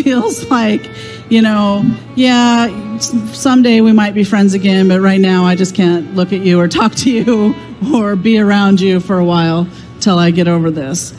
feels like, yeah, someday we might be friends again, but right now I just can't look at you or talk to you or be around you for a while till I get over this.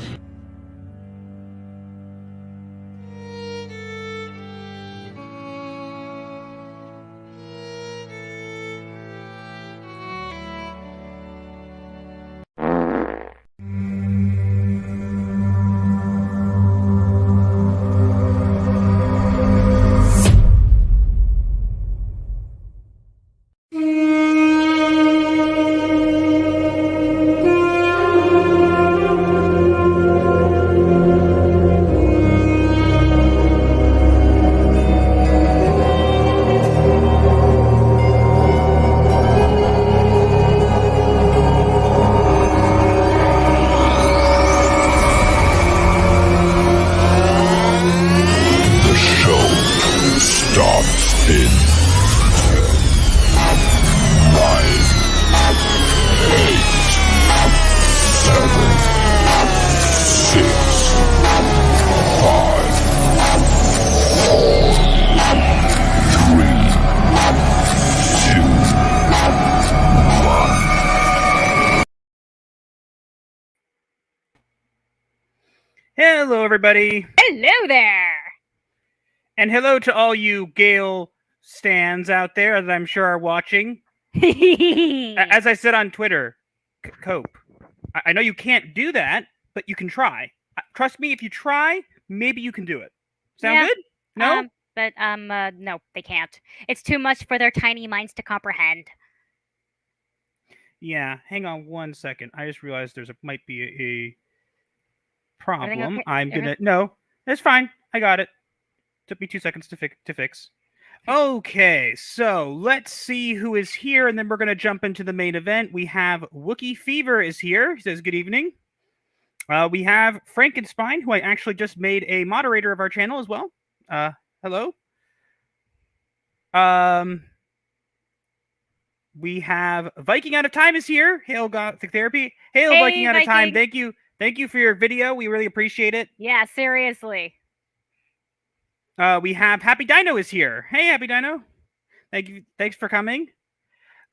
Hello, everybody. Hello there. And hello to all you Gale stands out there that I'm sure are watching. As I said on Twitter, cope. I know you can't do that, but you can try. Trust me, if you try, maybe you can do it. Sound good? No? No, they can't. It's too much for their tiny minds to comprehend. Yeah, hang on one second. I just realized might be a problem. Okay? No, that's fine. I got it. Took me 2 seconds to fix. Okay, so let's see who is here, and then we're going to jump into the main event. We have Wookie Fever is here. He says, good evening. We have Frankenspine, who I actually just made a moderator of our channel as well. Hello. We have Viking Out of Time is here. Hail Gothic Therapy. Hail Hey, Viking Out of Time. Thank you for your video. We really appreciate it. Yeah, seriously. We have Happy Dino is here. Hey, Happy Dino. Thanks for coming.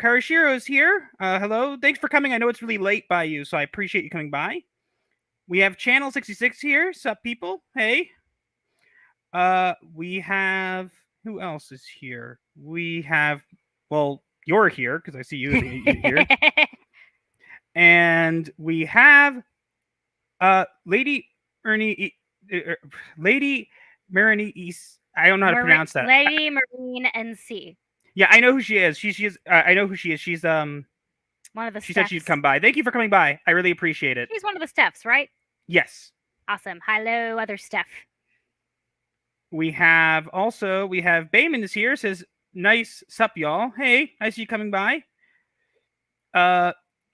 Karashiro is here. Hello. Thanks for coming. I know it's really late by you, so I appreciate you coming by. We have Channel 66 here. Sup, people? Hey. We have... Who else is here? We have... Well, you're here, because I see you here. And we have... Lady Marine East. I don't know how to pronounce that. Lady Marine NC. Yeah, I know who she is. I know who she is. She's one of the. She said she'd come by. Thank you for coming by. I really appreciate it. She's one of the Stephs, right? Yes. Awesome. Hello, other Steph. We have Bayman is here. Says nice sup, y'all. Hey, I see you coming by.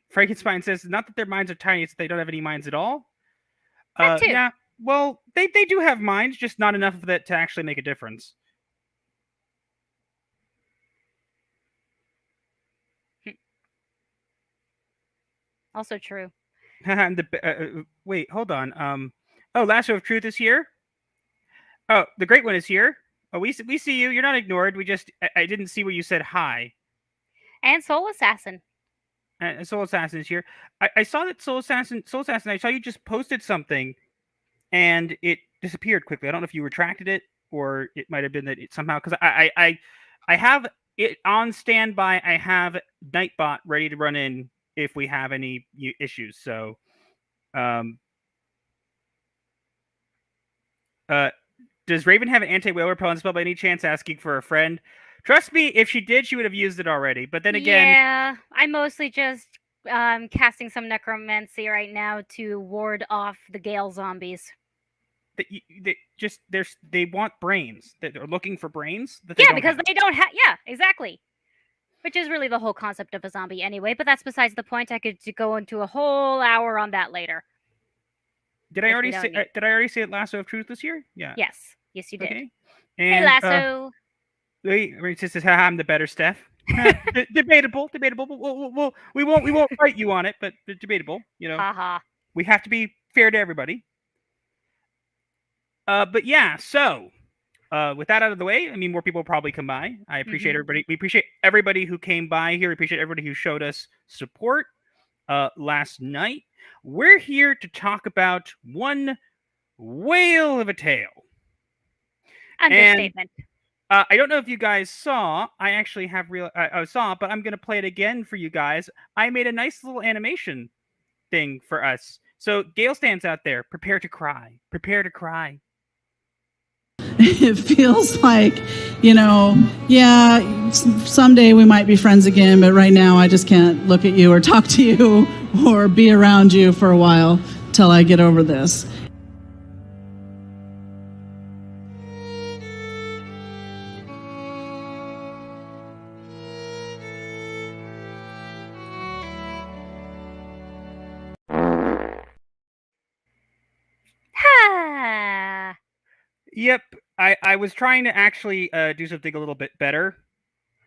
Frankenstein says not that their minds are tiny, it's that they don't have any minds at all. That too. Yeah. Well, they do have minds, just not enough of it to actually make a difference. Also true. Wait, hold on. Oh, Lasso of Truth is here. Oh, the Great One is here. Oh, we see you. You're not ignored. I didn't see where you said hi. And Soul Assassin. Soul Assassin is here. I saw that Soul Assassin. I saw you just posted something, and it disappeared quickly. I don't know if you retracted it, or it might have been that it somehow, because I have it on standby. I have Nightbot ready to run in if we have any issues. So, does Raven have an anti-whale repellent spell by any chance? Asking for a friend. Trust me, if she did, she would have used it already. But then again, yeah, I'm mostly just casting some necromancy right now to ward off the Gale zombies. They want brains. They're looking for brains. Because they don't have. Yeah, exactly. Which is really the whole concept of a zombie anyway. But that's besides the point. I could go into a whole hour on that later. Did I already say Lasso of Truth this year? Yeah. Yes, you did. Okay. And, hey, Lasso. Wait, says, "Haha, I'm the better Steph." Debatable. We won't fight you on it, but debatable. We have to be fair to everybody. But yeah, so with that out of the way, I mean, more people will probably come by. I appreciate everybody. We appreciate everybody who came by here. We appreciate everybody who showed us support last night. We're here to talk about one whale of a tale. Understatement. I don't know if you guys saw. I actually have saw, but I'm gonna play it again for you guys. I made a nice little animation thing for us. So Gail stands out there. Prepare to cry. Prepare to cry. It feels like, yeah, someday we might be friends again, but right now I just can't look at you or talk to you or be around you for a while till I get over this. Yep, I was trying to actually do something a little bit better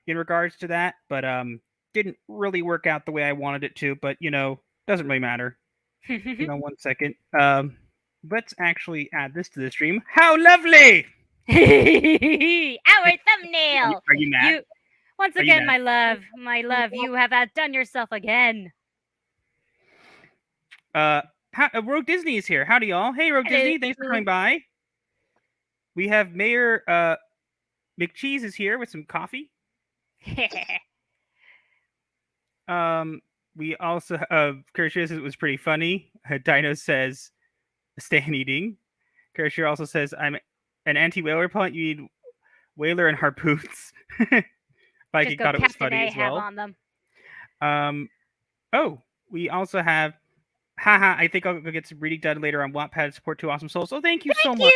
in regards to that, but didn't really work out the way I wanted it to. But doesn't really matter. 1 second. Let's actually add this to the stream. How lovely! Our thumbnail. Are you mad? Once again, my love, you have outdone yourself again. Rogue Disney is here. Howdy, y'all. Hey, Rogue Disney, thanks for coming by. We have Mayor McCheese is here with some coffee. We also Kershaw says it was pretty funny. Dino says stay eating. Kershaw also says I'm an anti-whaler pilot. You need whaler and harpoons. Viking thought it was funny as well. On them. Oh, we also have haha, I think I'll go get some reading done later on Wattpad. Support Two Awesome Souls. So thank you so much.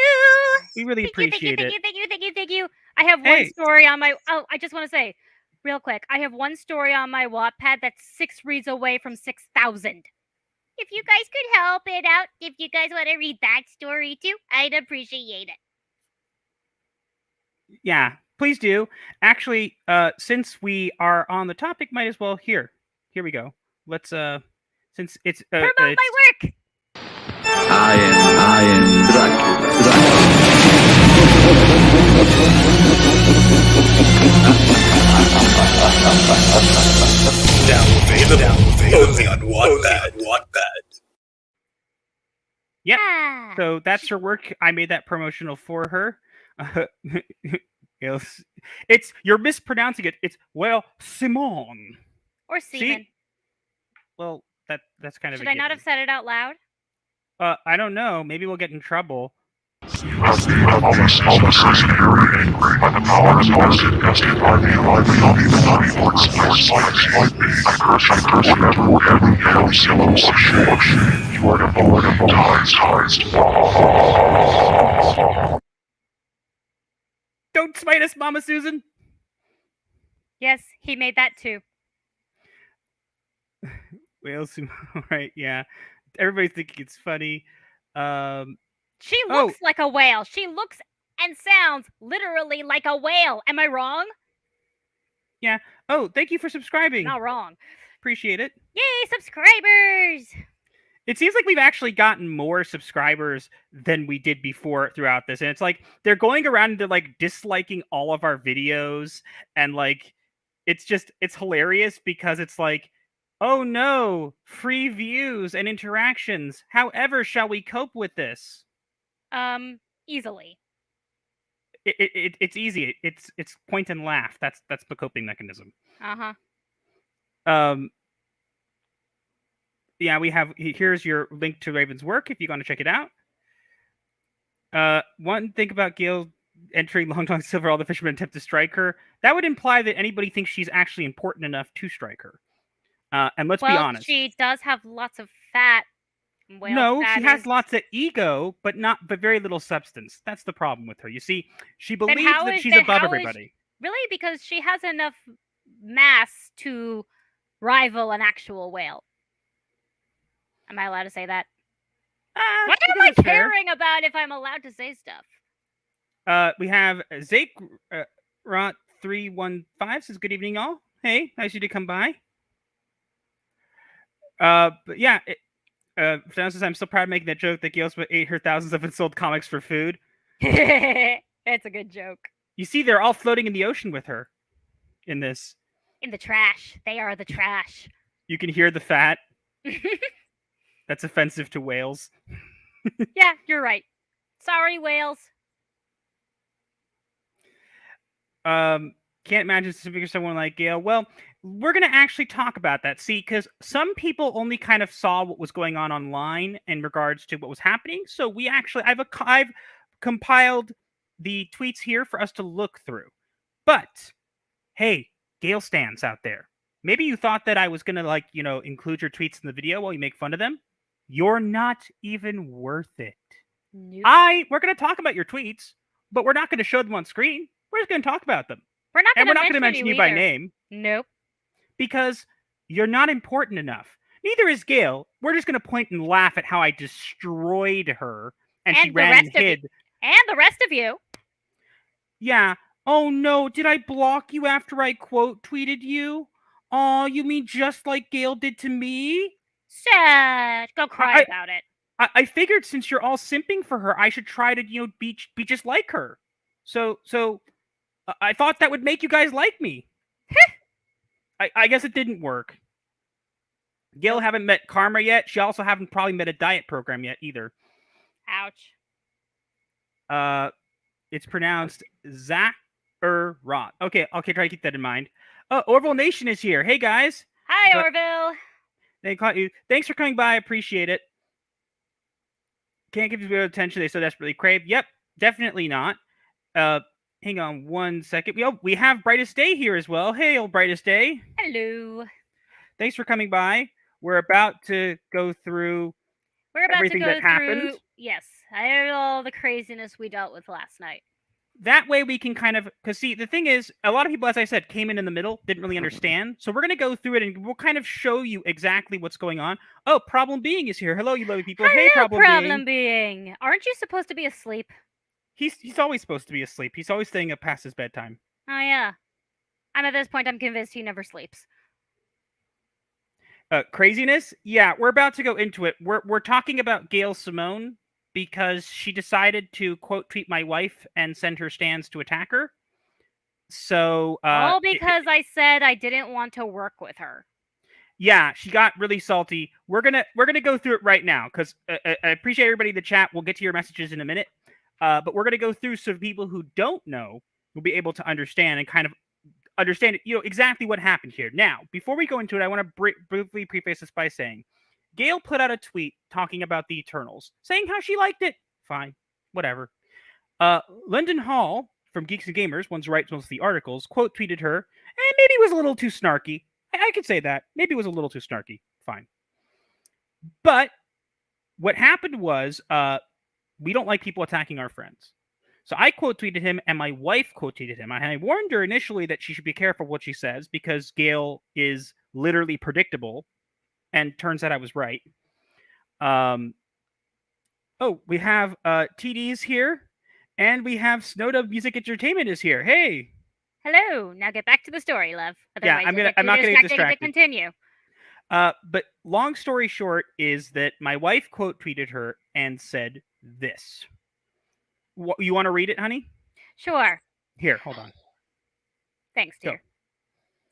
We really appreciate it. Thank you. I have one story on my... Oh, I just want to say, real quick, I have one story on my Wattpad that's 6 reads away from 6,000. If you guys could help it out, if you guys want to read that story too, I'd appreciate it. Yeah, please do. Actually, since we are on the topic, might as well here we go. Let's since it's promote my work. I am Dracula. Only on Wattpad. Yep. So that's her work. I made that promotional for her. You're mispronouncing it. It's Semoń. Or Semoń. Well, that's kind of. Should I not have said it out loud? I don't know. Maybe we'll get in trouble. You have the angry by the powers invested by me, ports, like me. I curse every yellow shade. You are devoid. Don't smite us, Mama Susan. Yes, he made that too. Whales, right? Yeah. Everybody's thinking it's funny. She looks like a whale. She looks and sounds literally like a whale. Am I wrong? Yeah. Oh, thank you for subscribing. Not wrong. Appreciate it. Yay, subscribers! It seems like we've actually gotten more subscribers than we did before throughout this. And it's like they're going around and they're like disliking all of our videos. And like it's hilarious because it's like, oh no, free views and interactions. However, shall we cope with this? Easily. It's easy. It's point and laugh. That's the coping mechanism. Yeah, here's your link to Raven's work if you want to check it out. One thing about Gail entering Long John Silver, all the fishermen attempt to strike her. That would imply that anybody thinks she's actually important enough to strike her. And let's be honest. She does have lots of fat. She has lots of ego, but very little substance. That's the problem with her. You see, she believes that she's above everybody. Really? Because she has enough mass to rival an actual whale. Am I allowed to say that? What am I caring about if I'm allowed to say stuff? We have Zake Rot 315 says, "Good evening, all. Hey, nice of you to come by." But yeah, I'm still proud of making that joke that Gail ate her thousands of unsold comics for food. It's a good joke. You see, they're all floating in the ocean with her in this. In the trash. They are the trash. You can hear the fat. That's offensive to whales. Yeah, you're right. Sorry, whales. Can't imagine speaking to someone like Gail. Well, we're going to actually talk about that. See, because some people only kind of saw what was going on online in regards to what was happening. So we actually, I've compiled the tweets here for us to look through. But hey, Gail stands out there. Maybe you thought that I was going to include your tweets in the video while you make fun of them. You're not even worth it. Nope. We're going to talk about your tweets, but we're not going to show them on screen. We're just going to talk about them. We're not going to mention you by name. Nope. Because you're not important enough. Neither is Gail. We're just going to point and laugh at how I destroyed her and she ran and hid. And the rest of you. Yeah. Oh no, did I block you after I quote tweeted you? Oh, you mean just like Gail did to me? Sad. Go cry about it. I figured since you're all simping for her, I should try to, be just like her. So I thought that would make you guys like me. I guess it didn't work. Gail haven't met karma yet. She also haven't probably met a diet program yet either. Ouch. It's pronounced Zach-er-rot. Okay, try to keep that in mind. Orville Nation is here. Hey guys. Hi, Orville. They caught you. Thanks for coming by. I appreciate it. Can't give you attention they so desperately crave. Yep, definitely not. Hang on 1 second. We have Brightest Day here as well. Hey, old Brightest Day. Hello. Thanks for coming by. We're about to go through everything that happened. Yes, I heard all the craziness we dealt with last night. That way we can because see, the thing is, a lot of people, as I said, came in the middle, didn't really understand. So we're going to go through it and we'll kind of show you exactly what's going on. Oh, Problem Being is here. Hello, you lovely people. Hello, hey, Problem Being. Aren't you supposed to be asleep? He's always supposed to be asleep. He's always staying up past his bedtime. Oh, yeah. I'm at this point, I'm convinced he never sleeps. Craziness? Yeah, we're about to go into it. We're talking about Gail Semoń because she decided to quote tweet my wife and send her stands to attack her. So all because I said I didn't want to work with her. Yeah, she got really salty. We're gonna go through it right now because I appreciate everybody in the chat. We'll get to your messages in a minute. But we're going to go through so people who don't know will be able to understand and kind of understand exactly what happened here. Now, before we go into it, I want to briefly preface this by saying Gail put out a tweet talking about the Eternals, saying how she liked it. Fine, whatever. Lyndon Hall from Geeks and Gamers, one's writes most of the articles, quote tweeted her, and maybe it was a little too snarky. I could say that. Maybe it was a little too snarky. Fine. But what happened was we don't like people attacking our friends. So I quote tweeted him and my wife quote tweeted him. I warned her initially that she should be careful what she says because Gail is literally predictable. And turns out I was right. We have TD's here. And we have Snowdub Music Entertainment is here. Hey. Hello. Now get back to the story, love. Otherwise, yeah, I'm not going to get distracted. To continue. But long story short is that my wife quote tweeted her and said this. You want to read it, honey? Sure. Here, hold on. Thanks, dear. Go.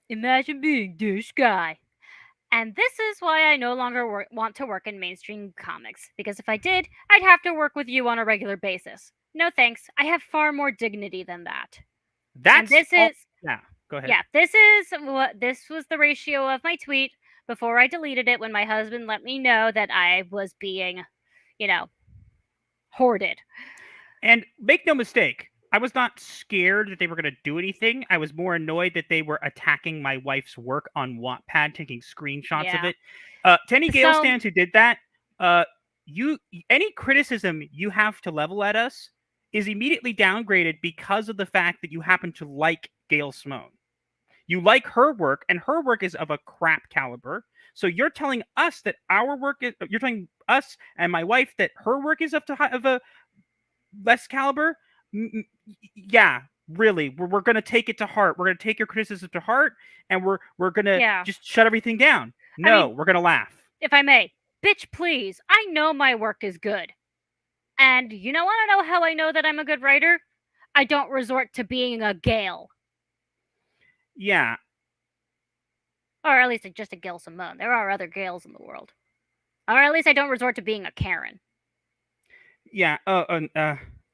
Imagine being this guy. And this is why I no longer want to work in mainstream comics. Because if I did, I'd have to work with you on a regular basis. No thanks. I have far more dignity than that. Yeah, go ahead. Yeah, this was the ratio of my tweet before I deleted it when my husband let me know that I was being, hoarded. And make no mistake, I was not scared that they were going to do anything. I was more annoyed that they were attacking my wife's work on Wattpad, taking screenshots of it. To any Gale stands who did that, any criticism you have to level at us is immediately downgraded because of the fact that you happen to like Gail Semoń. You like her work, and her work is of a crap caliber. So you're telling us that our work is. You're telling us and my wife that her work is of a less caliber. Yeah, really, we're going to take it to heart. We're going to take your criticism to heart, and we're going to just shut everything down. No, we're going to laugh. If I may, bitch, please. I know my work is good. And you want to know how I know that I'm a good writer? I don't resort to being a Gale. Yeah. Or at least just a Gail Semoń. There are other Gales in the world. Or at least I don't resort to being a Karen. Yeah.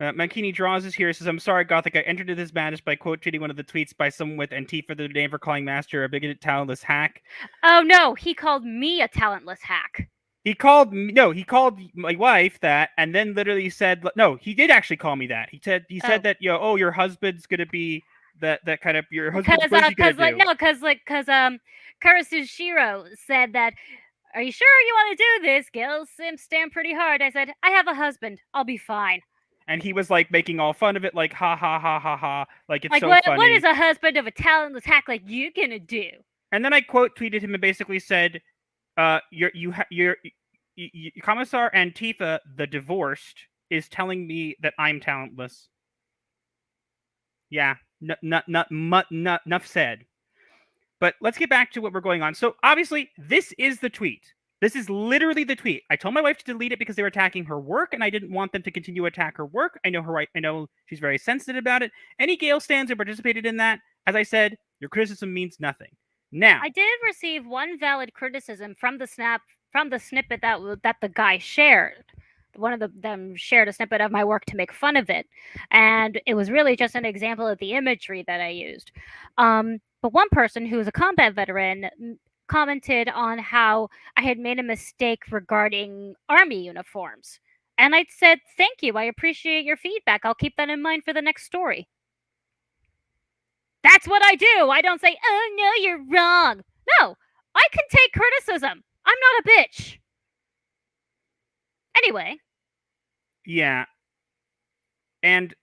Mankini Draws is here. Says, I'm sorry, Gothic. I entered into this madness by quote tweeting one of the tweets by someone with Antifa the day for calling Master a bigoted, talentless hack. Oh no, he called me a talentless hack. He called my wife that, and then literally said, no, he did actually call me that. He said that, your husband's gonna be that kind of your husband's because Karasushiro said that. Are you sure you want to do this? Gil Sims stand pretty hard. I said, I have a husband. I'll be fine. And he was like making all fun of it, like ha ha ha ha ha, like it's like, so funny. What is a husband of a talentless hack like you gonna do? And then I quote tweeted him and basically said, your Commissar Antifa, the divorced, is telling me that I'm talentless. Yeah, enough said. But let's get back to what we're going on. So obviously, this is the tweet. This is literally the tweet. I told my wife to delete it because they were attacking her work, and I didn't want them to continue to attack her work. I know her right. I know she's very sensitive about it. Any Gale stands who participated in that, as I said, your criticism means nothing. Now, I did receive one valid criticism from the snippet that the guy shared. One of them shared a snippet of my work to make fun of it, and it was really just an example of the imagery that I used. But one person who is a combat veteran commented on how I had made a mistake regarding army uniforms. And I said, thank you. I appreciate your feedback. I'll keep that in mind for the next story. That's what I do. I don't say, oh, no, you're wrong. No, I can take criticism. I'm not a bitch. Anyway. Yeah. And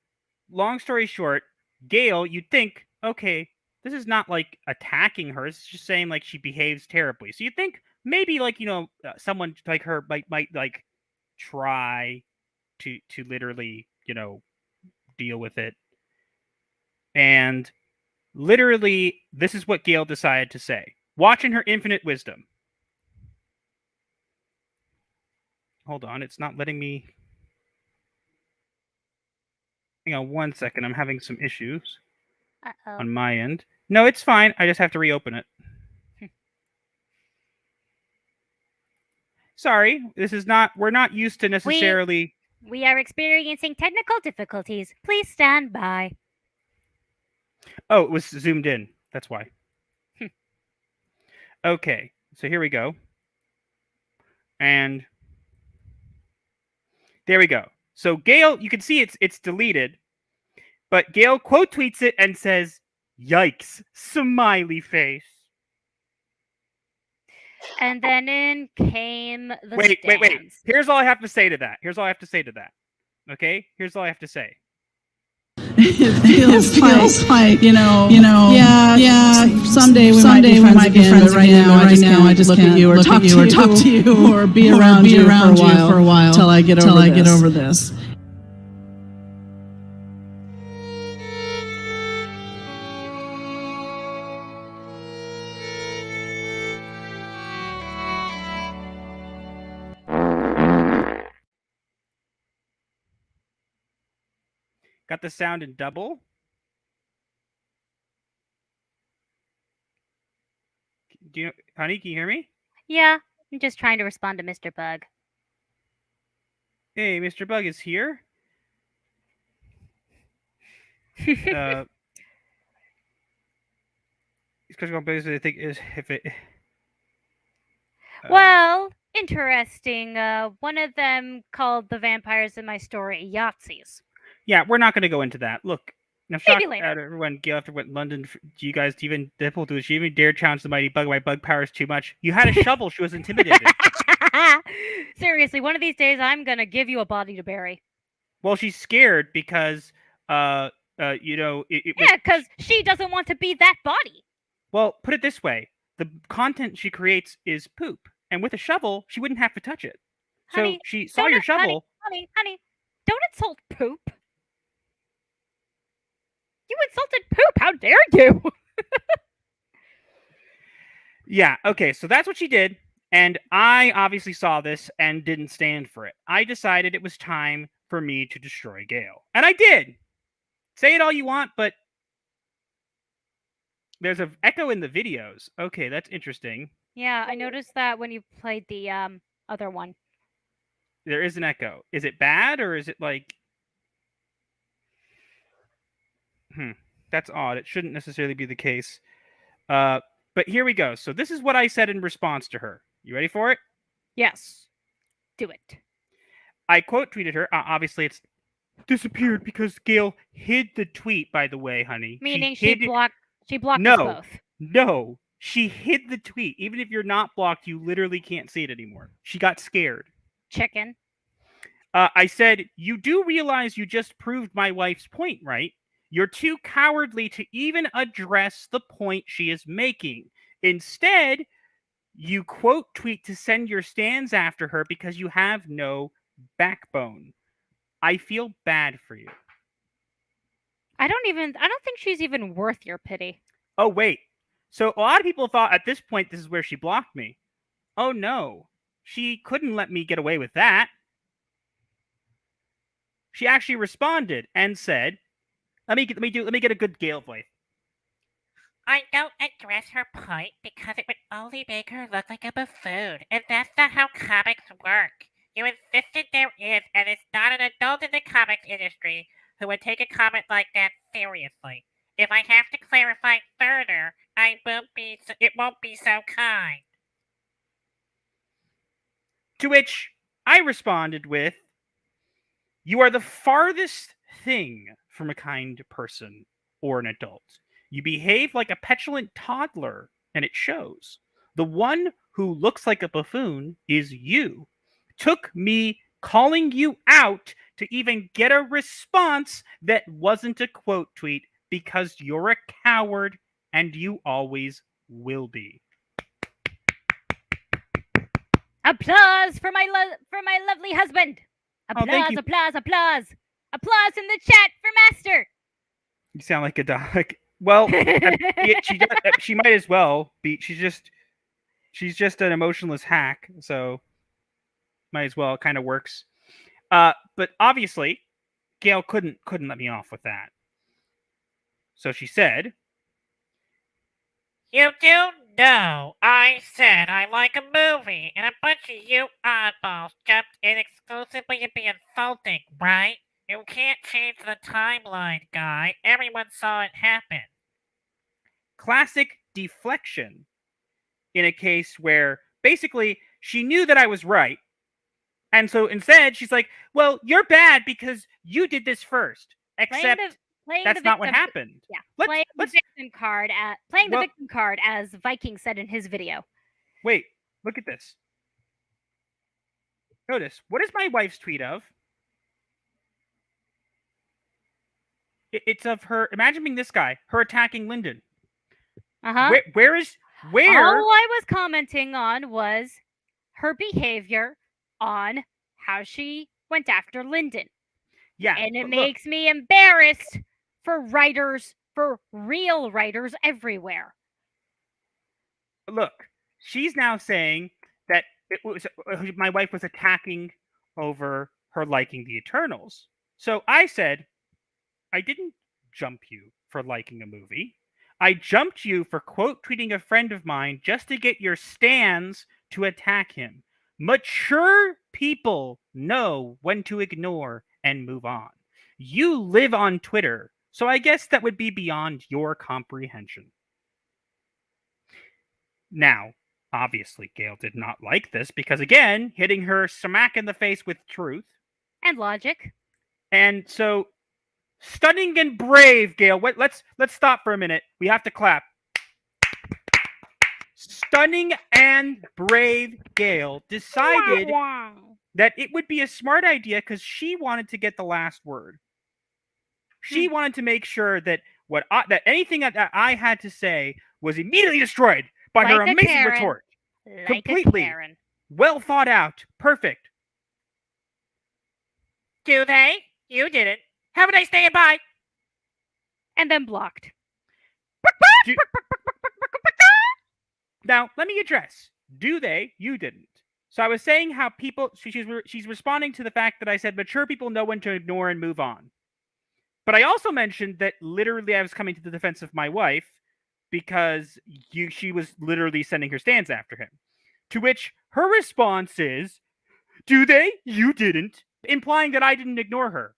long story short, Gale, you'd think, okay, this is not like attacking her. It's just saying like she behaves terribly. So you think maybe like, someone like her might like try to literally, deal with it. And literally, this is what Gale decided to say. Watching her infinite wisdom. Hold on, it's not letting me. Hang on 1 second. I'm having some issues on my end. No, it's fine. I just have to reopen it. Sorry, we're not used to necessarily. We are experiencing technical difficulties. Please stand by. Oh, it was zoomed in. That's why. Okay, so here we go. And there we go. So Gale, you can see it's deleted, but Gale quote tweets it and says, "Yikes!" Smiley face. And then in came the Wait. stands. Here's all I have to say to that. Okay? Here's all I have to say. It feels like, yeah. Someday we might be friends again, but right now I just can't look at you or talk to you or be around you for a while till I get over this. Got the sound in double. Honey, can you hear me? Yeah, I'm just trying to respond to Mr. Bug. Hey, Mr. Bug is here. He's going basically think is if it. Well, interesting. One of them called the vampires in my story Yahtzees. Yeah, we're not going to go into that. Look, I'm shocked later. at everyone. Gale after what London. Do you guys even Dipple do? She even dare challenge the mighty bug? My bug power is too much. You had a shovel. She was intimidated. Seriously, one of these days I'm gonna give you a body to bury. Well, she's scared because yeah, because she doesn't want to be that body. Well, put it this way: the content she creates is poop, and with a shovel, she wouldn't have to touch it. Honey, so she saw your shovel. Honey, don't insult poop. You insulted poop. How dare you? Yeah, okay, so that's what she did. And I obviously saw this and didn't stand for it. I decided it was time for me to destroy Gale. And I did. say it all you want, but there's an echo in the videos. Okay, that's interesting. Yeah, I noticed that when you played the other one. There is an echo. Is it bad or is it like... That's odd. It shouldn't necessarily be the case. But here we go. So this is what I said in response to her. You ready for it? Yes. Do it. I quote tweeted her. Obviously, it's disappeared because Gail hid the tweet, by the way, honey. Meaning she blocked us both. No. She hid the tweet. Even if you're not blocked, you literally can't see it anymore. She got scared. Chicken. I said, you do realize you just proved my wife's point, right? You're too cowardly to even address the point she is making. Instead, you quote tweet to send your stands after her because you have no backbone. I feel bad for you. I don't think she's even worth your pity. Oh, wait. So a lot of people thought at this point this is where she blocked me. Oh, no. She couldn't let me get away with that. She actually responded and said, let me get a good Gail voice. I don't address her point because it would only make her look like a buffoon, and that's not how comics work. You insisted there is, and it's not an adult in the comics industry who would take a comment like that seriously. If I have to clarify further, it won't be so kind. To which I responded with, you are the farthest thing from a kind person or an adult. You behave like a petulant toddler, and it shows. The one who looks like a buffoon is you. Took me calling you out to even get a response that wasn't a quote tweet because you're a coward and you always will be. Applause for my lovely husband. Applause, applause. Applause in the chat for Master. You sound like a dog. Well, she might as well be. She's just an emotionless hack, so might as well. It kind of works. But obviously, Gail couldn't let me off with that. So she said, You do know I said I like a movie, and a bunch of you oddballs jumped in exclusively to be insulting, right? You can't change the timeline, guy. Everyone saw it happen. Classic deflection in a case where basically she knew that I was right. And so instead, she's like, well, you're bad because you did this first. Except that's not what happened. Yeah, playing the victim card, as Viking said in his video. Wait, look at this. Notice, what is my wife's tweet of? It's of her, imagine being this guy, her attacking Lyndon. Uh-huh. Where? All I was commenting on was her behavior on how she went after Lyndon. Yeah. And it makes me embarrassed for writers, for real writers everywhere. Look, she's now saying that my wife was attacking over her liking the Eternals. So I said, I didn't jump you for liking a movie. I jumped you for quote tweeting a friend of mine just to get your stans to attack him. Mature people know when to ignore and move on. You live on Twitter, so I guess that would be beyond your comprehension. Now, obviously, Gail did not like this because, again, hitting her smack in the face with truth. And logic. And so, stunning and brave, Gail. Let's stop for a minute. We have to clap. Stunning and brave Gail decided that it would be a smart idea because she wanted to get the last word. She wanted to make sure that that anything that I had to say was immediately destroyed by her amazing retort. Completely well thought out. Perfect. Do they? You didn't. Have a nice day and bye. And then blocked. Now, let me address. Do they? You didn't. So I was saying how people... She's responding to the fact that I said mature people know when to ignore and move on. But I also mentioned that literally I was coming to the defense of my wife because she was literally sending her stands after him. To which her response is, "Do they? You didn't," implying that I didn't ignore her.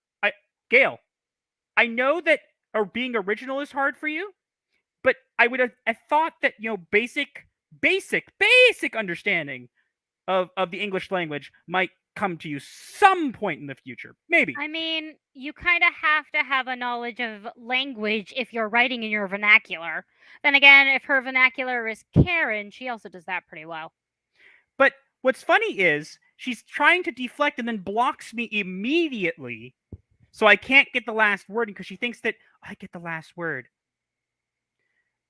Gail, I know that being original is hard for you, but I would have thought that basic understanding of the English language might come to you some point in the future. Maybe. I mean, you kind of have to have a knowledge of language if you're writing in your vernacular. Then again, if her vernacular is Karen, she also does that pretty well. But what's funny is she's trying to deflect and then blocks me immediately, so I can't get the last word because she thinks that I get the last word.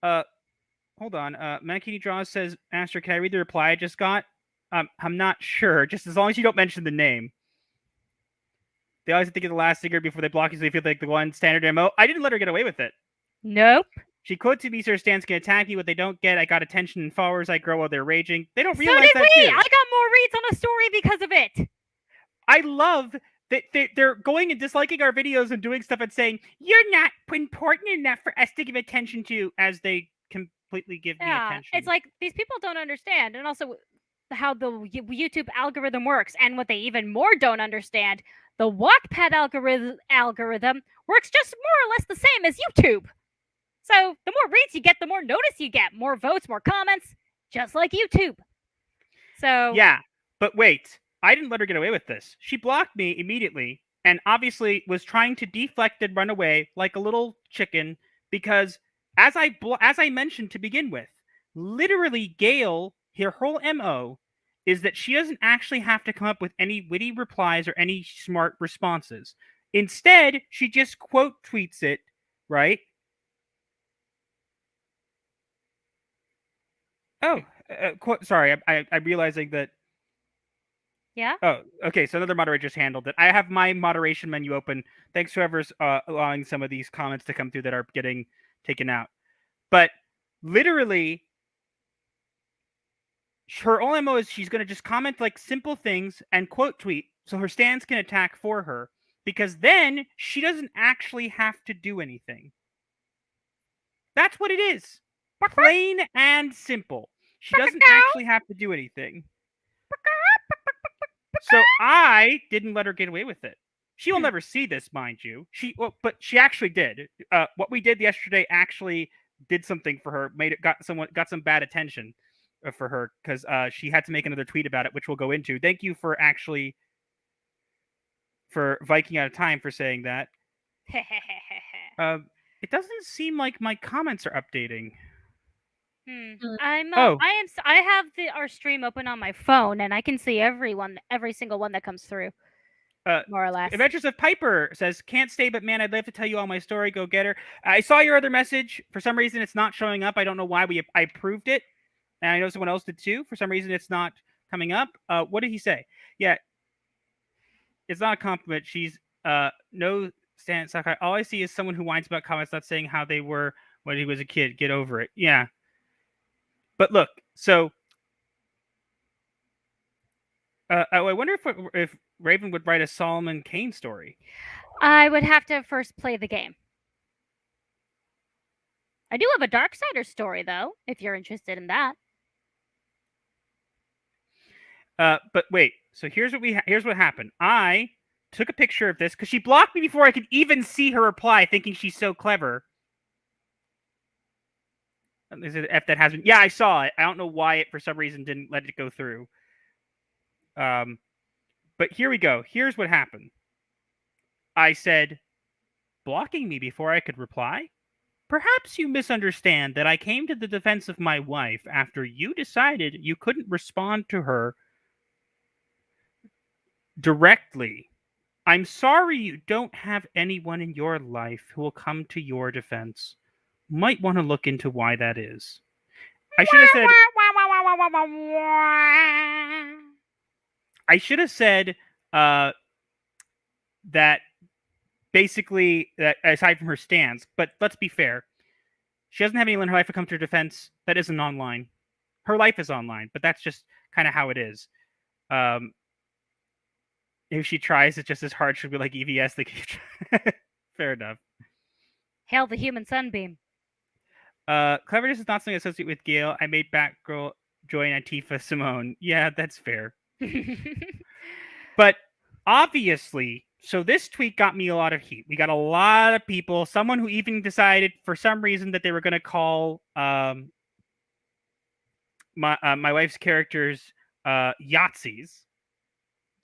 Hold on. Mankini Draws says, Master, can I read the reply I just got? I'm not sure. Just as long as you don't mention the name. They always think of the last singer before they block you, so they feel like the one standard MO. I didn't let her get away with it. Nope. She quotes me, "Sir Stans can attack you. What they don't get, I got attention and followers. I grow while they're raging." They don't So realize did that we. too. I got more reads on a story because of it. I love that they're going and disliking our videos and doing stuff and saying, "You're not important enough for us to give attention to," as they completely give me attention. It's like these people don't understand, and also how the YouTube algorithm works, and what they even more don't understand, the Wattpad algorithm works just more or less the same as YouTube. So the more reads you get, the more notice you get, more votes, more comments, just like YouTube. So yeah, but wait, I didn't let her get away with this. She blocked me immediately, and obviously was trying to deflect and run away like a little chicken because, as I mentioned to begin with, literally Gail, her whole MO is that she doesn't actually have to come up with any witty replies or any smart responses. Instead, she just quote tweets it, right? Oh, sorry. I'm realizing that. Yeah. Oh, okay. So another moderator just handled it. I have my moderation menu open. Thanks whoever's allowing some of these comments to come through that are getting taken out. But literally, her only MO is she's going to just comment like simple things and quote tweet so her stands can attack for her, because then she doesn't actually have to do anything. That's what it is. Plain and simple. She doesn't actually have to do anything. So I didn't let her get away with it. She will never see this, mind you. But she actually did. What we did yesterday actually did something for her. Got some bad attention for her because she had to make another tweet about it, which we'll go into. Thank you for Viking out of time for saying that. It doesn't seem like my comments are updating. I have our stream open on my phone, and I can see every single one that comes through. More or less. Adventures of Piper says, "Can't stay, but man, I'd love to tell you all my story. Go get her." I saw your other message. For some reason, it's not showing up. I don't know why. I approved it, and I know someone else did too. For some reason, it's not coming up. What did he say? Yeah, it's not a compliment. She's no Stan Sakai. All I see is someone who whines about comments not saying how they were when he was a kid. Get over it. Yeah. But look, so I wonder if Raven would write a Solomon Kane story. I would have to first play the game. I do have a Darksider story, though, if you're interested in that. But wait, so here's what happened. I took a picture of this because she blocked me before I could even see her reply, thinking she's so clever. Is it F that has been? Yeah, I saw it. I don't know why it for some reason didn't let it go through. But here we go. Here's what happened. I said, blocking me before I could reply? Perhaps you misunderstand that I came to the defense of my wife after you decided you couldn't respond to her directly. I'm sorry you don't have anyone in your life who will come to your defense. Might want to look into why that is. I should have said that basically, that aside from her stance, but let's be fair. She doesn't have anyone in her life to come to her defense that isn't online. Her life is online, but that's just kind of how it is. If she tries, it's just as hard. She'll be like EVS. Fair enough. Hail the human sunbeam. Cleverness is not something associated with Gail. I made Batgirl join Antifa Semoń. Yeah, that's fair. But obviously, so this tweet got me a lot of heat. We got a lot of people, someone who even decided for some reason that they were going to call my wife's characters Yahtzees.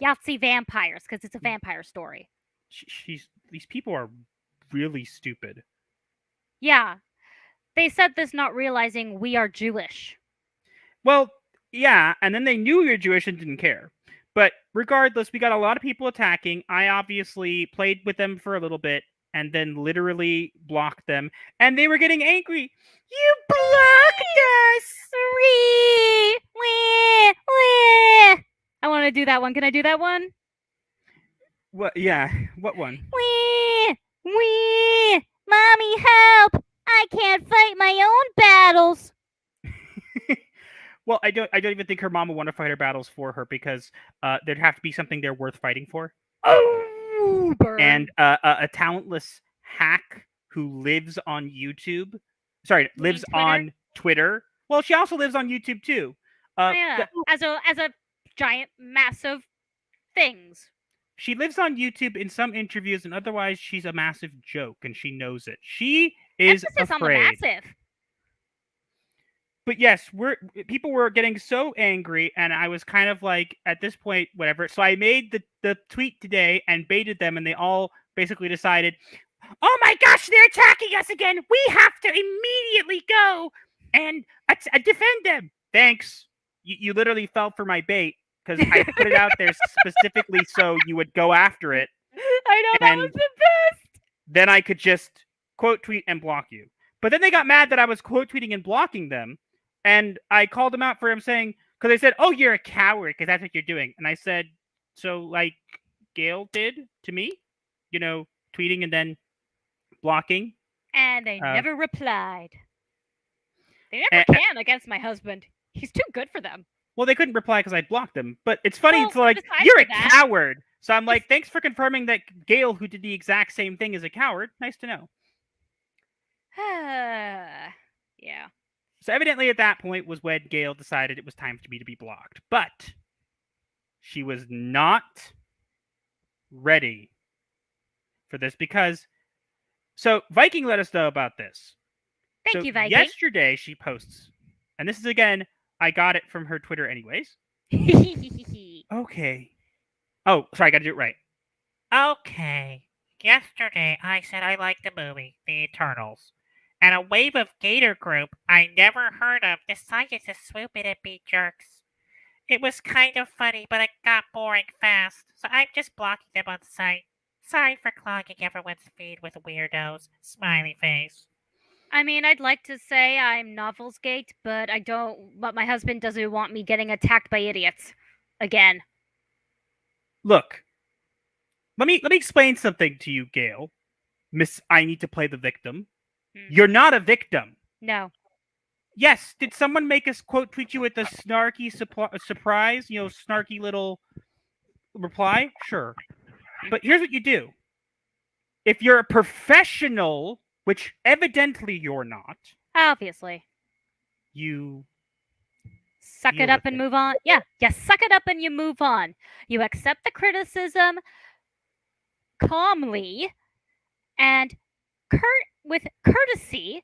Yahtzee vampires, because it's a vampire story. These people are really stupid. Yeah. They said this not realizing we are Jewish. Well, yeah, and then they knew we were Jewish and didn't care. But regardless, we got a lot of people attacking. I obviously played with them for a little bit and then literally blocked them. And they were getting angry. You blocked us! I want to do that one. Can I do that one? What? Yeah. What one? Mommy, help! I can't fight my own battles. Well, I don't even think her mom would want to fight her battles for her because there'd have to be something they're worth fighting for. Oh, burn. And a talentless hack who lives on YouTube. Sorry, lives on Twitter. Well, she also lives on YouTube too. Yeah, as a giant, massive things. She lives on YouTube in some interviews, and otherwise she's a massive joke, and she knows it. She is Emphasis afraid. on the massive. But yes, people were getting so angry, and I was kind of like, at this point, whatever. So I made the tweet today and baited them, and they all basically decided, oh my gosh, they're attacking us again. We have to immediately go and defend them. Thanks. You literally fell for my bait because I put it out there specifically so you would go after it. I know, that was the best. Then I could just quote tweet and block you. But then they got mad that I was quote tweeting and blocking them. And I called them out for him saying, because they said, oh, you're a coward because that's what you're doing. And I said, so like Gail did to me, tweeting and then blocking. And they never replied. They never can against my husband. He's too good for them. Well, they couldn't reply because I blocked them. But it's funny. Well, it's like, you're a coward. So I'm like, thanks for confirming that Gail, who did the exact same thing, is a coward. Nice to know. Yeah. So evidently at that point was when Gail decided it was time for me to be blocked. But she was not ready for this because... So Viking let us know about this. Thank you, Viking. Yesterday she posts, and this is again, I got it from her Twitter anyways. Okay. Oh, sorry, I got to do it right. Okay. Yesterday I said I liked the movie, The Eternals. And a wave of Gator group I never heard of decided to swoop in and be jerks. It was kind of funny, but it got boring fast, so I'm just blocking them on sight. Sorry for clogging everyone's feed with weirdos. Smiley face. I mean, I'd like to say I'm Novelsgate, but I don't. But my husband doesn't want me getting attacked by idiots again. Look, let me explain something to you, Gail. Miss, I need to play the victim. You're not a victim. No. Yes. Did someone make us quote tweet you with a snarky surprise? Snarky little reply? Sure. But here's what you do. If you're a professional, which evidently you're not. Obviously. You suck it up and move on. Yeah. You suck it up and you move on. You accept the criticism calmly and with courtesy,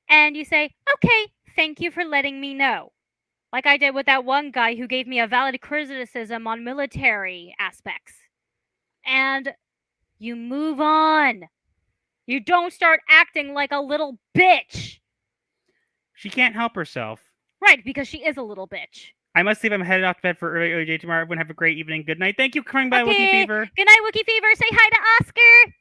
and you say, okay, thank you for letting me know. Like I did with that one guy who gave me a valid criticism on military aspects. And you move on. You don't start acting like a little bitch. She can't help herself. Right, because she is a little bitch. I must leave. I'm headed off to bed for early day tomorrow. Everyone have a great evening. Good night. Thank you for coming by, Wookie Fever. Good night, Wookie Fever. Say hi to Oscar.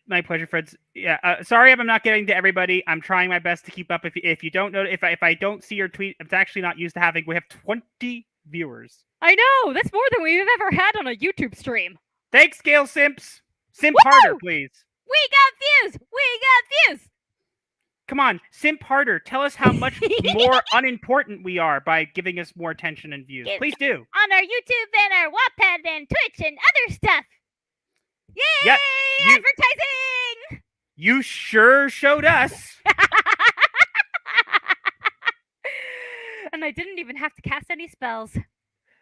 My pleasure, friends. Yeah, sorry if I'm not getting to everybody. I'm trying my best to keep up. If you don't know, if I don't see your tweet, it's actually not used to having. We have 20 viewers. I know, that's more than we've ever had on a YouTube stream. Thanks, Gail Simps. Simp Woo! harder, please. We got views. Come on, simp harder. Tell us how much more unimportant we are by giving us more attention and views. Please do. On our YouTube and our Wattpad and Twitch and other stuff. Yay! Yes, Advertising! You sure showed us. And I didn't even have to cast any spells.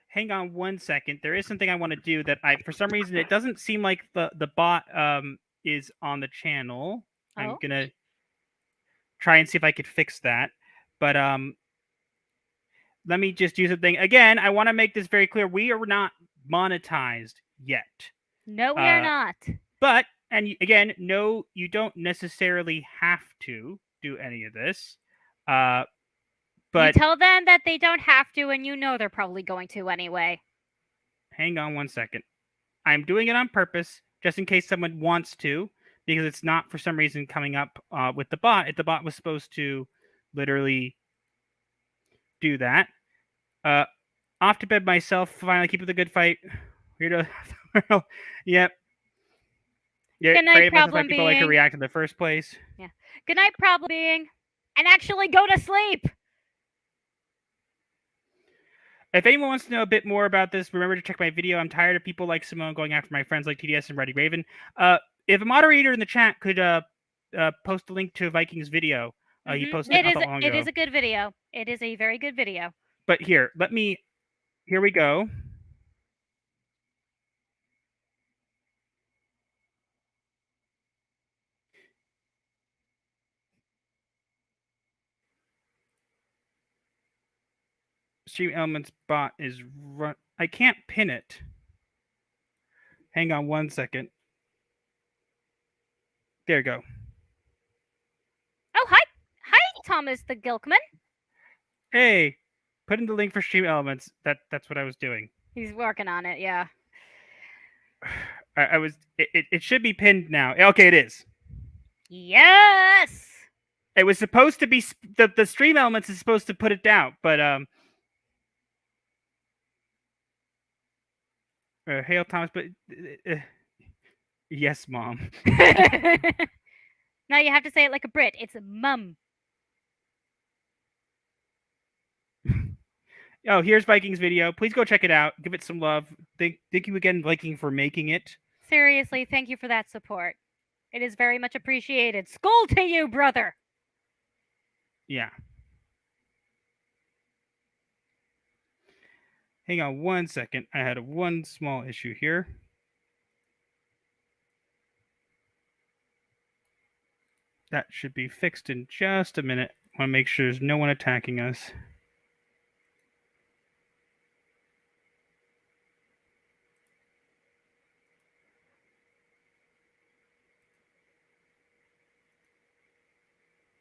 Hang on 1 second. There is something I want to do that for some reason, it doesn't seem like the bot is on the channel. I'm going to try and see if I could fix that. But let me just do something. Again, I want to make this very clear. We are not monetized yet. No, we are not. But, and again, no, you don't necessarily have to do any of this. But you tell them that they don't have to, and you know they're probably going to anyway. Hang on 1 second. I'm doing it on purpose, just in case someone wants to, because it's not for some reason coming up with the bot. If the bot was supposed to literally do that. Off to bed myself. Finally, keep up the good fight. Yep. Yeah. Good night, problem people like to react in the first place. Yeah. Good night, problem being. And actually go to sleep. If anyone wants to know a bit more about this, remember to check my video. I'm tired of people like Semoń going after my friends like TDS and Reddy Raven. If a moderator in the chat could post a link to Viking's video, he posted it not that long ago. It is a good video. It is a very good video. But here we go. Stream Elements bot is run. I can't pin it. Hang on 1 second. There you go. Oh, hi, Thomas the Gilkman. Hey, put in the link for Stream Elements. That's what I was doing. He's working on it. Yeah. I was. It should be pinned now. Okay, it is. Yes. It was supposed to be the Stream Elements is supposed to put it down, but hail Thomas, but yes, Mom. Now you have to say it like a Brit. It's mum. Oh, here's Viking's video. Please go check it out. Give it some love. Thank you again, Viking, for making it. Seriously, thank you for that support. It is very much appreciated. Skull to you, brother. Yeah. Hang on 1 second. I had one small issue here. That should be fixed in just a minute. I want to make sure there's no one attacking us.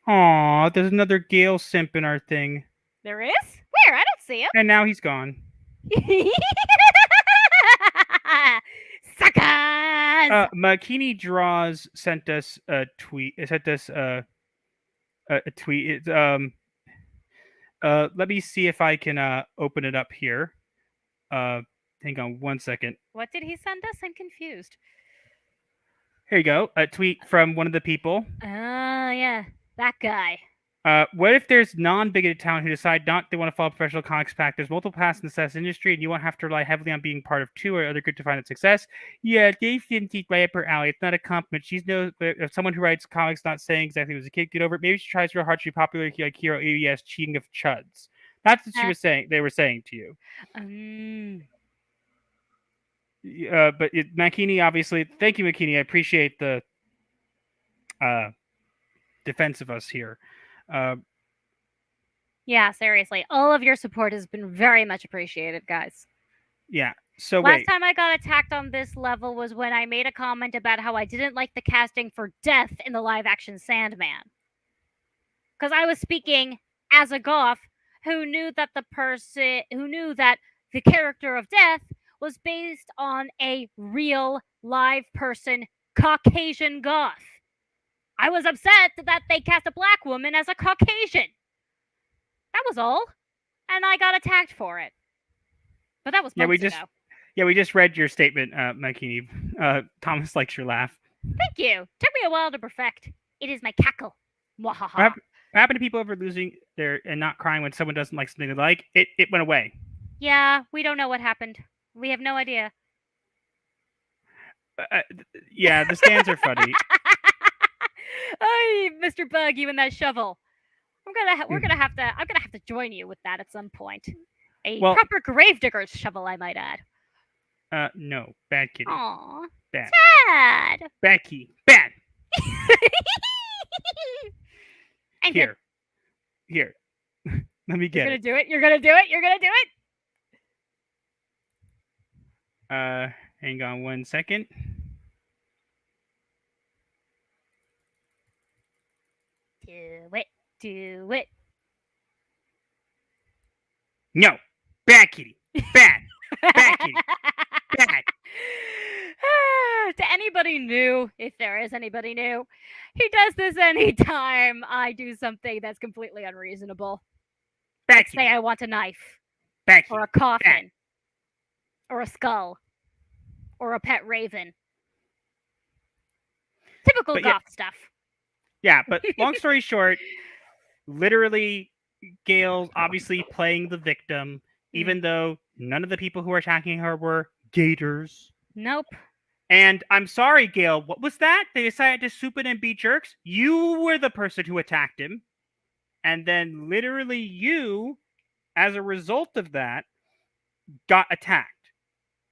Aw, there's another Gale simp in our thing. There is? Where? I don't see him. And now he's gone. Suckers! Makini Draws sent us a tweet. Sent us a tweet. Let me see if I can open it up here. Hang on 1 second. What did he send us? I'm confused. Here you go. A tweet from one of the people. Oh, yeah. That guy. What if there's non-bigoted talent who decide they want to follow professional comics path? There's multiple paths in the SaaS industry, and you won't have to rely heavily on being part of two or other group to find that success. Yeah, Dave didn't teach right up her alley. It's not a compliment. She's if someone who writes comics not saying exactly what was a kid, get over it. Maybe she tries real hard to be popular like hero ABS cheating of chuds. That's what she was saying. They were saying to you. But Makini, obviously, thank you, Makini. I appreciate the defense of us here. Yeah, seriously. All of your support has been very much appreciated, guys. Yeah. So last time I got attacked on this level was when I made a comment about how I didn't like the casting for Death in the live-action Sandman. Because I was speaking as a goth who knew that the character of Death was based on a real live person, Caucasian goth. I was upset that they cast a black woman as a Caucasian. That was all. And I got attacked for it. But that was months ago. We just read your statement, Makini. Thomas likes your laugh. Thank you. Took me a while to perfect. It is my cackle. What happened to people over losing their and not crying when someone doesn't like something they like? It went away. Yeah, we don't know what happened. We have no idea. Yeah, the stands are funny. Hey, Mr. Bug, you and that shovel. I'm gonna have to join you with that at some point. A proper gravedigger's shovel, I might add. No, bad kitty. Aw, bad. Sad. Bad key. Bad. I'm Here. Let me get You're gonna do it. You're gonna do it. You're gonna do it. Hang on 1 second. Do it. No. Bad kitty. Bad. Bad kitty. Bad. To anybody new, if there is anybody new, he does this anytime I do something that's completely unreasonable. Bad Say I want a knife. Bad or a coffin. Or a skull. Or a pet raven. Typical goth stuff. Yeah, but long story short, literally, Gail's obviously playing the victim, even though none of the people who were attacking her were gators. Nope. And I'm sorry, Gail, what was that? They decided to swoop in and be jerks? You were the person who attacked him. And then literally you, as a result of that, got attacked.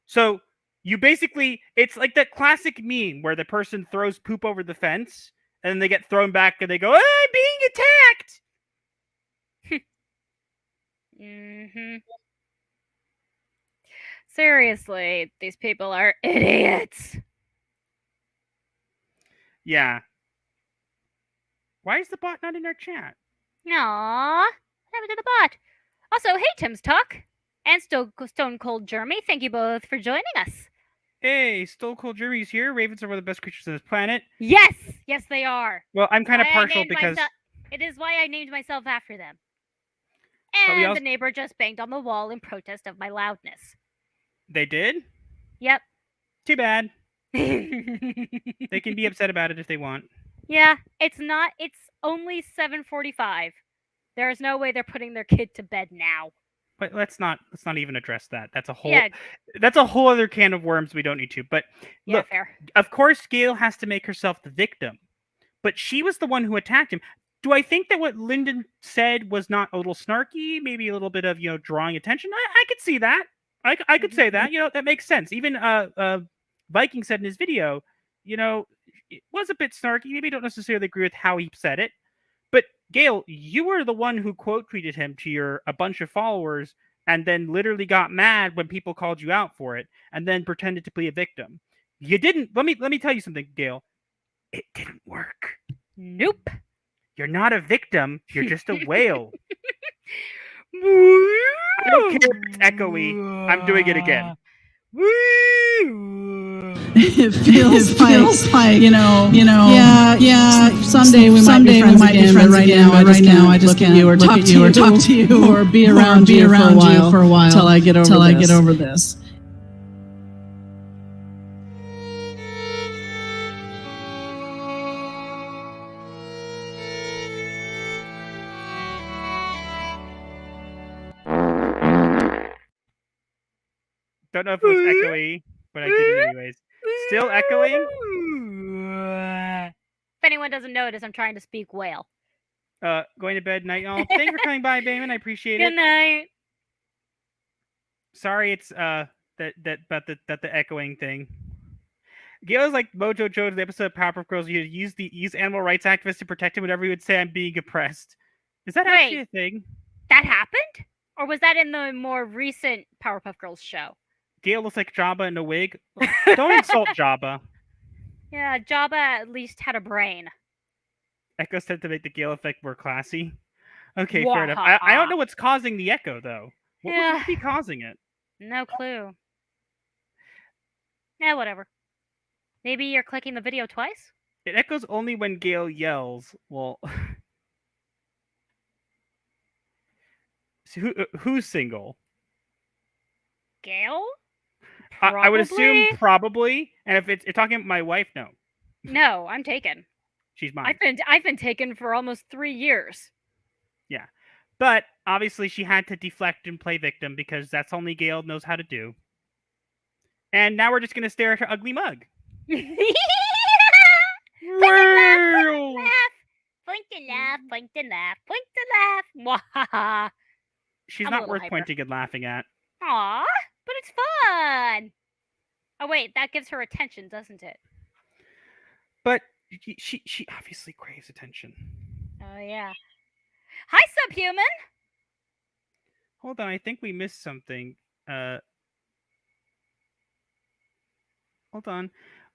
So you basically, it's like that classic meme where the person throws poop over the fence and then they get thrown back and they go, I'm being attacked. Mm-hmm. Seriously, these people are idiots. Yeah. Why is the bot not in our chat? Aww. What happened to the bot? Also, hey, Tim's Talk. And Stone Cold Jeremy, thank you both for joining us. Hey, Stone Cold Jeremy's here. Ravens are one of the best creatures on this planet. Yes! Yes, they are. Well, I'm kind of partial because... It is why I named myself after them. But And the neighbor just banged on the wall in protest of my loudness. They did? Yep. Too bad. They can be upset about it if they want. Yeah, it's only 7:45. There is no way they're putting their kid to bed now. But let's not even address that. That's a whole other can of worms we don't need to. But look, fair. Of course Gail has to make herself the victim. But she was the one who attacked him. Do I think that what Lyndon said was not a little snarky, maybe a little bit of, drawing attention? I could see that. I could say that. That makes sense. Even Viking said in his video, it was a bit snarky. Maybe I don't necessarily agree with how he said it. But Gail, you were the one who quote tweeted him to a bunch of followers and then literally got mad when people called you out for it and then pretended to be a victim. You didn't. Let me tell you something, Gail. It didn't work. Nope. You're not a victim. You're just a whale. I don't care if it's echoey. I'm doing it again. It feels like yeah. Someday we might be friends again, but right now I just can't look at you or talk to you or be around you for a while till I get over this. Don't know if it was echoey, but I did it anyways. Still echoing? If anyone doesn't notice, I'm trying to speak whale. Going to bed night, y'all. Thanks for coming by, Bayman. I appreciate it. Good night. Sorry, it's the echoing thing. Gail's like Mojo Joe to the episode of Powerpuff Girls. You use animal rights activists to protect him whenever he would say I'm being oppressed. Is that actually a thing? That happened? Or was that in the more recent Powerpuff Girls show? Gail looks like Jabba in a wig. Don't insult Jabba. Yeah, Jabba at least had a brain. Echo said to make the Gail effect more classy. Okay, fair enough. I don't know what's causing the echo, though. What would be causing it? No clue. Yeah, whatever. Maybe you're clicking the video twice? It echoes only when Gail yells. Well... So who's single? Gail? I would assume probably. And if it's talking about my wife, no. No, I'm taken. She's mine. I've been taken for almost 3 years. Yeah. But obviously she had to deflect and play victim because that's only Gail knows how to do. And now we're just going to stare at her ugly mug. Point to laugh, point to laugh, point to laugh. Mwahaha. She's I'm a not little worth hyper. pointing and laughing at. Aw, but it's fun. Oh wait, that gives her attention, doesn't it? But she obviously craves attention. Oh yeah. Hi, Subhuman. Hold on, I think we missed something. Hold on.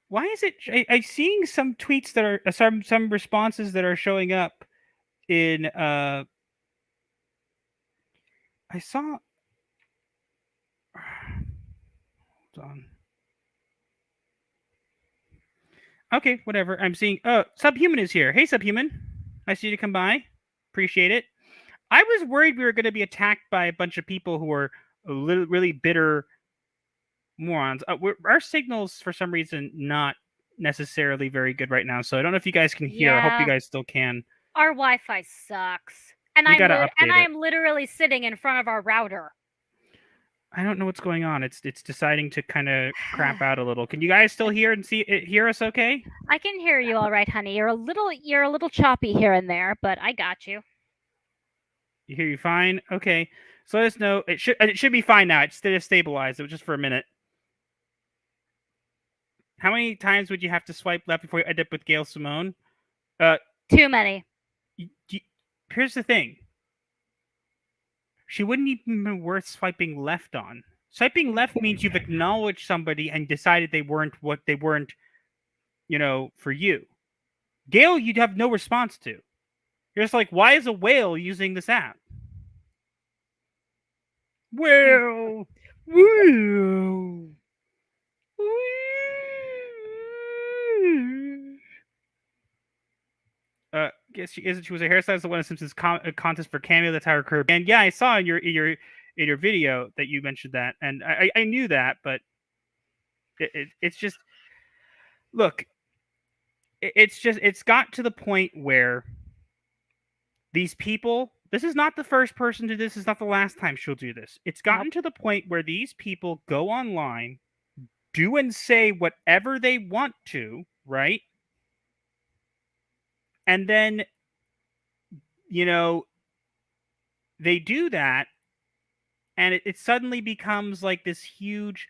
Why is it? I'm seeing some tweets that are some responses that are showing up in. I saw. Hold on. Okay, whatever. I'm seeing. Oh, Subhuman is here. Hey, Subhuman. Nice of you to come by. Appreciate it. I was worried we were going to be attacked by a bunch of people who are really bitter morons. Our signal's for some reason not necessarily very good right now, so I don't know if you guys can hear. I hope you guys still can. Our Wi-Fi sucks, and I'm literally sitting in front of our router. I don't know what's going on. It's deciding to kind of crap out a little. Can you guys still hear us okay? I can hear you all right, honey. You're a little choppy here and there, but I got you. You hear you fine? Okay. So let us know. It should be fine now. It's stabilized. It was just for a minute. How many times would you have to swipe left before you end up with Gail Semoń? Too many. Here's the thing. She wouldn't even be worth swiping left on. Swiping left means you've acknowledged somebody and decided they weren't, for you. Gail, you'd have no response to. You're just like, why is a whale using this app? Whale. Guess she isn't. She was a hairstylist that won a Simpsons contest for cameo. That's how her career. And yeah, I saw in your video that you mentioned that, and I knew that, but it's just look. It's got to the point where these people. This is not the first person to do this. This is not the last time she'll do this. It's gotten to the point where these people go online, do and say whatever they want to, right? And then, they do that, and it suddenly becomes like this huge.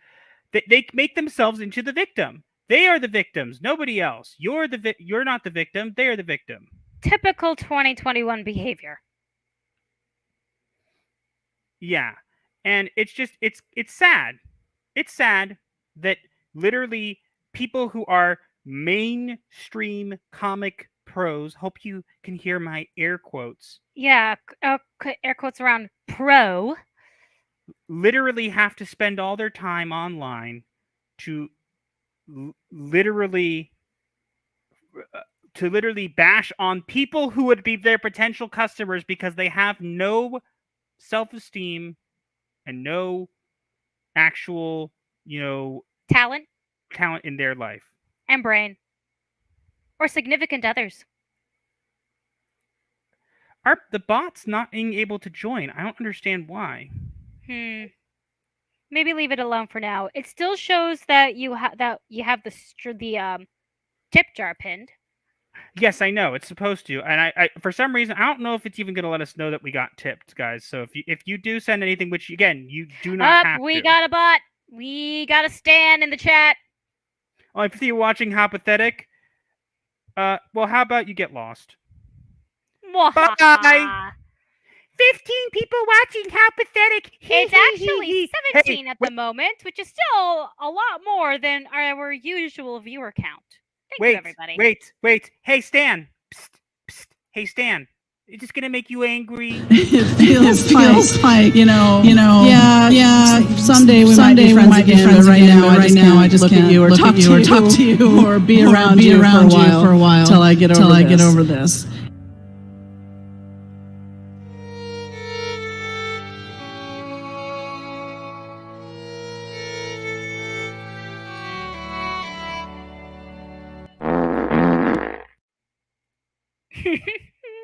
They make themselves into the victim. They are the victims, nobody else. You're not the victim. They are the victim. Typical 2021 behavior. Yeah, and it's sad. It's sad that literally people who are mainstream comic pros, hope you can hear my air quotes. Yeah, air quotes around pro. Literally have to spend all their time online to literally bash on people who would be their potential customers because they have no self-esteem and no actual, talent in their life and brain or significant others. Are the bots not being able to join? I don't understand why. Maybe leave it alone for now. It still shows that you have the tip jar pinned. Yes, I know it's supposed to, and I for some reason I don't know if it's even going to let us know that we got tipped, guys. So if you do send anything, which again you do not have we to. got a bot. We got a Stan in the chat. Oh, if you're watching, how pathetic. Well, how about you get lost? Bye. 15 people watching. How pathetic. It's actually 17 at the moment, which is still a lot more than our usual viewer count. Thank you, everybody. Wait. Hey, Stan. Psst, psst. Hey, Stan. It's just gonna make you angry. It feels like, yeah. Someday we might be friends again, but right now I just can't look at you or talk to you or be around you for a while till I get over this.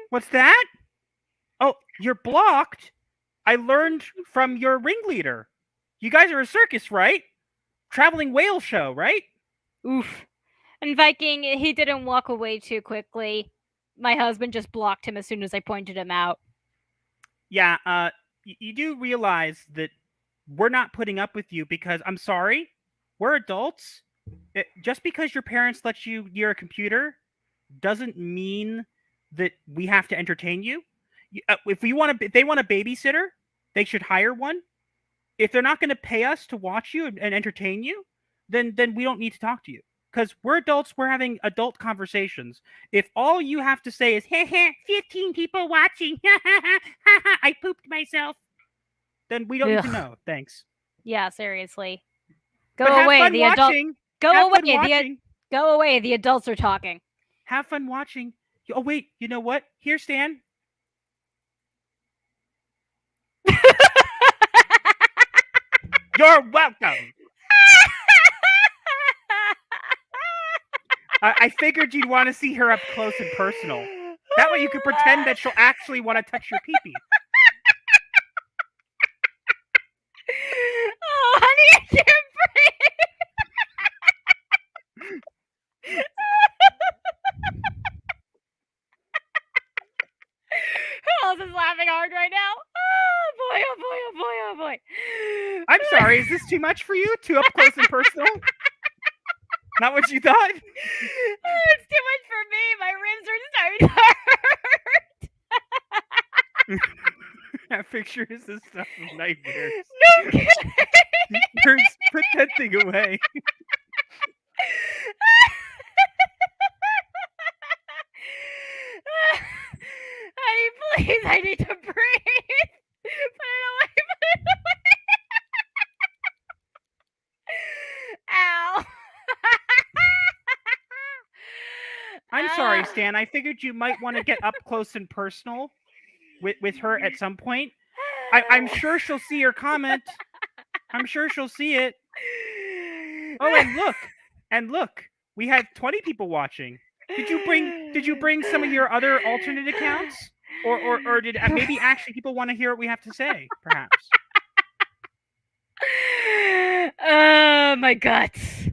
What's that? Oh, you're blocked? I learned from your ringleader. You guys are a circus, right? Traveling whale show, right? Oof. And Viking, he didn't walk away too quickly. My husband just blocked him as soon as I pointed him out. Yeah, you do realize that we're not putting up with you because, I'm sorry, we're adults. Just because your parents let you near a computer doesn't mean that we have to entertain you. If they want a babysitter, they should hire one. If they're not going to pay us to watch you and entertain you, then we don't need to talk to you. Because we're adults, we're having adult conversations. If all you have to say is, heh, 15 people watching, I pooped myself, then we don't need to know. Thanks. Yeah, seriously. Go But away, have fun the adult. watching. Go Have away, fun watching. go away. The adults are talking. Have fun watching. Oh wait, you know what? Here, Stan. You're welcome. I figured you'd want to see her up close and personal. That way you could pretend that she'll actually want to touch your pee-pee. Oh, honey, I can't breathe. Who else is laughing hard right now? Oh boy, oh boy, oh boy, oh boy. I'm sorry, is this too much for you? Too up close and personal? Not what you thought? Oh, it's too much for me. My ribs are starting to hurt. That picture is the stuff of nightmares. No kidding. Put that thing away. Honey, please, I need to breathe. Put it away, put it away. Ow. I'm sorry, Stan. I figured you might want to get up close and personal with her at some point. I'm sure she'll see your comment. I'm sure she'll see it. Oh, and look, we had 20 people watching. Did you bring some of your other alternate accounts, or did maybe actually people want to hear what we have to say? Perhaps. My guts.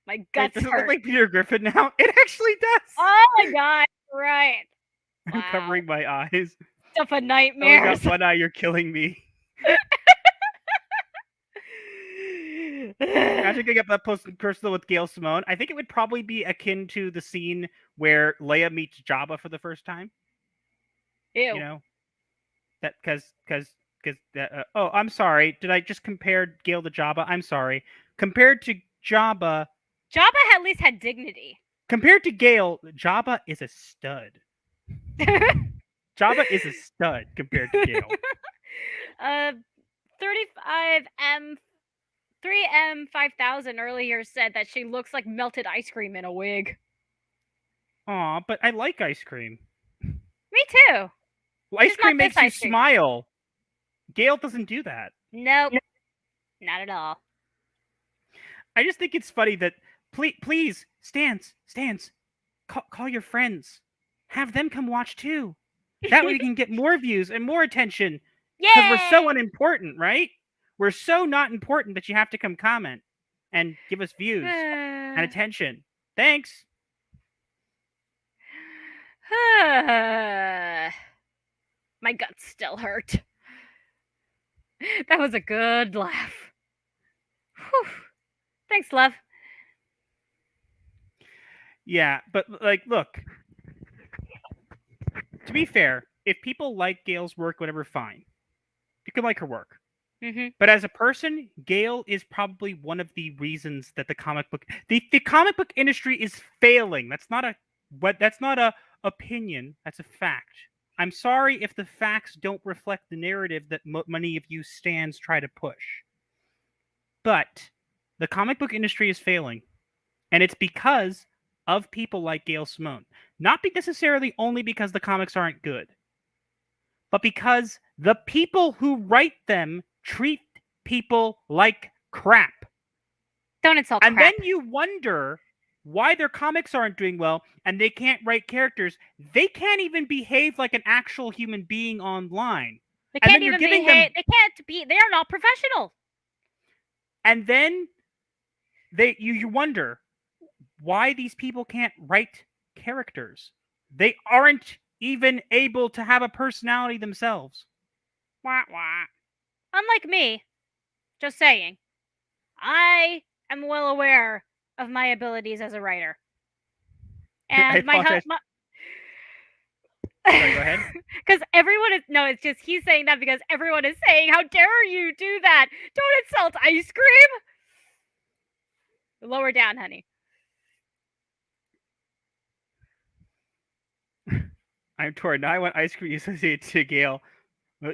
My guts Does it hurt. look like Peter Griffin now? It actually does. Oh my god! Right. I'm covering my eyes. Stuff of Oh, nightmares. got one eye. You're killing me. Imagine getting up that personal with Gail Semoń. I think it would probably be akin to the scene where Leia meets Jabba for the first time. Ew. You know, that because oh, I'm sorry. Did I just compare Gail to Jabba? I'm sorry. Compared to Jabba at least had dignity. Compared to Gail, Jabba is a stud. Jabba is a stud compared to Gail. 3M5000 earlier said that she looks like melted ice cream in a wig. Aw, but I like ice cream. Me too. Well, ice Just cream not makes this you ice cream. smile. Gail doesn't do that. Nope. Not at all. I just think it's funny that please, Stans, call your friends. Have them come watch too. That way we can get more views and more attention. Because we're so unimportant, right? We're so not important that you have to come comment and give us views and attention. Thanks. My guts still hurt. That was a good laugh. Whew. Thanks, love. Yeah, but like, look. To be fair, if people like Gail's work, whatever, fine. You can like her work. Mm-hmm. But as a person, Gail is probably one of the reasons that the comic book industry is failing. That's not a opinion. That's a fact. I'm sorry if the facts don't reflect the narrative that many of you stans try to push. But the comic book industry is failing, and it's because of people like Gail Semoń. Not necessarily only because the comics aren't good, but because the people who write them treat people like crap. Don't insult and crap. then you wonder why their comics aren't doing well and they can't write characters. They can't even behave like an actual human being online. They And can't then you're even giving behave. them, They can't be. They are not professional. and then you wonder why these people can't write characters. They aren't even able to have a personality themselves. Wah, wah. Unlike me, just saying, I am well aware of my abilities as a writer. And my apologize. Sorry, go ahead. Because everyone is no, it's just he's saying that because everyone is saying, "How dare you do that? Don't insult ice cream." Lower down, honey. I'm torn. Now I want ice cream associated to Gail.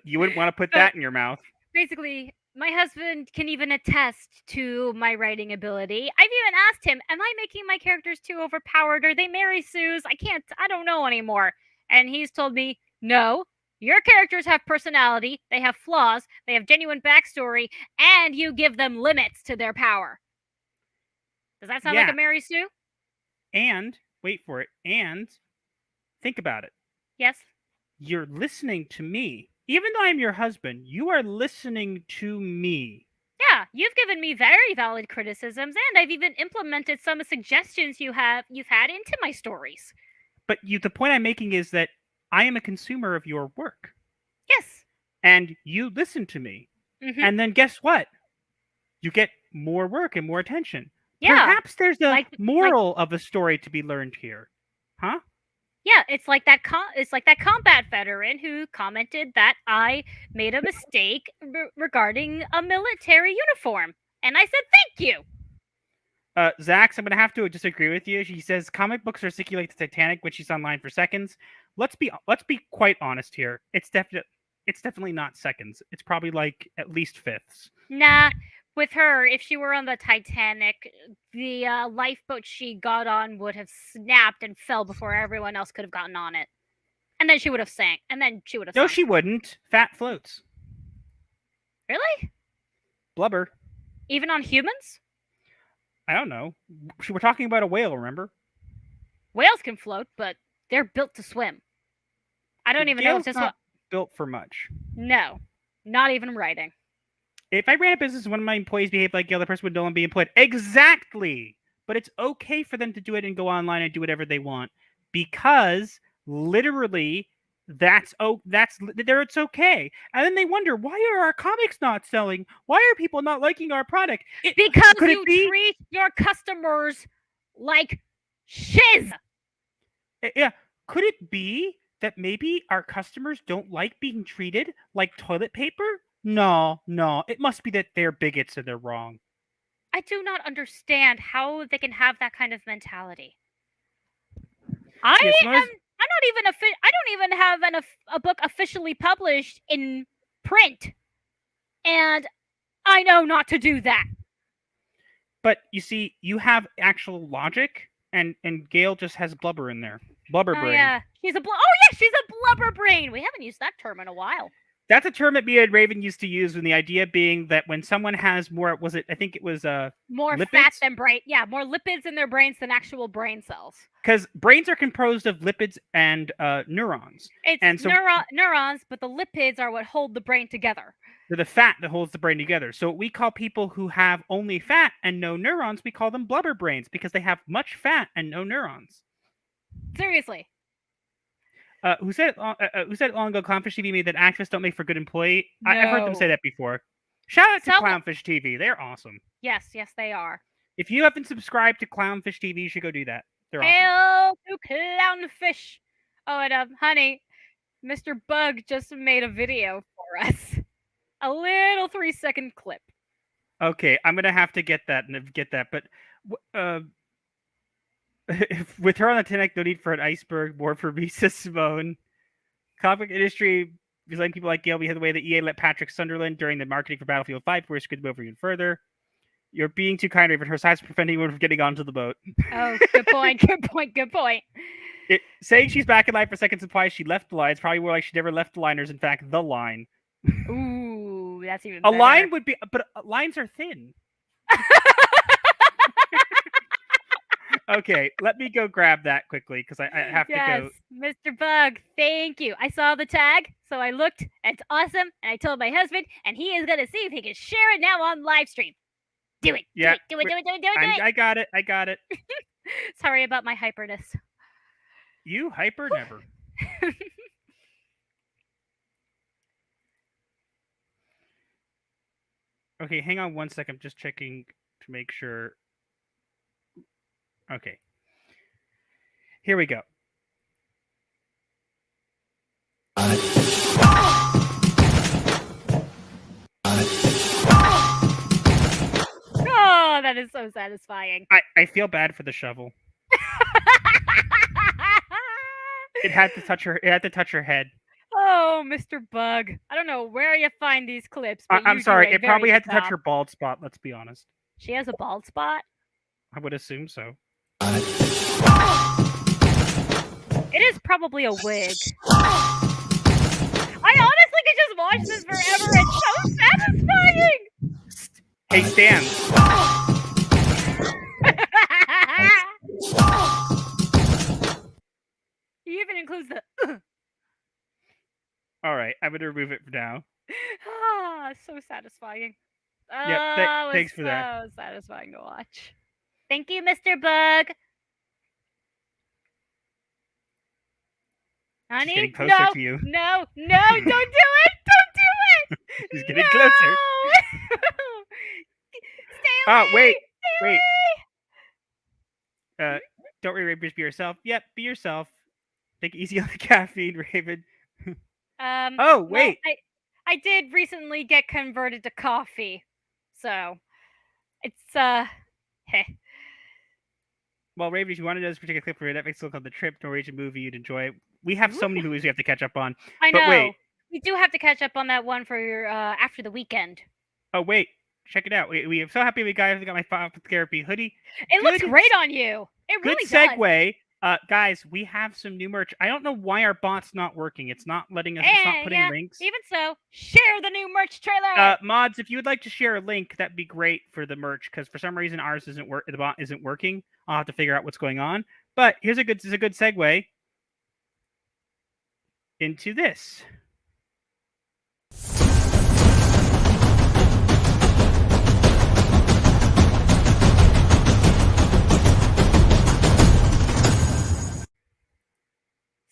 You wouldn't want to put that in your mouth. Basically, my husband can even attest to my writing ability. I've even asked him, "Am I making my characters too overpowered? Are they Mary Sue's? I don't know anymore." And he's told me, "No, your characters have personality, they have flaws, they have genuine backstory, and you give them limits to their power." Does that sound like a Mary Sue? And, wait for it, and think about it. Yes. You're listening to me. Even though I'm your husband, you are listening to me. Yeah, you've given me very valid criticisms, and I've even implemented some suggestions you've had into my stories. But the point I'm making is that I am a consumer of your work. Yes. And you listen to me. Mm-hmm. And then guess what? You get more work and more attention. Yeah. Perhaps there's a moral of a story to be learned here. Huh? Yeah, it's like that combat veteran who commented that I made a mistake regarding a military uniform. And I said, "Thank you." Zax, I'm going to have to disagree with you. She says comic books are sticky like the Titanic when she's online for seconds. Let's be quite honest here. It's definitely not seconds. It's probably like at least fifths. Nah, with her, if she were on the Titanic, the lifeboat she got on would have snapped and fell before everyone else could have gotten on it. And then she would have sank. No, she wouldn't. Fat floats. Really? Blubber. Even on humans? I don't know. We're talking about a whale, remember? Whales can float, but they're built to swim. I don't even know if this not built for much. No, not even writing. If I ran a business and one of my employees behaved like the other person would no longer be employed. Exactly. But it's okay for them to do it and go online and do whatever they want because literally it's okay. And then they wonder, why are our comics not selling? Why are people not liking our product? Because you treat your customers like shiz. Yeah. Could it be that maybe our customers don't like being treated like toilet paper? No. It must be that they're bigots and they're wrong. I do not understand how they can have that kind of mentality. I don't even have a book officially published in print, and I know not to do that. But you see, you have actual logic, and Gail just has blubber in there. Blubber brain. Yeah, she's a blubber brain. We haven't used that term in a while. That's a term that me and Raven used to use, when the idea being that when someone has more, more lipids? Fat than brain. Yeah, more lipids in their brains than actual brain cells. Because brains are composed of lipids and neurons. Neurons, but the lipids are what hold the brain together. They're the fat that holds the brain together. So we call people who have only fat and no neurons, we call them blubber brains because they have much fat and no neurons. Seriously. Who said it long ago? Clownfish TV made that activists don't make for good employee. No. I've heard them say that before. Shout out to Clownfish TV. They're awesome. Yes, they are. If you haven't subscribed to Clownfish TV, you should go do that. They're awesome. Hail to Clownfish. Oh, and honey, Mr. Bug just made a video for us. A little 3-second clip. Okay, I'm gonna have to get that. But with her on the Titanic, no need for an iceberg. More for Visa Semoń. Comic industry is letting people like Gail behave the way that EA let Patrick Sunderland during the marketing for Battlefield 5, where it could move even further. You're being too kind, Raven. Her size preventing anyone from getting onto the boat. Oh, good point. Good point. Saying she's back in line for seconds implies she left the line. It's probably more like she never left the line. There's in fact the line. Ooh, that's even better. A line would be, but lines are thin. Okay, let me go grab that quickly because I have to go. Mr. Bug, thank you. I saw the tag, so I looked. It's awesome, and I told my husband, and he is gonna see if he can share it now on live stream. Do it. Yeah, do it. I got it. I got it. Sorry about my hyperness. You hyper never. Okay, hang on 1 second. I'm just checking to make sure. Okay. Here we go. Oh, that is so satisfying. I feel bad for the shovel. It had to touch her. It had to touch her head. Oh, Mr. Bug. I don't know where you find these clips. But I'm sorry. It probably had to touch her bald spot. Let's be honest. She has a bald spot? I would assume so. It is probably a wig. I honestly could just watch this forever. It's so satisfying. Hey, Stan. He even includes the. All right, I'm gonna remove it for now. Ah, so satisfying. Yeah, thanks for that. So satisfying to watch. Thank you, Mr. Bug. Honey, She's getting closer to you. No, don't do it! Don't do it! She's getting closer. Stay away! Wait, Stay wait. away! Don't worry, Raven, just be yourself. Yep, be yourself. Take it easy on the caffeine, Raven. Oh, wait. Well, I did recently get converted to coffee, so it's heh. Well, Raven, if you want to know this particular clip for your Netflix look on the trip Norwegian movie, you'd enjoy it. We have so many movies we have to catch up on. I know. But wait. We do have to catch up on that one for your after the weekend. Oh, wait. Check it out. We are so happy we got my therapy hoodie. It looks great on you. It really does. Good segue. Guys, we have some new merch. I don't know why our bot's not working. It's not letting us. It's not putting links. Even so, share the new merch trailer. Mods, if you would like to share a link, that'd be great for the merch. Because for some reason ours isn't the bot isn't working. I'll have to figure out what's going on. But here's a good segue into this.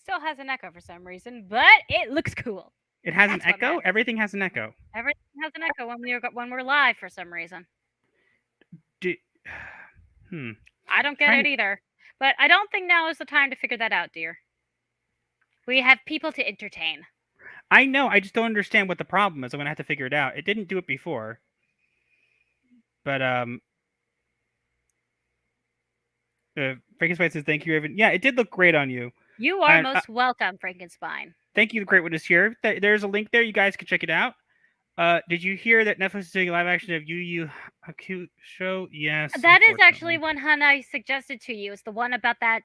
Still has an echo for some reason, but it looks cool. It has an echo? Everything has an echo. Everything has an echo when we're live for some reason. I don't get it either. But I don't think now is the time to figure that out, dear. We have people to entertain. I know. I just don't understand what the problem is. I'm going to have to figure it out. It didn't do it before. But, Frankenstein says, thank you, Raven. Yeah, it did look great on you. You are most welcome, Frankenstein. Thank you, the Great Witness here. There's a link there. You guys can check it out. Did you hear that Netflix is doing a live action of Yu Yu Hakusho? Yes. That is actually one Hun I suggested to you. It's the one about that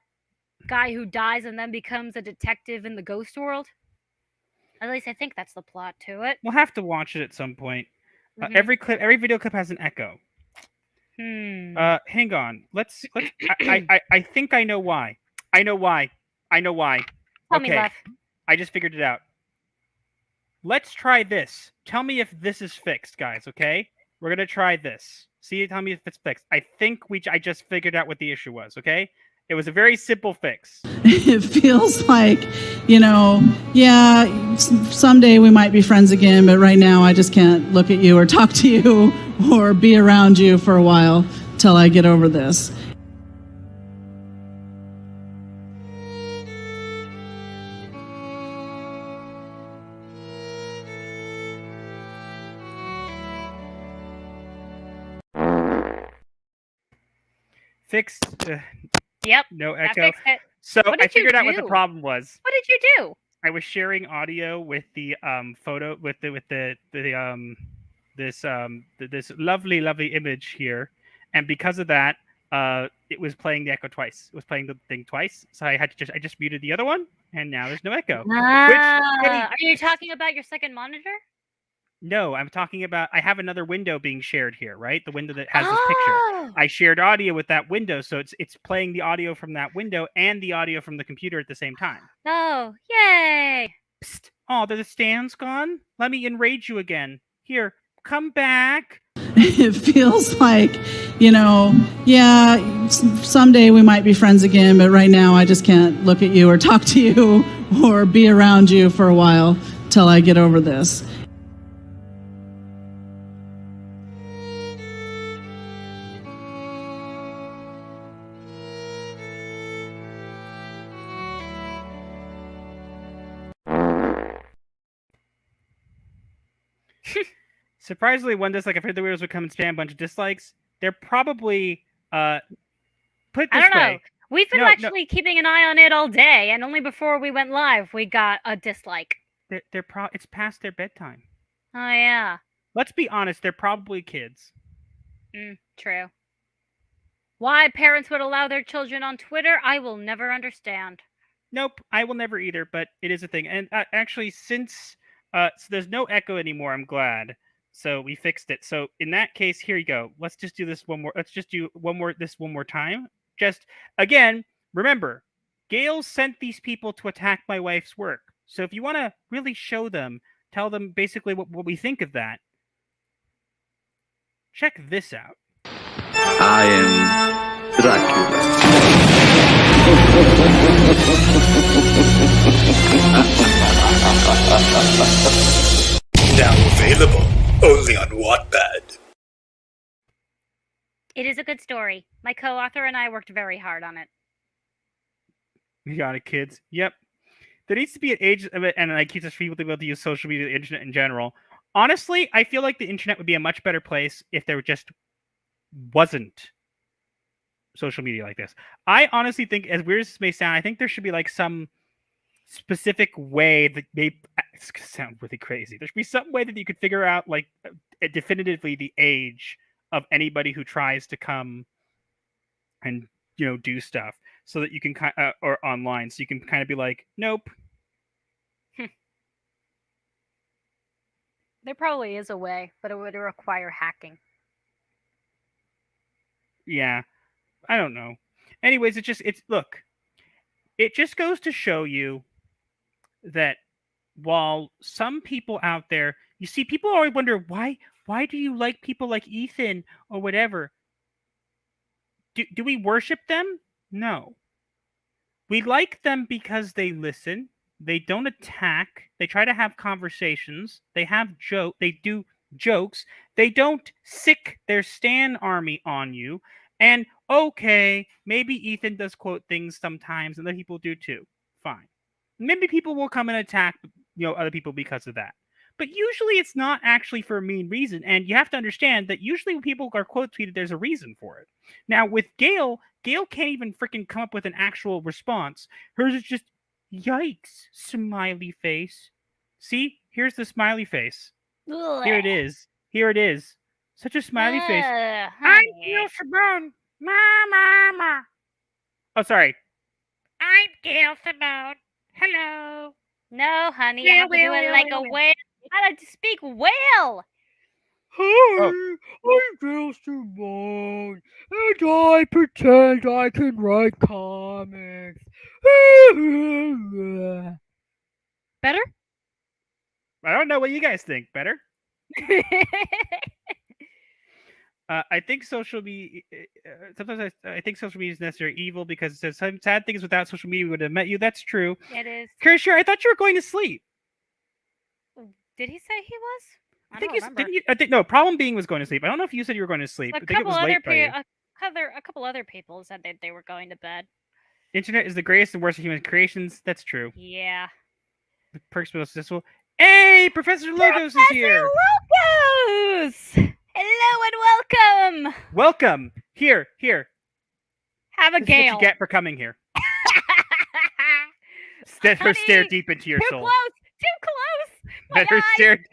guy who dies and then becomes a detective in the ghost world. At least I think that's the plot to it. We'll have to watch it at some point. Every video clip has an echo. Hang on. Let's. I think I know why. I know why. Tell me, Lef. I just figured it out. Let's try this. Tell me if this is fixed, guys. Okay, we're gonna try this. Tell me if it's fixed. I think I just figured out what the issue was. Okay, it was a very simple fix. It feels like, someday we might be friends again, but right now I just can't look at you or talk to you or be around you for a while till I get over this. Fixed. Yep. No echo. So I figured out what the problem was. What did you do? I was sharing audio with the photo with this lovely image here, and because of that, it was playing the echo twice. It was playing the thing twice, so I just muted the other one, and now there's no echo. Are you talking about your second monitor? No, I'm talking about. I have another window being shared here, right? The window that has this picture. I shared audio with that window, so it's playing the audio from that window and the audio from the computer at the same time. Oh, yay! Psst. Oh, the stand's gone? Let me enrage you again. Here, come back. It feels like, yeah, someday we might be friends again, but right now I just can't look at you or talk to you or be around you for a while till I get over this. Surprisingly, one dislike. I've heard the videos would come and spam a bunch of dislikes. They're probably put it this I don't know. way. We've been actually keeping an eye on it all day, and only before we went live, we got a dislike. It's past their bedtime. Oh yeah. Let's be honest. They're probably kids. True. Why parents would allow their children on Twitter, I will never understand. Nope, I will never either. But it is a thing. And actually, since so there's no echo anymore, I'm glad. So we fixed it. So in that case, here you go. Let's just do this one more. Let's just do one more time. Just again, remember, Gail sent these people to attack my wife's work. So if you want to really show them, tell them basically what we think of that. Check this out. I am Dracula. Now available only on Wattpad. It is a good story. My co-author and I worked very hard on it. You got it, kids. Yep. There needs to be an age of it, and I keep people to be able to use social media, the internet in general. Honestly, I feel like the internet would be a much better place if there just wasn't social media like this. I honestly think, as weird as this may sound, I think there should be like some specific way that may sound really crazy. There should be some way that you could figure out like definitively the age of anybody who tries to come and do stuff, so that you can or online, so you can kind of be like, nope. There probably is a way, but it would require hacking. Yeah, I don't know. Anyways, it just goes to show you that while some people out there, you see, people always wonder why do you like people like Ethan or whatever? Do we worship them? No. We like them because they listen, they don't attack, they try to have conversations, they do jokes, they don't sick their Stan army on you, and okay, maybe Ethan does quote things sometimes, and other people do too. Fine. Maybe people will come and attack other people because of that. But usually it's not actually for a mean reason, and you have to understand that usually when people are quote tweeted, there's a reason for it. Now with Gail can't even freaking come up with an actual response. Hers is just, yikes, smiley face. See? Here's the smiley face. Ugh. Here it is. Such a smiley face. I'm Gail Semoń. Mama. Oh, sorry. I'm Gail Semoń. Hello. No, honey, you have to do it like a whale. You gotta speak whale. Hi, I'm Gail Semoń, and I pretend I can write comics. Better? I don't know what you guys think. Better? I think social media. Sometimes I think social media is necessary evil because it says some sad things without social media we would have met you. That's true. It is. Kirscher, I thought you were going to sleep. Did he say he was? I think no. Problem being was going to sleep. I don't know if you said you were going to sleep. A I think it was late by you. A couple other people said that they were going to bed. Internet is the greatest and worst of human creations. That's true. Yeah. The perks most successful. Hey, Professor Logos is here. Logos! Hello and welcome. Welcome. Here. Have a This gale. is what you get for coming here. Let her stare deep into your soul. Too close. Let her stare.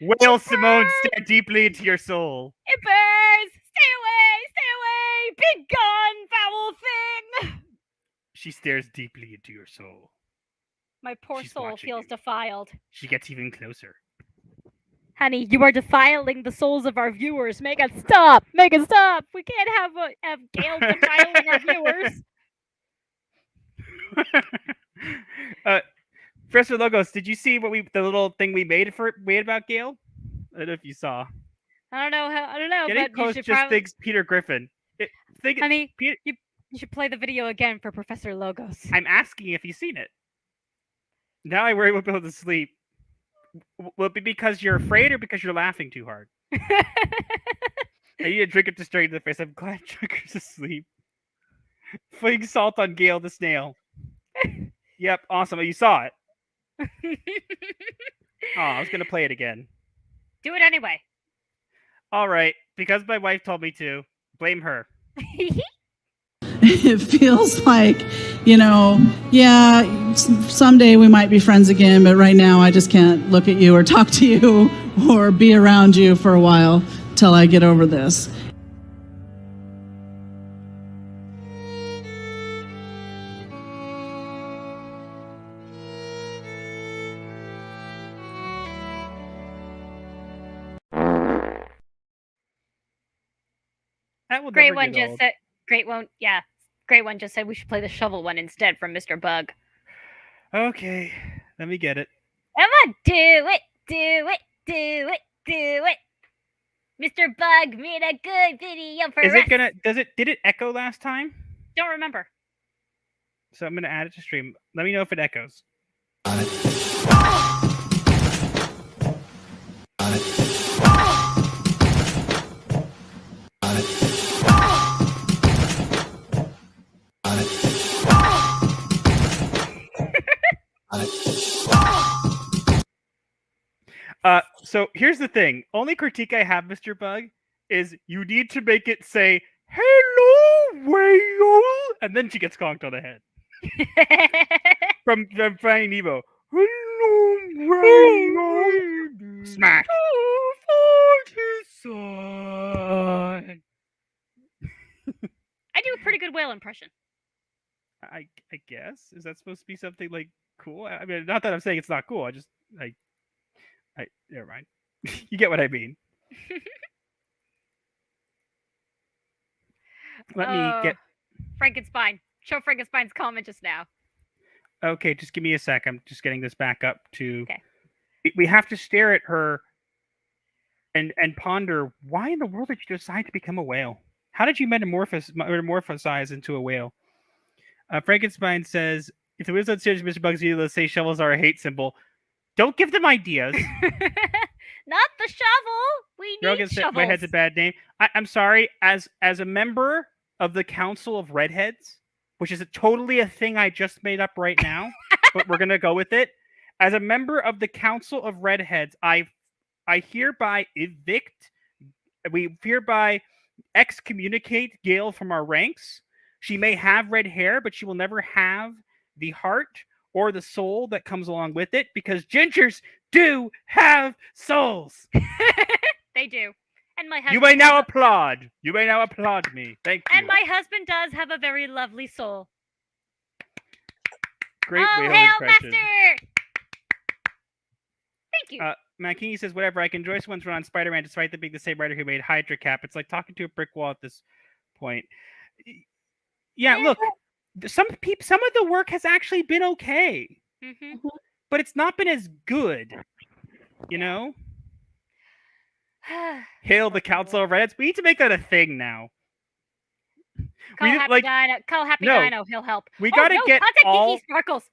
Whale Semoń stare deeply into your soul. It burns. Stay away. Big gun, foul thing. She stares deeply into your soul. My poor She's soul watching feels you. defiled. She gets even closer. Honey, you are defiling the souls of our viewers. Make it stop. Make it stop. We can't have Gail defiling our viewers. Professor Logos, did you see what the little thing we made about Gail? I don't know if you saw. I don't know. Getting but close you should just thinks Peter Griffin. Honey, Peter, you should play the video again for Professor Logos. I'm asking if he's seen it. Now I worry we'll be able to sleep. Will it be because you're afraid or because you're laughing too hard? I need a drink it to straighten the face. I'm glad Chucker's asleep. Fling salt on Gail the snail. Yep, awesome. You saw it. Oh, I was going to play it again. Do it anyway. All right, because my wife told me to, blame her. It feels like, yeah, someday we might be friends again, but right now I just can't look at you or talk to you or be around you for a while till I get over this. That will Great never one get just old. said. Great one just said we should play the shovel one instead from Mr. Bug. Okay, let me get it. Come on, do it. Mr. Bug made a good video for us. Did it echo last time? Don't remember. So I'm gonna add it to stream. Let me know if it echoes. So here's the thing. Only critique I have, Mr. Bug, is you need to make it say, "Hello, whale," and then she gets conked on the head. from Finding Nemo. Hello, whale. Smack. I do a pretty good whale impression. I guess. Is that supposed to be something like cool? I mean, not that I'm saying it's not cool. I never mind. You get what I mean. Let me get Frankenstein. Show Frankenstein's comment just now. Okay, just give me a sec. I'm just getting this back up to. Okay. We have to stare at her and ponder why in the world did you decide to become a whale? How did you metamorphosize into a whale? Frankenstein says, if the wizard says Mr. Bugsy, let's say shovels are a hate symbol. Don't give them ideas. Not the shovel. We need shovels. Redhead's a bad name. I'm sorry. As a member of the Council of Redheads, which is totally a thing I just made up right now, but we're gonna go with it. As a member of the Council of Redheads, I hereby we hereby excommunicate Gail from our ranks. She may have red hair, but she will never have the heart or the soul that comes along with it, because gingers do have souls. They do. And my husband. You may now applaud. You may now applaud me. Thank you. And my husband does have a very lovely soul. Great whale impression. master! Thank you. Mankini says, whatever, I can enjoy someone's run on Spider-Man despite them being the same writer who made Hydra Cap. It's like talking to a brick wall at this point. Yeah, look, some of the work has actually been okay. Mm-hmm. But it's not been as good. You know? Hail the Council of Redheads. We need to make that a thing now. Call Happy Dino. He'll help. We gotta get all Sparkles.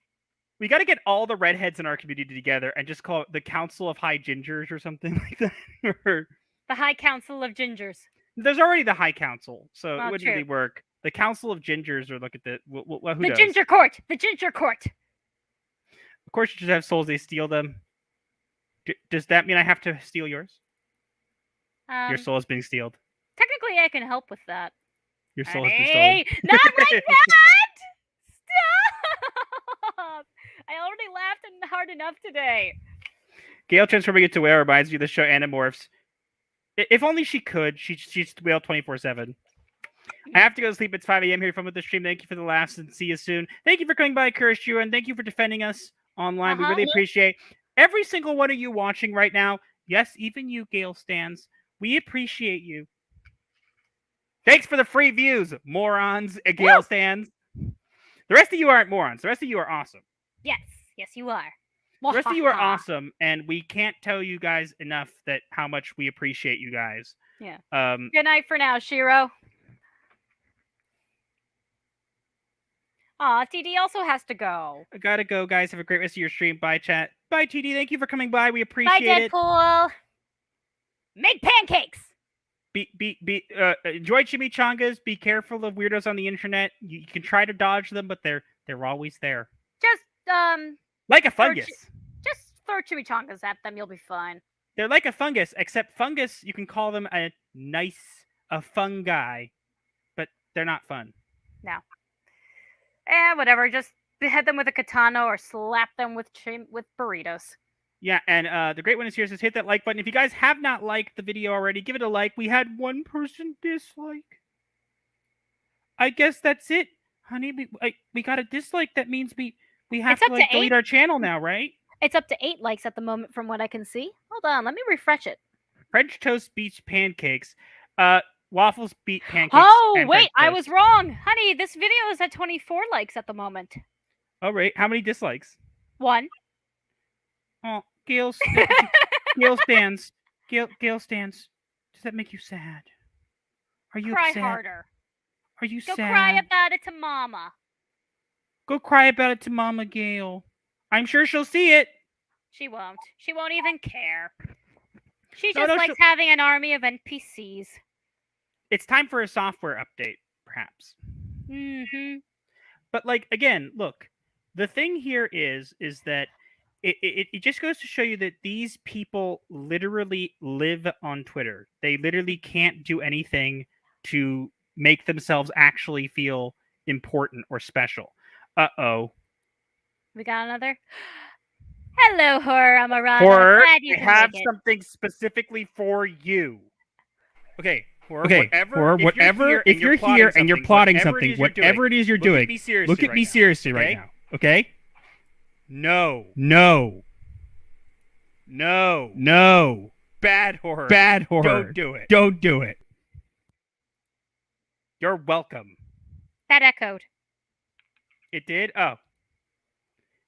We gotta get all the redheads in our community together and just call it the Council of High Gingers or something like that. The High Council of Gingers. There's already the High Council, so it wouldn't true. really work. The Council of Gingers, or look at the The Ginger Court. The Ginger Court. Of course, you should have souls. They steal them. Does that mean I have to steal yours? Your soul is being stealed. Technically, I can help with that. Your soul has been stolen. Not like that! Stop! I already laughed hard enough today. Gail transforming into whale reminds me of the show Animorphs. If only she could. She's whale 24/7. I have to go to sleep. It's 5 a.m. here from with the stream. Thank you for the laughs and see you soon. Thank you for coming by, Kirstu, and thank you for defending us online. We really appreciate every single one of you watching right now. Yes, even you, Gale stands. We appreciate you. Thanks for the free views, morons, Gale stands. The rest of you aren't morons. The rest of you are awesome. Yes, you are. The rest of you are awesome, and we can't tell you guys enough that how much we appreciate you guys. Yeah. Good night for now, Shiro. Aw, TD also has to go. I gotta go, guys. Have a great rest of your stream. Bye, chat. Bye, TD. Thank you for coming by. We appreciate it. Bye, Deadpool. Make pancakes. Enjoy chimichangas. Be careful of weirdos on the internet. You can try to dodge them, but they're always there. Just like a fungus. Just throw chimichangas at them. You'll be fine. They're like a fungus, except fungus. You can call them a fungi, but they're not fun. No. Whatever. Just behead them with a katana or slap them with burritos. Yeah, and the great one is here says hit that like button. If you guys have not liked the video already, give it a like. We had one person dislike. I guess that's it, honey. We got a dislike. That means we have to delete our channel now, right? It's up to 8 likes at the moment from what I can see. Hold on, let me refresh it. French toast beats pancakes. Waffles beat pancakes. Oh, wait, I was wrong. Honey, this video is at 24 likes at the moment. Oh, right. How many dislikes? 1. Oh, Gale stands. Gale stands. Does that make you sad? Are you Cry upset? harder. Are you sad? Go cry about it to Mama. Go cry about it to Mama Gale. I'm sure she'll see it. She won't. She won't even care. She just likes having an army of NPCs. It's time for a software update, perhaps. Mm-hmm. But, again, look. The thing here is that it just goes to show you that these people literally live on Twitter. They literally can't do anything to make themselves actually feel important or special. Uh-oh. We got another? Hello, Horror Amarada. Horror, I have something specifically for you. Okay, whatever. If you're here and you're plotting something, whatever it is you're doing, look at me seriously right now. Okay? No. Bad horror. Don't do it. You're welcome. That echoed. It did? Oh.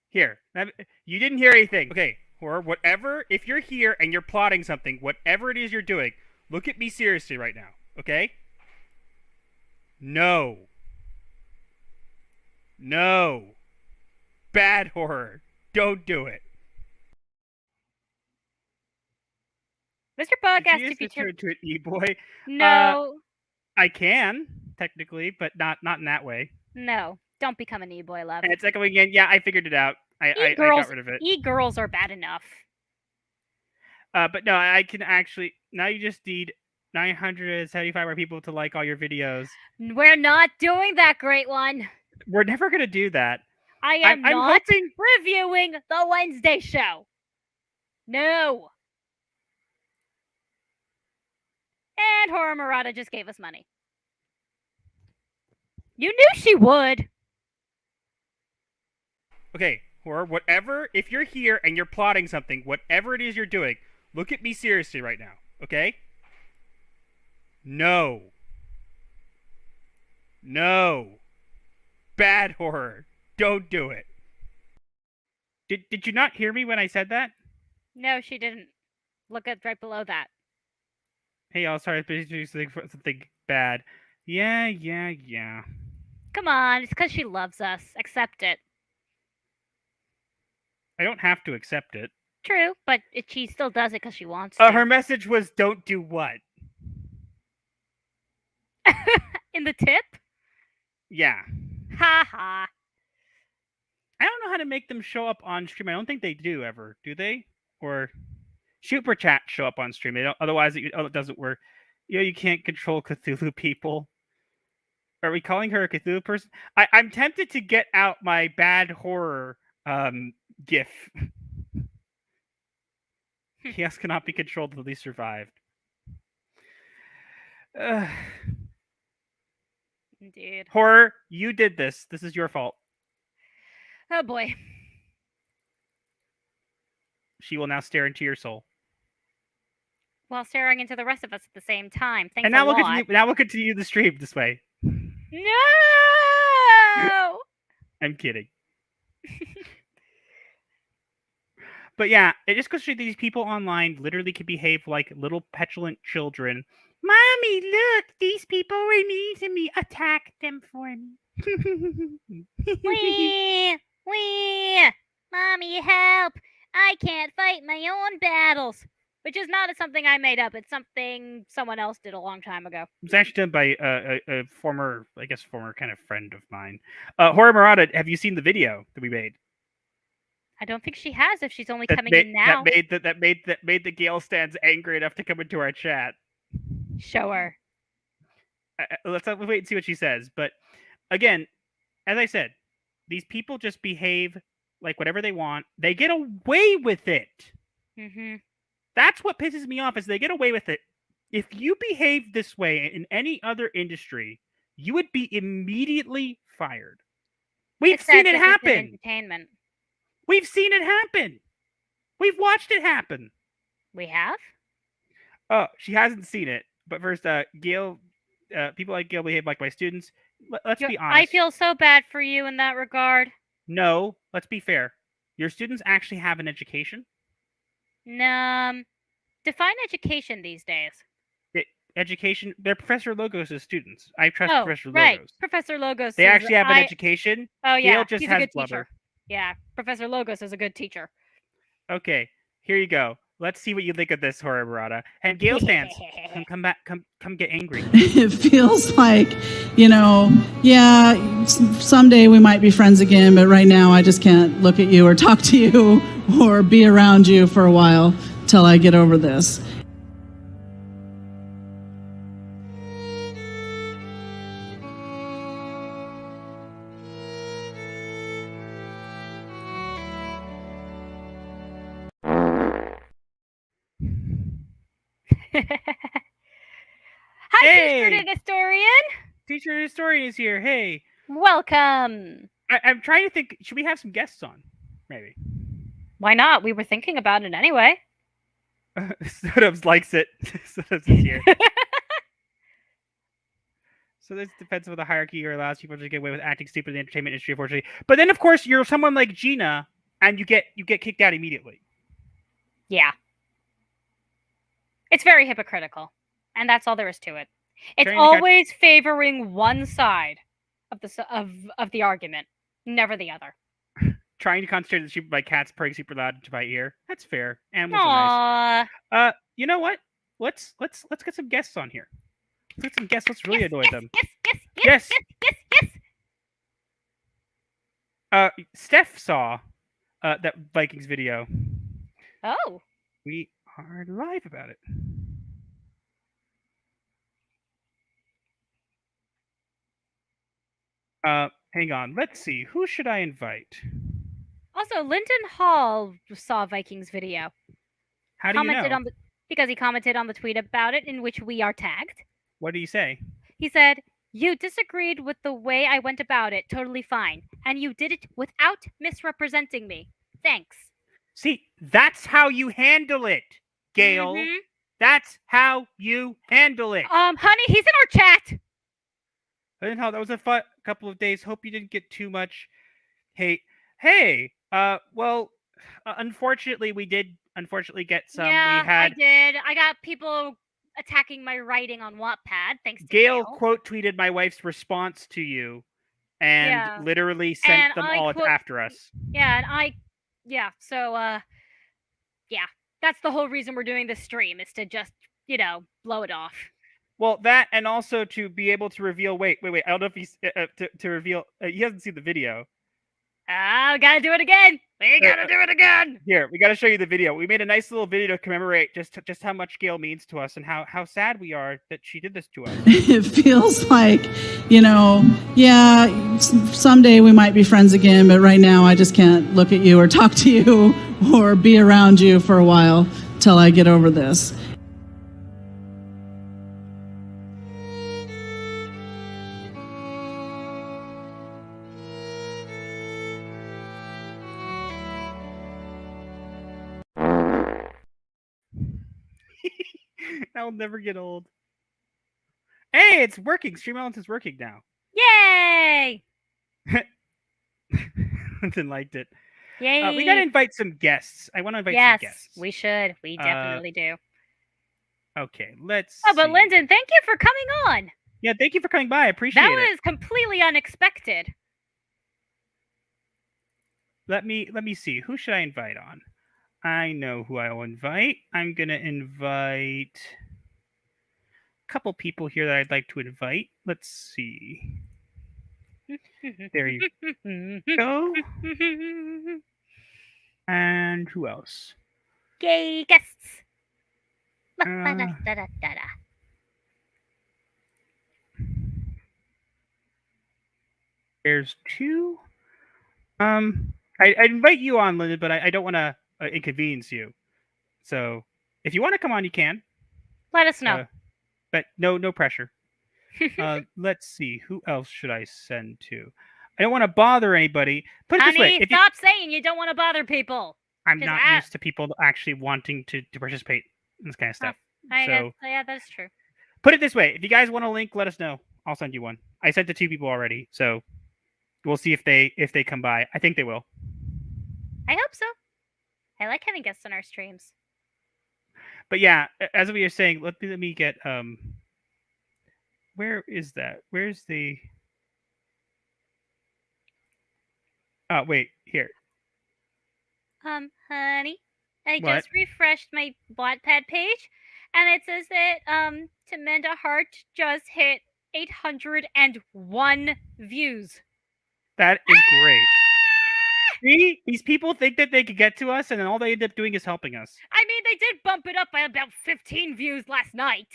Here. You didn't hear anything. Okay. Or whatever. If you're here and you're plotting something, whatever it is you're doing, look at me seriously right now. Okay? No. Bad horror. Don't do it. Mr. Bug asked if you turn to an e-boy. No. I can, technically, but not in that way. No. Don't become an e-boy, love. And it's echoing again. Yeah, I figured it out. I got rid of it. E-girls are bad enough. But no, I can actually... Now you just need 975 more people to like all your videos. We're not doing that, great one. We're never going to do that. I'm not reviewing the Wednesday show. No. And Horror Murata just gave us money. You knew she would. Okay, or whatever, if you're here and you're plotting something, whatever it is you're doing, look at me seriously right now, okay? No. Bad horror. Don't do it. Did you not hear me when I said that? No, she didn't. Look at right below that. Hey, y'all, sorry, something bad. Yeah. Come on, it's because she loves us. Accept it. I don't have to accept it. True, but she still does it because she wants to. Her message was, don't do what? In the tip? Yeah. Ha ha. I don't know how to make them show up on stream. I don't think they do ever. Do they? Or super chat show up on stream. They don't, otherwise, it doesn't work. You can't control Cthulhu people. Are we calling her a Cthulhu person? I'm tempted to get out my bad horror GIF. Chaos cannot be controlled, at least survived. Indeed. Horror, you did this. This is your fault. Oh boy. She will now stare into your soul. while staring into the rest of us at the same time. Thanks And now a we'll lot. continue. Now we'll continue the stream this way. No! I'm kidding. But yeah, it just goes to show these people online literally can behave like little petulant children. Mommy, look, these people were mean to me. Attack them for me. Wee! Mommy, help! I can't fight my own battles. Which is not something I made up. It's something someone else did a long time ago. It was actually done by a former, I guess, former kind of friend of mine. Hora Murata, have you seen the video that we made? I don't think she has. If she's only coming in now, That made the Gale stands angry enough to come into our chat. show her. Let's wait and see what she says. But again, as I said, these people just behave like whatever they want. They get away with it. Mm-hmm. That's what pisses me off is they get away with it. If you behave this way in any other industry, you would be immediately fired. We've seen it happen. Entertainment. We've seen it happen. We've watched it happen. We have? Oh, she hasn't seen it. But first, Gail, people like Gail behave like my students. Let's be honest. I feel so bad for you in that regard. No, let's be fair. Your students actually have an education. Define education these days. Education. They're Professor Logos' students. I trust Professor right. Logos. Professor Logos. They actually have an education. Oh yeah, Gail just he's has a good blubber. teacher. Yeah, Professor Logos is a good teacher. Okay, here you go. Let's see what you think of this, Hora Murata. And Gail stands. Come back. Come get angry. It feels like, yeah, someday we might be friends again, but right now I just can't look at you or talk to you or be around you for a while till I get over this. Hi, Hey! Teacher and Historian. Teacher and Historian is here. Hey. Welcome. I'm trying to think. Should we have some guests on? Maybe. Why not? We were thinking about it anyway. Sodubs likes it. Sodubs is here. So this depends on the hierarchy or allows people to get away with acting stupid in the entertainment industry, unfortunately. But then, of course, you're someone like Gina, and you get kicked out immediately. Yeah. It's very hypocritical, and that's all there is to it. It's always favoring one side of the argument, never the other. Trying to concentrate on the sheep by cats purring super loud into my ear. That's fair. Animals are nice. You know what? Let's get some guests on here. Let's get some guests. Let's really annoy them. Yes. Steph saw that Vikings video. Oh. We are live about it. Hang on. Let's see. Who should I invite? Also, Lyndon Hall saw Vikings video. How do you know? Because he commented on the tweet about it in which we are tagged. What did he say? He said, "You disagreed with the way I went about it. Totally fine. And you did it without misrepresenting me. Thanks." See, that's how you handle it, Gail. Mm-hmm. That's how you handle it. Honey, he's in our chat. Lyndon Hall, that was a fun couple of days. Hope you didn't get too much hate. Hey, well, unfortunately, we did get some. Yeah, I did. I got people attacking my writing on Wattpad, thanks to Gail quote tweeted my wife's response to you and literally sent them all after us. Yeah, and so, that's the whole reason we're doing this stream, is to just, blow it off. Well, that, and also to be able to reveal, wait, I don't know if he's, to reveal, he hasn't seen the video. We gotta do it again. We gotta do it again. Here, we gotta show you the video. We made a nice little video to commemorate just how much Gail means to us and how sad we are that she did this to us. It feels like, yeah, someday we might be friends again, but right now I just can't look at you or talk to you or be around you for a while till I get over this. I'll never get old. Hey, it's working. Stream Elements is working now. Yay! Linton liked it. Yay! We got to invite some guests. I want to invite some guests. Yes, we should. We definitely do. Okay, let's Oh, but see. Lyndon, thank you for coming on. Yeah, thank you for coming by. I appreciate That it. was completely unexpected. Let me see. Who should I invite on? I know who I will invite. I'm going to invite a couple people here that I'd like to invite. Let's see. There you go. And who else? Yay, guests. There's two. I'd invite you on, Linda, but I don't want to inconvenience you. So if you want to come on, you can. Let us know. But no pressure. Let's see. Who else should I send to? I don't want to bother anybody. Put it this way. Honey, stop saying you don't want to bother people. I'm not used to people actually wanting to participate in this kind of stuff. Yeah, that's true. Put it this way. If you guys want a link, let us know. I'll send you one. I sent to 2 people already, so we'll see if they come by. I think they will. I hope so. I like having guests on our streams. But yeah, as we were saying, let me get where is that? Where's the Oh, wait, here. Honey, I What? just refreshed my Wattpad page, and it says that Tamenda Hart just hit 801 views. That is great. See, these people think that they could get to us, and then all they end up doing is helping us. I mean, they did bump it up by about 15 views last night.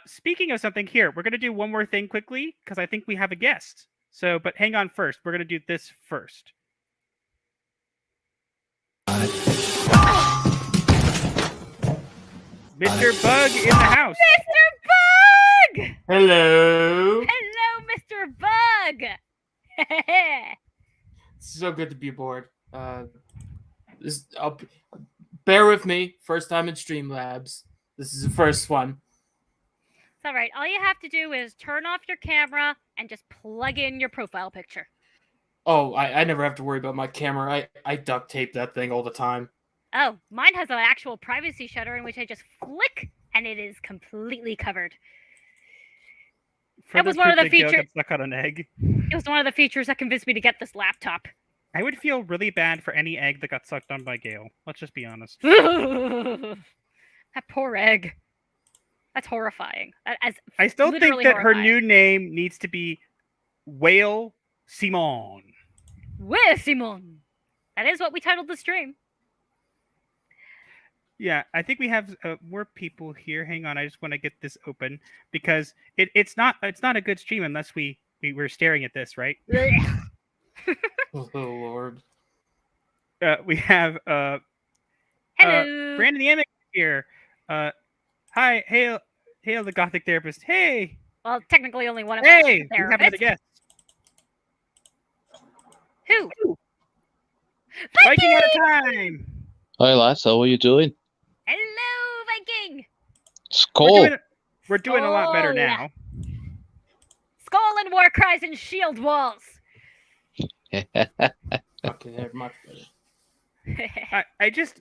Speaking of something, here, we're going to do one more thing quickly, because I think we have a guest. So, but hang on first. We're going to do this first. Mr. Bug in the house. Mr. Bug! Hello. Hello, Mr. Bug! So good to be aboard. Bear with me. First time in Streamlabs. This is the first one. It's all right. All you have to do is turn off your camera and just plug in your profile picture. Oh, I never have to worry about my camera. I duct tape that thing all the time. Oh, mine has an actual privacy shutter in which I just flick and it is completely covered. That was one of the features. Stuck on an egg. It was one of the features that convinced me to get this laptop. I would feel really bad for any egg that got sucked on by Gale. Let's just be honest. That poor egg. That's horrifying. I still think that horrifying. her new name needs to be Whale Semoń. Where, Semoń? That is what we titled the stream. Yeah, I think we have more people here. Hang on, I just want to get this open because it's not a good stream unless we were staring at this, right? Oh Lord. We have Hello. Brandon the Emic here. Hi, hail the Gothic therapist. Hey. Well, technically only one of us. Hey, we have another guest. Who? Viking out of time. Hi lads, how are you doing? Hello, Viking. Skull. We're doing a lot better Skull. now. Skull and war cries and shield walls. Okay, they're much better. I just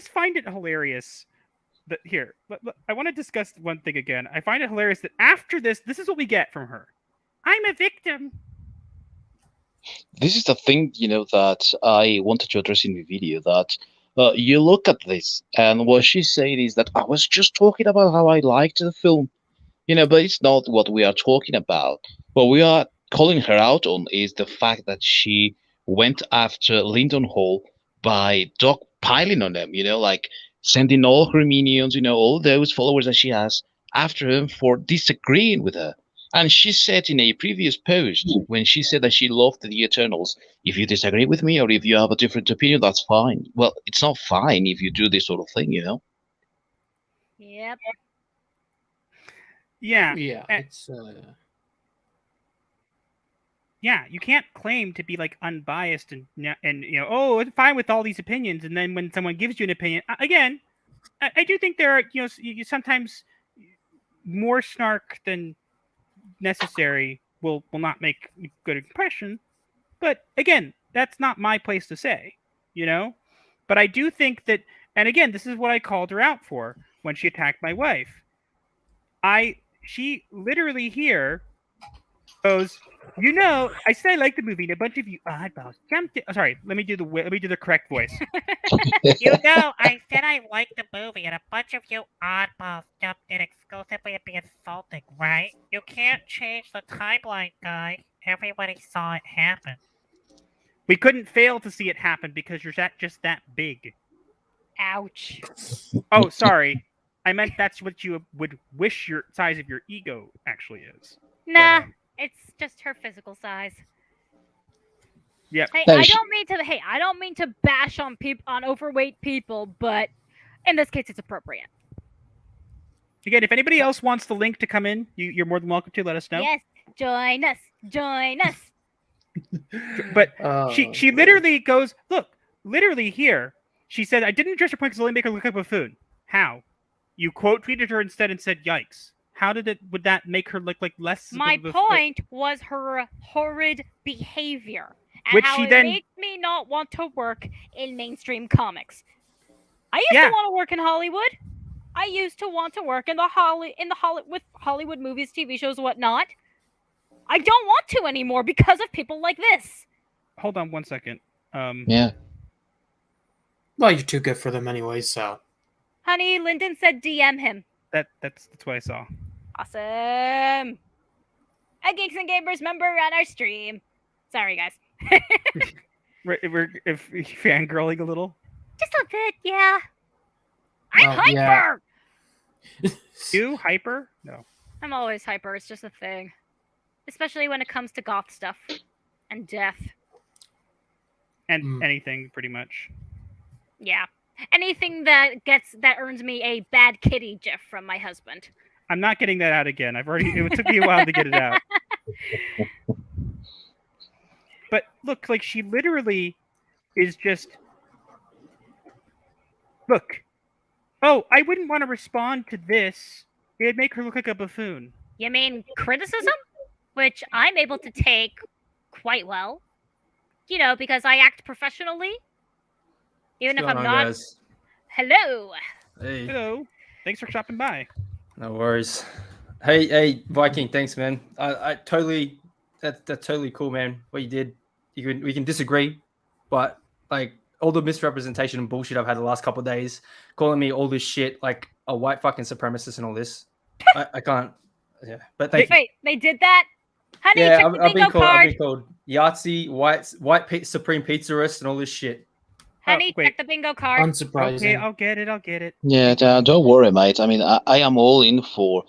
find it hilarious that here. I want to discuss one thing again. I find it hilarious that after this is what we get from her. I'm a victim. This is the thing, that I wanted to address in the video, that you look at this, and what she said is that I was just talking about how I liked the film, but it's not what we are talking about. What we are calling her out on is the fact that she went after Lyndon Hall by dogpiling on them, like sending all her minions, all those followers that she has after him for disagreeing with her. And she said in a previous post, when she said that she loved the Eternals, if you disagree with me or if you have a different opinion, that's fine. Well, it's not fine if you do this sort of thing, Yep. Yeah. Yeah, it's Yeah, you can't claim to be like unbiased and oh, it's fine with all these opinions, and then when someone gives you an opinion, again, I do think there are, you sometimes more snark than necessary will not make a good impression. But again, that's not my place to say, But I do think that, and again, this is what I called her out for when she attacked my wife. She literally here goes, I said I like the movie, and a bunch of you oddballs jumped in. Oh, sorry, let me do the correct voice. I said I liked the movie, and a bunch of you oddballs jumped in exclusively to be insulting, right? You can't change the timeline, guy. Everybody saw it happen. We couldn't fail to see it happen because you're just that big. Ouch. Oh, sorry. I meant that's what you would wish your size of your ego actually is. Nah, it's just her physical size. Yep. Hey, I don't mean to bash on overweight people, but in this case, it's appropriate. Again, if anybody else wants the link to come in, you're more than welcome to let us know. Yes, join us. But she literally goes, look, literally here, she said, I didn't address your point because it only make her look like a buffoon. How? You quote tweeted her instead and said, yikes. Would that make her look like less? My point was her horrid behavior. And Which how she it then makes me not want to work in mainstream comics. I used to want to work in Hollywood. I used to want to work with Hollywood movies, TV shows, whatnot. I don't want to anymore because of people like this. Hold on one second. Yeah. Well, you're too good for them anyway, so. Honey, Lyndon said DM him. That's what I saw. Awesome. A Geeks and Gamers member on our stream. Sorry, guys. We're fangirling a little. Just a bit, yeah. I'm hyper. Yeah. You hyper? No. I'm always hyper. It's just a thing, especially when it comes to goth stuff and death and anything pretty much. Yeah, anything that earns me a bad kitty gif from my husband. I'm not getting that out again. It took me a while to get it out. But look, like she literally is just look. Oh, I wouldn't want to respond to this. It'd make her look like a buffoon. You mean criticism? Which I'm able to take quite well. Because I act professionally. Even if I'm not. Guys? Hello. Hey. Hello. Thanks for stopping by. No worries. Hey, Viking. Thanks, man. I totally. That's totally cool, man. What you did. We can disagree, but like all the misrepresentation and bullshit I've had the last couple of days, calling me all this shit like a white fucking supremacist and all this. I can't. Yeah, but thank you. Wait, they did that? Honey, yeah, check the bingo card. I've been called Yahtzee, white supreme pizzarist, and all this shit. Honey, check the bingo card. Unsurprising. Okay, I'll get it. Yeah, don't worry, mate. I mean, I am all in for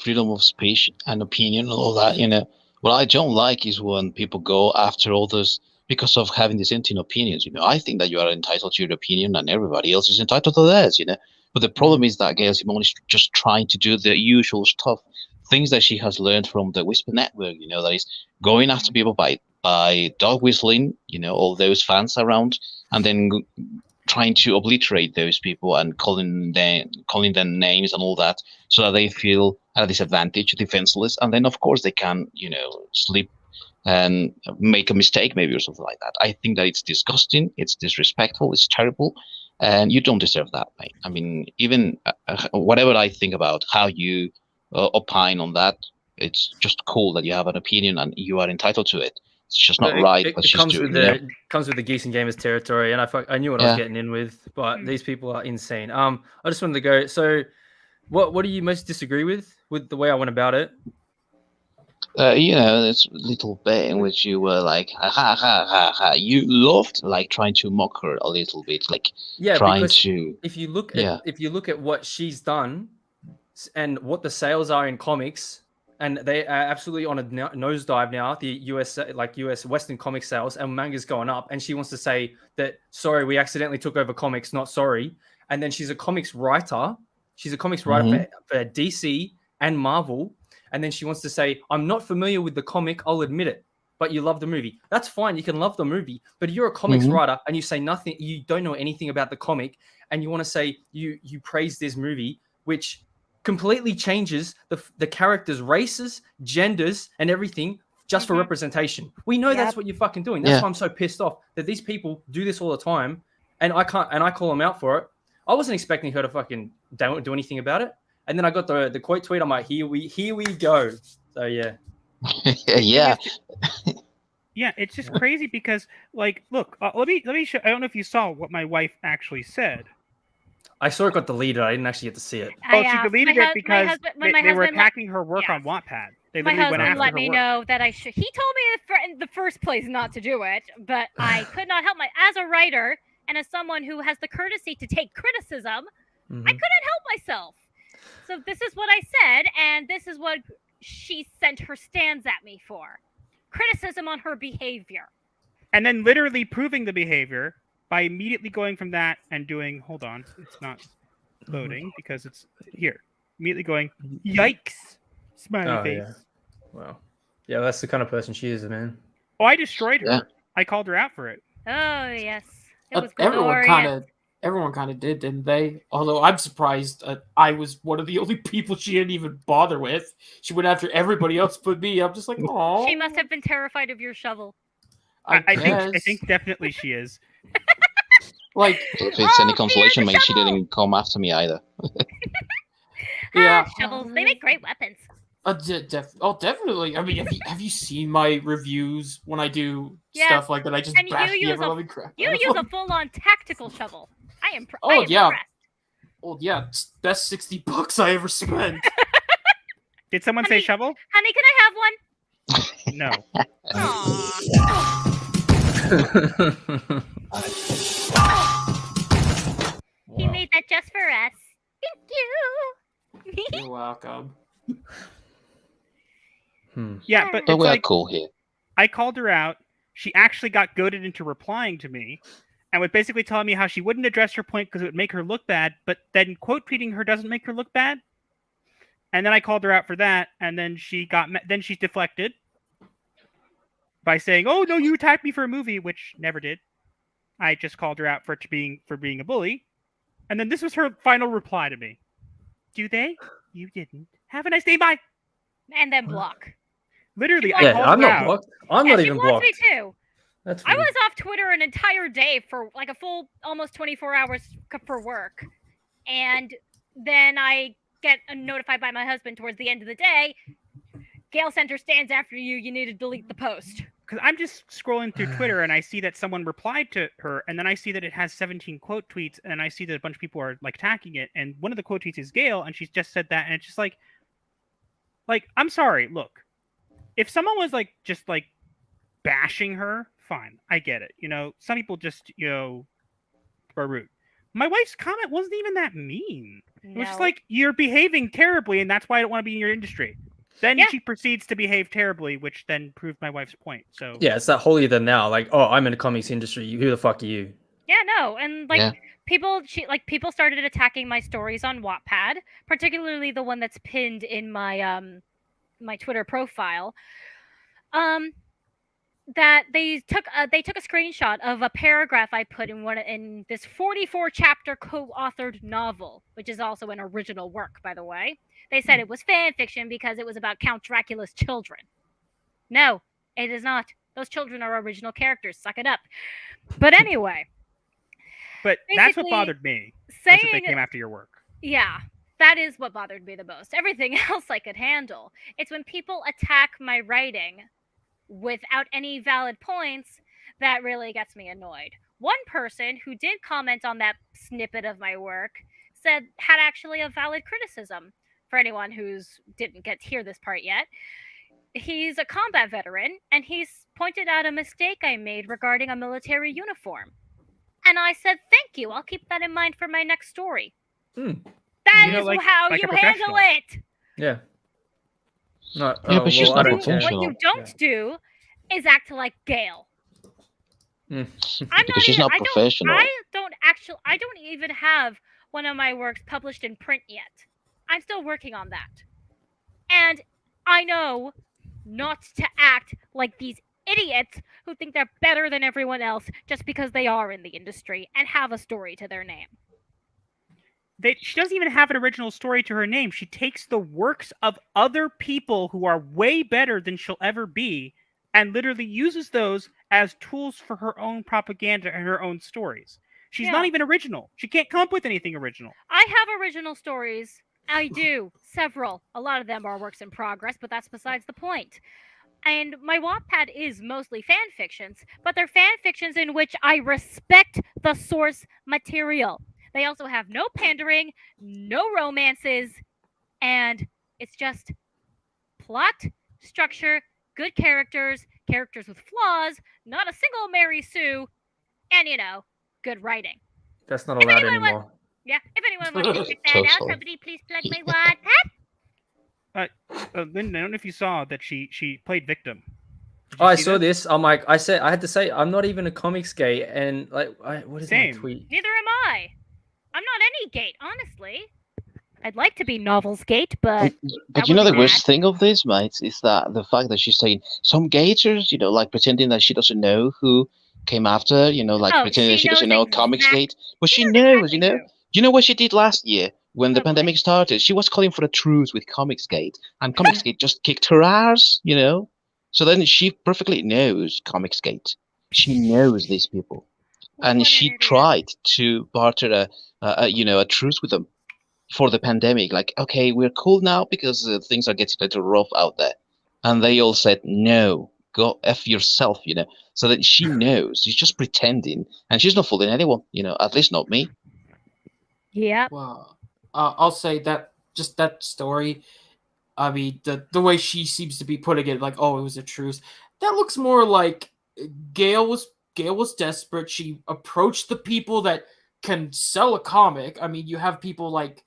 freedom of speech and opinion and all that, What I don't like is when people go after others because of having dissenting opinions. I think that you are entitled to your opinion and everybody else is entitled to theirs, But the problem is that Gail Semoń is just trying to do the usual stuff, things that she has learned from the Whisper Network, that is going after people by dog whistling, all those fans around, and then trying to obliterate those people and calling them names and all that, so that they feel at a disadvantage, defenseless, and then of course they can, slip and make a mistake maybe or something like that. I think that it's disgusting, it's disrespectful, it's terrible, and you don't deserve that, mate. I mean, even whatever I think about how you opine on that, it's just cool that you have an opinion and you are entitled to it. It's just not right. It comes with the Geeks and Gamers territory, and I knew what I was getting in with, but these people are insane. I just wanted to go. So, what do you most disagree with the way I went about it? This little bit in which you were like, ha ha ha ha ha. You loved like trying to mock her a little bit, like trying to. If you look at what she's done, and what the sales are in comics. And they are absolutely on a nosedive now. The US Western comic sales and manga's going up. And she wants to say that, sorry, we accidentally took over comics, not sorry. And then she's a comics writer. She's a comics writer for DC and Marvel. And then she wants to say, I'm not familiar with the comic, I'll admit it. But you love the movie. That's fine. You can love the movie. But you're a comics writer and you say nothing. You don't know anything about the comic. and you want to say you praise this movie, which completely changes the characters' races, genders, and everything just for representation. We know that's what you're fucking doing. That's why I'm so pissed off that these people do this all the time, and I call them out for it. I wasn't expecting her to fucking don't do anything about it, and then I got the quote tweet. I'm like, here we go. So yeah. Yeah. Yeah, it's just crazy because, like, look, let me show. I don't know if you saw what my wife actually said. I saw it got deleted. I didn't actually get to see it. Oh, she deleted it because they were attacking her work on Wattpad. They my literally went husband after let her me work. know that I should. He told me in the first place not to do it, but I could not help as a writer and as someone who has the courtesy to take criticism, I couldn't help myself. So this is what I said, and this is what she sent her stands at me for. Criticism on her behavior. And then literally proving the behavior by immediately going from that and doing, hold on, it's not loading because it's here. Immediately going, yikes, smiley face. Yeah. Wow. Yeah, that's the kind of person she is, man. Oh, I destroyed her. Yeah. I called her out for it. Oh, yes. It was Everyone kind of did, didn't they? Although I'm surprised I was one of the only people she didn't even bother with. She went after everybody else but me. I'm just like, oh. She must have been terrified of your shovel. I think definitely she is. Like, if it's any consolation, mate, she didn't come after me either. Yeah, shovels. They make great weapons. Definitely. I mean, have you seen my reviews when I do stuff like that? I just bash the ever-loving crap. You use a full-on tactical shovel. I am impressed. Oh yeah, best $60 I ever spent. Did someone say shovel? Honey, can I have one? No. He made that just for us. Thank you. You're welcome. Yeah, but we're like, cool here. I called her out. She actually got goaded into replying to me and was basically telling me how she wouldn't address her point because it would make her look bad, but then quote tweeting her doesn't make her look bad. And then I called her out for that, and then she deflected by saying, "Oh no, you attacked me for a movie," which never did. I just called her out for being a bully, and then this was her final reply to me. Do they? You didn't. Have a nice day. Bye. And then block. Literally, I called I'm her not out. Blocked. I'm not even blocked. Me too. That's I was off Twitter an entire day for like a full almost 24 hours for work, and then I get notified by my husband towards the end of the day. Gale Center stands after you. You need to delete the post. Because I'm just scrolling through Twitter and I see that someone replied to her, and then I see that it has 17 quote tweets, and I see that a bunch of people are like attacking it, and one of the quote tweets is Gale, and she's just said that, and it's just like I'm sorry. Look, if someone was just bashing her, fine, I get it. You know, some people just are rude. My wife's comment wasn't even that mean. No. It was just like, you're behaving terribly, and that's why I don't want to be in your industry. Then she proceeds to behave terribly, which then proved my wife's point. So yeah, it's that holier than thou. Like, oh, I'm in the comics industry. Who the fuck are you? Yeah, no, and people started attacking my stories on Wattpad, particularly the one that's pinned in my my Twitter profile. That they took a screenshot of a paragraph I put in this 44 chapter co-authored novel, which is also an original work, by the way. They said it was fan fiction because it was about Count Dracula's children. No, it is not. Those children are original characters. Suck it up. But anyway. But that's what bothered me. Saying that they came after your work. Yeah, that is what bothered me the most. Everything else I could handle. It's when people attack my writing without any valid points that really gets me annoyed. One person who did comment on that snippet of my work had actually a valid criticism. For anyone who's didn't get to hear this part yet, he's a combat veteran, and he's pointed out a mistake I made regarding a military uniform. And I said, thank you, I'll keep that in mind for my next story. That is how you handle it. Yeah. But she's not professional. What you don't do is act like Gale. She's not professional. I don't even have one of my works published in print yet. I'm still working on that. And I know not to act like these idiots who think they're better than everyone else just because they are in the industry and have a story to their name. she doesn't even have an original story to her name. She takes the works of other people who are way better than she'll ever be and literally uses those as tools for her own propaganda and her own stories. She's not even original. She can't come up with anything original. I have original stories. I do. Several. A lot of them are works in progress, but that's besides the point. And my Wattpad is mostly fan fictions, but they're fan fictions in which I respect the source material. They also have no pandering, no romances, and it's just plot, structure, good characters, characters with flaws, not a single Mary Sue, and, good writing. That's not allowed anymore. If anyone wants to check that out, somebody please plug my Wattpad. Lyndon, I don't know if you saw that she played victim. I saw this. I'm like, I had to say, I'm not even a comics gay, and what is that tweet? Neither am I. I'm not any gate, honestly. I'd like to be novels gate, but the worst thing of this, mate, is that the fact that she's saying some gators, like pretending that she doesn't know who came after, pretending that she doesn't know comics gate, but she knows, You know what she did last year when the pandemic started? She was calling for a truce with Comicsgate, and Comicsgate just kicked her ass, So then she perfectly knows Comicsgate. She knows these people, and she tried to barter a truce with them for the pandemic. Like, okay, we're cool now because things are getting a little rough out there, and they all said no. Go F yourself, So that she knows. She's just pretending, and she's not fooling anyone, at least not me. Yeah. Well, I'll say that just that story. I mean, the way she seems to be putting it, like, oh, it was a truce. That looks more like Gail was desperate. She approached the people that can sell a comic. I mean, you have people like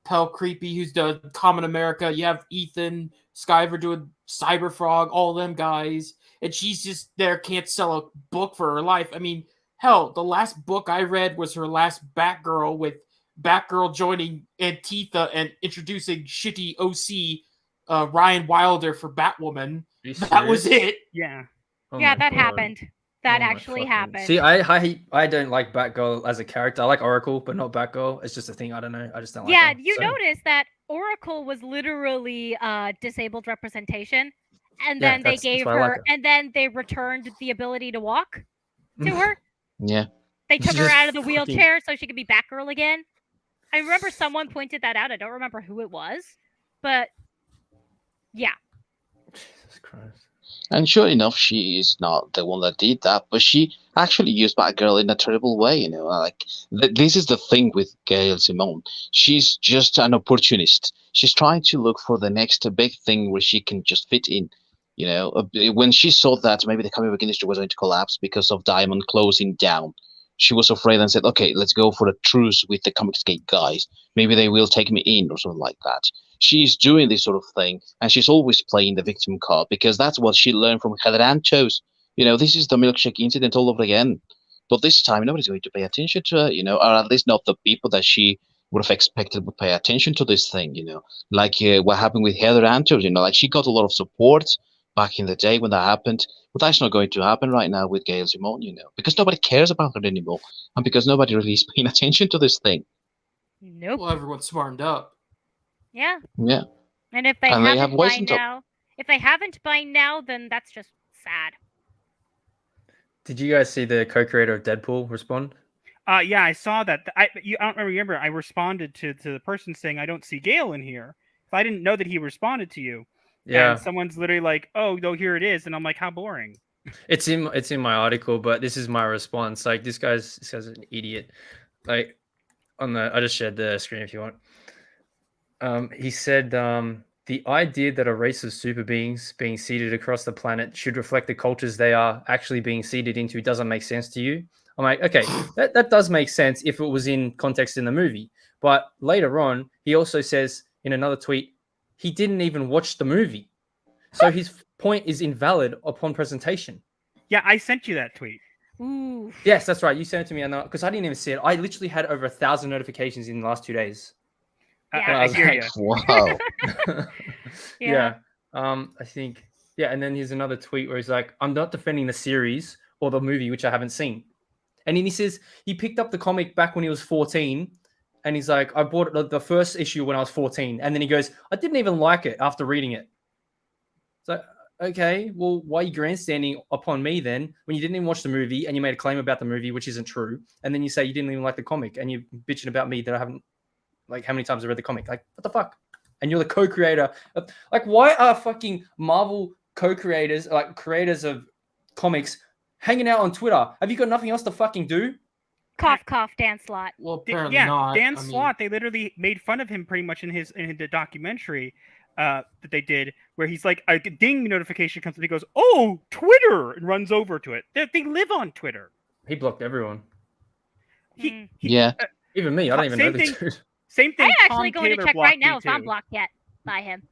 Pell Creepy, who's the Common America. You have Ethan Skyver doing Cyberfrog, all them guys, and she's just there, can't sell a book for her life. I mean, hell, the last book I read was her last Batgirl, with Batgirl joining Antifa and introducing shitty OC Ryan Wilder for Batwoman. That was it. Yeah. Oh yeah, my that God. happened. That actually happened. See, I don't like Batgirl as a character. I like Oracle, but not Batgirl. It's just a thing. I don't know. I just don't like her. You notice that Oracle was literally disabled representation, and then they gave her, and then they returned the ability to walk to her. Yeah. They took her out of the wheelchair so she could be Batgirl again. I remember someone pointed that out. I don't remember who it was, but yeah. Jesus Christ. And sure enough, she is not the one that did that, but she actually used Batgirl in a terrible way, this is the thing with Gail Simone. She's just an opportunist. She's trying to look for the next big thing where she can just fit in. When she saw that maybe the comic book industry was going to collapse because of Diamond closing down, she was afraid and said, okay, let's go for a truce with the Comicsgate guys. Maybe they will take me in or something like that. She's doing this sort of thing, and she's always playing the victim card because that's what she learned from Heather Antos. This is the milkshake incident all over again. But this time, nobody's going to pay attention to her, or at least not the people that she would have expected would pay attention to this thing, Like what happened with Heather Antos, like she got a lot of support back in the day when that happened. But that's not going to happen right now with Gail Simone, because nobody cares about her anymore, and because nobody really is paying attention to this thing. Nope. Well, everyone's smartened up. Yeah. Yeah. And if they haven't by now, then that's just sad. Did you guys see the co-creator of Deadpool respond? Yeah, I saw that. I don't remember. I responded to the person saying, I don't see Gale in here. I didn't know that he responded to you. Yeah. And someone's literally like, oh, no, here it is. And I'm like, how boring. It's in my article, but this is my response. Like, this guy's an idiot. Like, I just shared the screen if you want. He said, the idea that a race of super beings being seeded across the planet should reflect the cultures they are actually being seeded into doesn't make sense to you. I'm like, okay, that does make sense if it was in context in the movie. But later on, he also says in another tweet, he didn't even watch the movie. So his point is invalid upon presentation. Yeah, I sent you that tweet. Ooh. Yes, that's right. You sent it to me because I didn't even see it. I literally had over 1,000 notifications in the last 2 days. I hear you. Wow. Yeah. I think, and then here's another tweet where he's like, I'm not defending the series or the movie, which I haven't seen. And then he says he picked up the comic back when he was 14 and he's like, I bought the first issue when I was 14, and then he goes, I didn't even like it after reading it. It's like, okay, well, why are you grandstanding upon me then when you didn't even watch the movie and you made a claim about the movie which isn't true, and then you say you didn't even like the comic and you're bitching about me that I haven't, like, how many times I read the comic? Like, what the fuck? And you're the co-creator of, like, why are fucking Marvel co-creators, like creators of comics, hanging out on Twitter? Have you got nothing else to fucking do? Cough, cough, Dan Slott. Well, apparently yeah, not. Dan Slott. They literally made fun of him pretty much in the documentary that they did, where he's like, a ding notification comes and he goes, "Oh, Twitter," and runs over to it. They live on Twitter. He blocked everyone. Yeah. Even me, I don't even know the dude. Same thing. I'm actually Tom going to Taylor check blocked right now me if I'm too. blocked yet by him.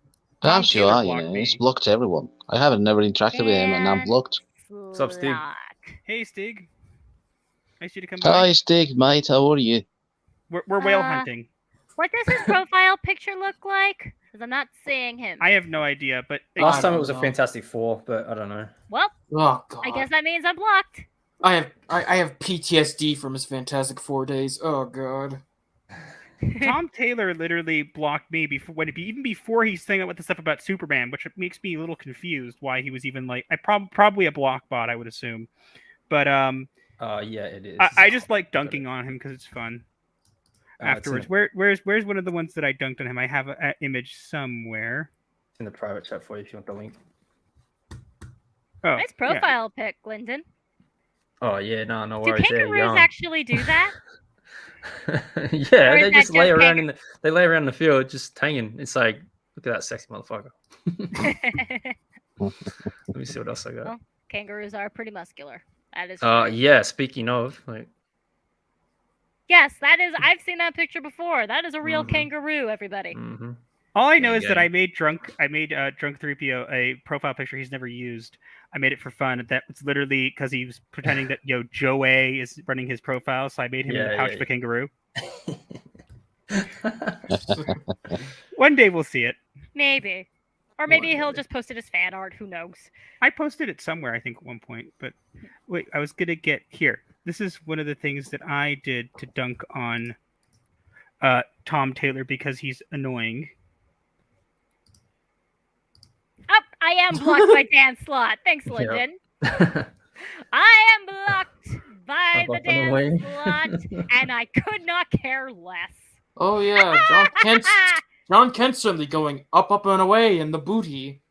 Perhaps you Taylor are, blocked me. He's blocked everyone. I haven't never interacted with him and I'm blocked. What's up, Stig? Hey, Stig. Nice you to come by. Hi, Stig, mate. How are you? We're whale hunting. What does his profile picture look like? Because I'm not seeing him. I have no idea, but Last time it was a Fantastic Four, but I don't know. Well, Oh god. I guess that means I'm blocked. I have PTSD from his Fantastic Four days. Oh god. Tom Taylor literally blocked me even before he's saying with the stuff about Superman, which makes me a little confused why he was even like probably a block bot, I would assume. But yeah, it is. I just like dunking on him because it's fun. Afterwards, where's one of the ones that I dunked on him? I have an image somewhere. It's in the private chat for you if you want the link. Oh, Nice profile pic, Lyndon. Oh yeah, no Do worries. kangaroos actually do that? Yeah, Or is they that just lay just around they lay around in the field just hanging. It's like, look at that sexy motherfucker. Let me see what else I got. Well, kangaroos are pretty muscular. That is. Yeah. Speaking of, like, yes, that is. I've seen that picture before. That is a real kangaroo. Everybody. All I know is that I made drunk 3PO a profile picture he's never used. I made it for fun. That it's literally because he was pretending that Joe A is running his profile, so I made him in the pouch of a kangaroo. One day we'll see it. Maybe, or maybe he'll just post it as fan art. Who knows? I posted it somewhere, I think, at one point. But wait, I was gonna get here. This is one of the things that I did to dunk on Tom Taylor because he's annoying. Oh, I am blocked by Dan Slott. Thanks, Lyndon. I am blocked by the Dan Slott, and I could not care less. Oh yeah, John Kent's certainly going up and away in the booty.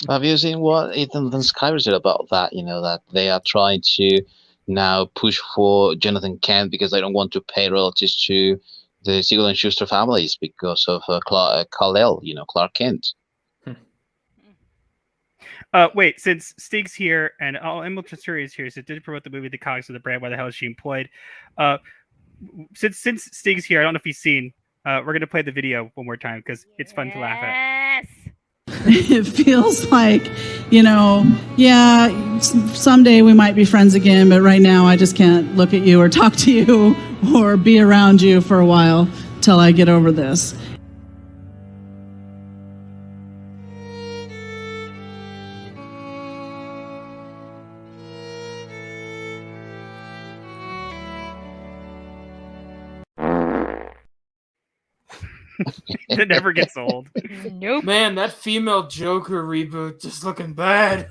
Have you seen what Ethan and Skyver said about that? That they are trying to now push for Jonathan Kent because they don't want to pay royalties to the Siegel and Schuster families because of Kal-El, Clark Kent. Wait, since Stig's here and Emil Chasturi is here, so it did promote the movie The Cogs of the Brand. Why the hell is she employed? Since Stig's here, I don't know if he's seen. We're gonna play the video one more time because it's fun to laugh at. Yes. It feels like, yeah, someday we might be friends again, but right now I just can't look at you or talk to you or be around you for a while till I get over this. That never gets old. Nope. Man, that female Joker reboot just looking bad.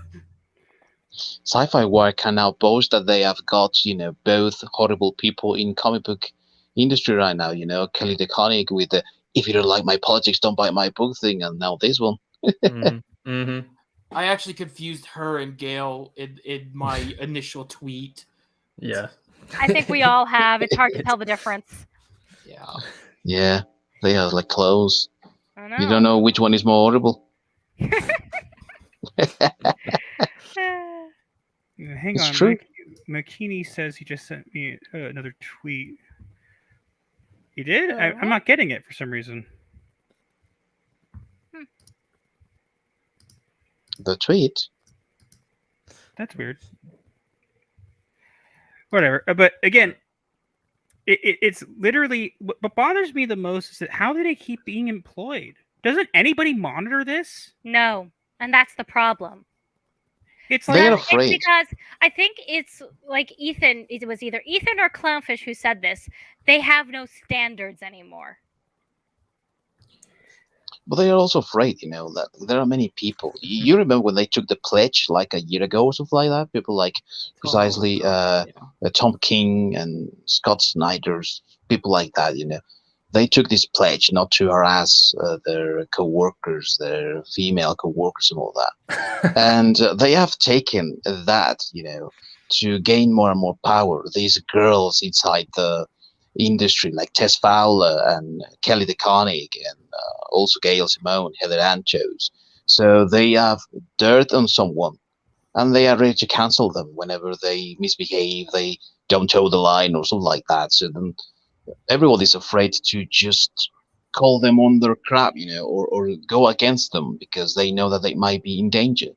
Sci-Fi Wire can now boast that they have got, both horrible people in comic book industry right now. Kelly DeConnick with the "if you don't like my politics, don't buy my book" thing, and now this one. I actually confused her and Gail in my initial tweet. Yeah. I think we all have. It's hard to tell the difference. Yeah. Yeah, they are like clothes. I know. You don't know which one is more horrible. Hang It's on, true. McKinney says he just sent me another tweet. He did? I'm not getting it for some reason. The tweet? That's weird. Whatever. But again, it's literally what bothers me the most is that how do they keep being employed? Doesn't anybody monitor this? No, and that's the problem. It's They are It's afraid. because I think it's like Ethan. It was either Ethan or Clownfish who said this. They have no standards anymore. But they are also afraid, that there are many people. You remember when they took the pledge like a year ago or something like that? People like precisely Tom King and Scott Snyder's, people like that, They took this pledge not to harass their co-workers, their female co-workers and all that. And they have taken that, to gain more and more power. These girls inside the industry like Tess Fowler and Kelly DeConnick and also Gail Semoń, Heather Antos. So they have dirt on someone and they are ready to cancel them whenever they misbehave, they don't toe the line or something like that. So then everyone is afraid to just call them on their crap, or go against them because they know that they might be in danger.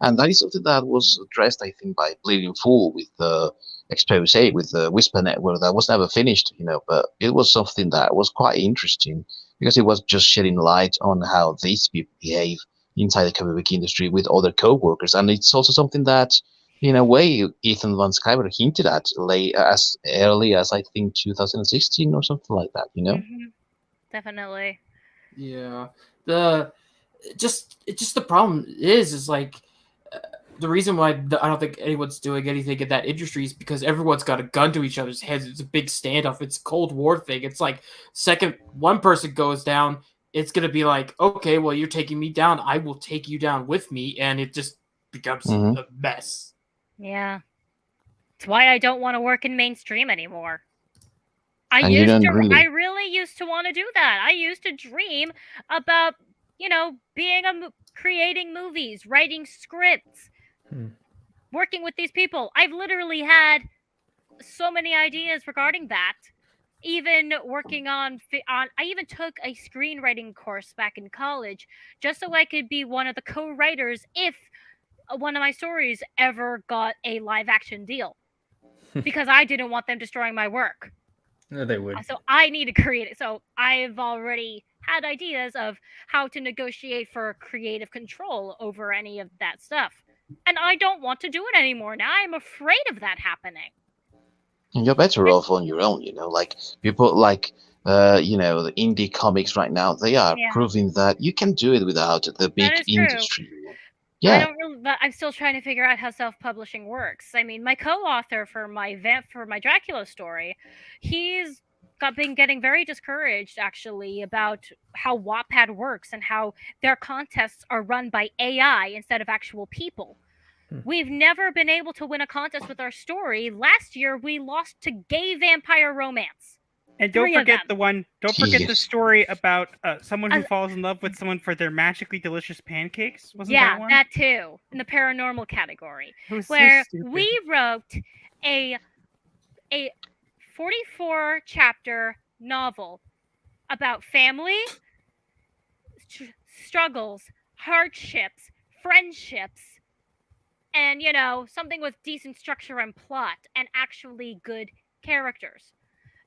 And that is something that was addressed, I think, by Bleeding Fool with the expose with the Whisper Network that was never finished, but it was something that was quite interesting because it was just shedding light on how these people behave inside the comic book industry with other co-workers. And it's also something that, in a way, Ethan Van Sciver hinted at as early as, I think, 2016 or something like that, Definitely. Yeah. The problem is like the reason why I don't think anyone's doing anything in that industry is because everyone's got a gun to each other's heads. It's a big standoff. It's a Cold War thing. It's like second one person goes down, it's gonna be like, okay, well, you're taking me down, I will take you down with me, and it just becomes a mess. Yeah. It's why I don't want to work in mainstream anymore. I really used to want to do that. I used to dream about, creating movies, writing scripts, working with these people. I've literally had so many ideas regarding that. Even working on I even took a screenwriting course back in college just so I could be one of the co-writers if one of my stories ever got a live action deal, because I didn't want them destroying my work. No, they would. So I need to create it. So I've already had ideas of how to negotiate for creative control over any of that stuff. And I don't want to do it anymore. Now I'm afraid of that happening. And you're better off on your own, like people like, the indie comics right now, they are proving that you can do it without the big industry. Yeah. I'm still trying to figure out how self-publishing works. I mean, my co-author for my Dracula story, he's been getting very discouraged actually about how Wattpad works and how their contests are run by AI instead of actual people. We've never been able to win a contest with our story. Last year, we lost to Gay Vampire Romance. And don't forget the story about someone who falls in love with someone for their magically delicious pancakes. Wasn't that one? That too, in the paranormal category, where we wrote a 44 chapter novel about family struggles, hardships, friendships, and something with decent structure and plot and actually good characters.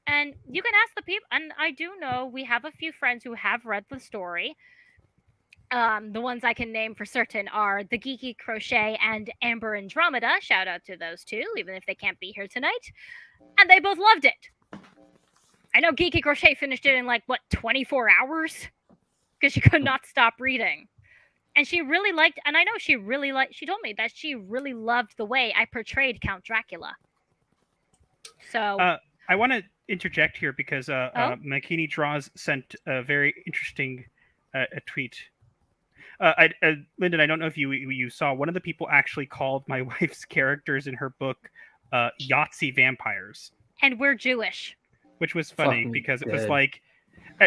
And you can ask the people, and I do know we have a few friends who have read the story. The ones I can name for certain are The Geeky Crochet and Amber Andromeda. Shout out to those two, even if they can't be here tonight. And they both loved it. I know Geeky Crochet finished it in 24 hours? Because she could not stop reading. And she really liked, and I know she told me that she really loved the way I portrayed Count Dracula. So... I want to interject here because Makini Draws sent a very interesting a tweet. Lyndon, I don't know if you saw, one of the people actually called my wife's characters in her book Yahtzee vampires. And we're Jewish. Which was funny because it was like,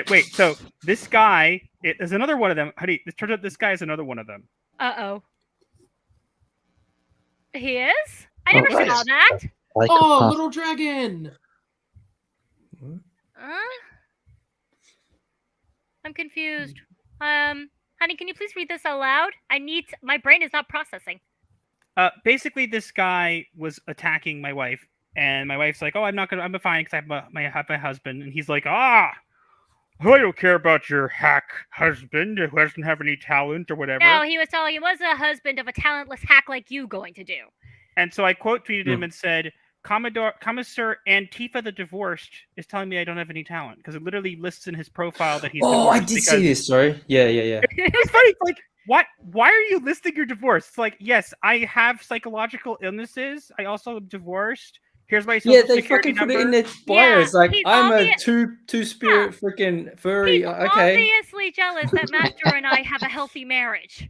wait, so this guy is another one of them. Honey, it turns out this guy is another one of them. Uh-oh. He is? I never saw that. Little dragon! I'm confused. Honey, can you please read this out loud? My brain is not processing. Basically, this guy was attacking my wife, and my wife's like, "Oh, I'm fine because I have my husband," and he's like, I don't care about your hack husband who doesn't have any talent or whatever. No, he was telling him, what's a husband of a talentless hack like you going to do? And so I quote tweeted him and said, Commissar Antifa the Divorced is telling me I don't have any talent, because it literally lists in his profile that he's divorced. I did see this. Sorry. Yeah. It's funny. It's like, what? Why are you listing your divorce? It's like, yes, I have psychological illnesses. I also am divorced. Here's my social they security fucking number. put it in their bios. Like, I'm a obvious- two-spirit freaking furry. He's Okay. obviously jealous that Master and I have a healthy marriage.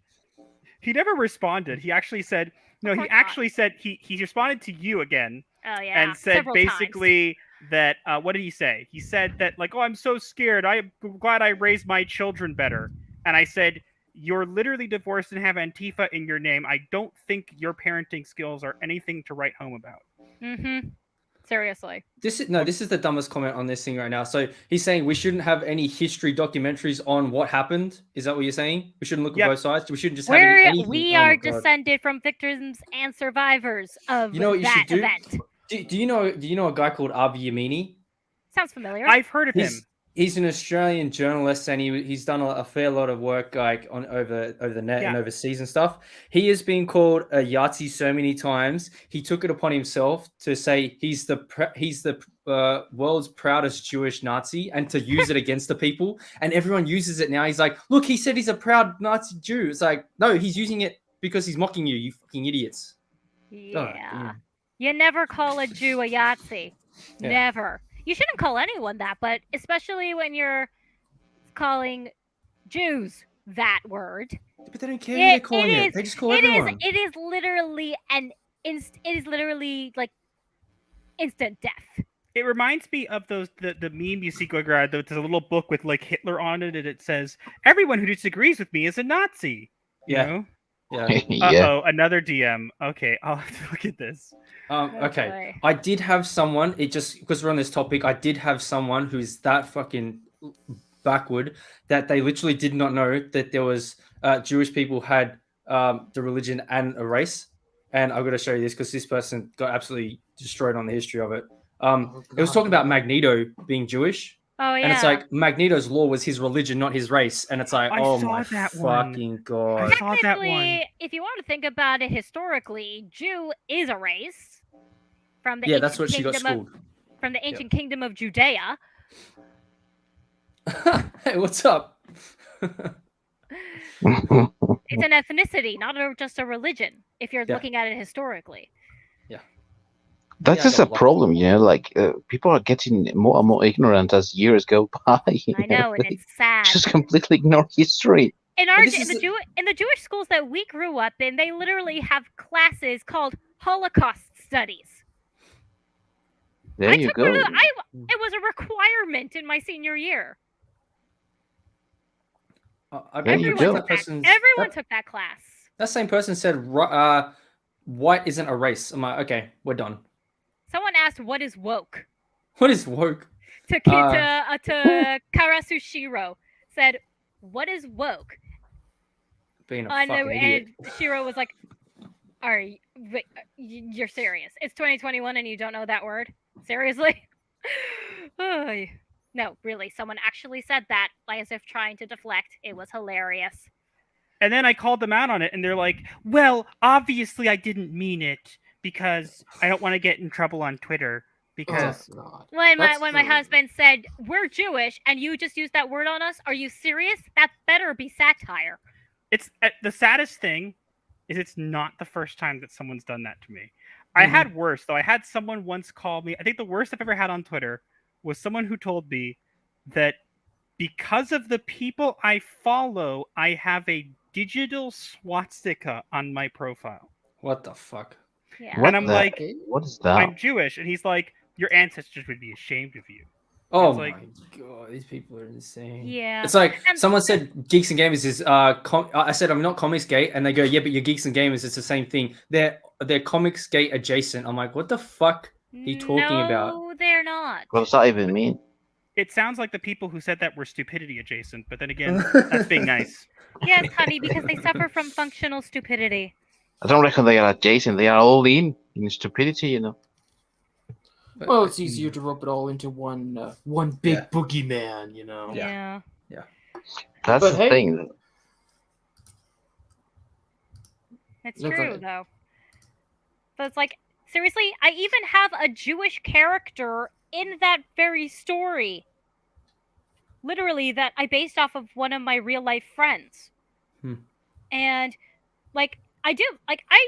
He never responded. He actually said, no, he actually said, he responded to you again. Oh, yeah. And said several basically that, what did he say? He said that, like, oh, I'm so scared. I'm glad I raised my children better. And I said, you're literally divorced and have Antifa in your name. I don't think your parenting skills are anything to write home about. Mm-hmm. Seriously. This is the dumbest comment on this thing right now. So he's saying we shouldn't have any history documentaries on what happened. Is that what you're saying? We shouldn't look at both sides. We shouldn't just have anything. We are descended from victims and survivors of that event. Do you know a guy called Avi Yamini? Sounds familiar. I've heard of him. He's an Australian journalist, and he's done a fair lot of work like on over the net and overseas and stuff. He has been called a Yahtzee so many times. He took it upon himself to say he's the world's proudest Jewish Nazi, and to use it against the people. And everyone uses it now. He's like, look, he said he's a proud Nazi Jew. It's like, no, he's using it because he's mocking you. You fucking idiots. Yeah. You never call a Jew a Yahtzee. Yeah. Never. You shouldn't call anyone that, but especially when you're calling Jews that word. But they don't care who they're calling it. They just call everyone. It is literally like instant death. It reminds me of the meme you see going around. There's a little book with like Hitler on it, and it says, "Everyone who disagrees with me is a Nazi." You know? Yeah. Uh-oh, another DM. Okay, I'll have to look at this. Okay. I did have someone, because we're on this topic, I did have someone who's that fucking backward that they literally did not know that there was Jewish people had the religion and a race. And I've got to show you this because this person got absolutely destroyed on the history of it. It was talking about Magneto being Jewish. Oh, yeah. And it's like Magneto's law was his religion, not his race. And it's like, oh my fucking God. I saw that one. If you want to think about it historically, Jew is a race from the that's what she got schooled. From the ancient kingdom of Judea. Hey, what's up? It's an ethnicity, not just a religion, if you're looking at it historically. That's just a problem, like people are getting more and more ignorant as years go by. I know, and it's sad. Just completely ignore history. In the Jewish schools that we grew up in, they literally have classes called Holocaust studies. There you go. It was a requirement in my senior year. Everyone took that class. That same person said, white isn't a race. I'm like, okay, we're done. Someone asked, "What is woke?" What is woke? To Karasushiro said, "What is woke?" Being a fucking idiot. And Shiro was like, "You're serious? It's 2021 and you don't know that word? Seriously?" No, really. Someone actually said that, like as if trying to deflect. It was hilarious. And then I called them out on it, and they're like, "Well, obviously I didn't mean it because I don't want to get in trouble on Twitter." Because when my husband said, "We're Jewish," and you just used that word on us, are you serious? That better be satire. It's the saddest thing is it's not the first time that someone's done that to me. I had worse though. I had someone once call me. I think the worst I've ever had on Twitter was someone who told me that because of the people I follow, I have a digital swastika on my profile. What the fuck? Yeah. And I'm like, what is that? I'm Jewish. And he's like, your ancestors would be ashamed of you. Oh my God, these people are insane. Yeah. It's like someone said Geeks and Gamers is I said I'm not Comics Gate, and they go, yeah, but you're Geeks and Gamers, it's the same thing. They're Comics Gate adjacent. I'm like, what the fuck are you talking about? No, they're not. What does that even mean? It sounds like the people who said that were stupidity adjacent, but then again, that's being nice. Yes, honey, because they suffer from functional stupidity. I don't reckon they are adjacent. They are all in stupidity, Well, it's easier to rope it all into one big boogeyman, you know. Yeah. That's But the hey- thing. It's No, go true, ahead. though. So it's like, seriously, I even have a Jewish character in that very story. Literally, that I based off of one of my real life friends. And, like, I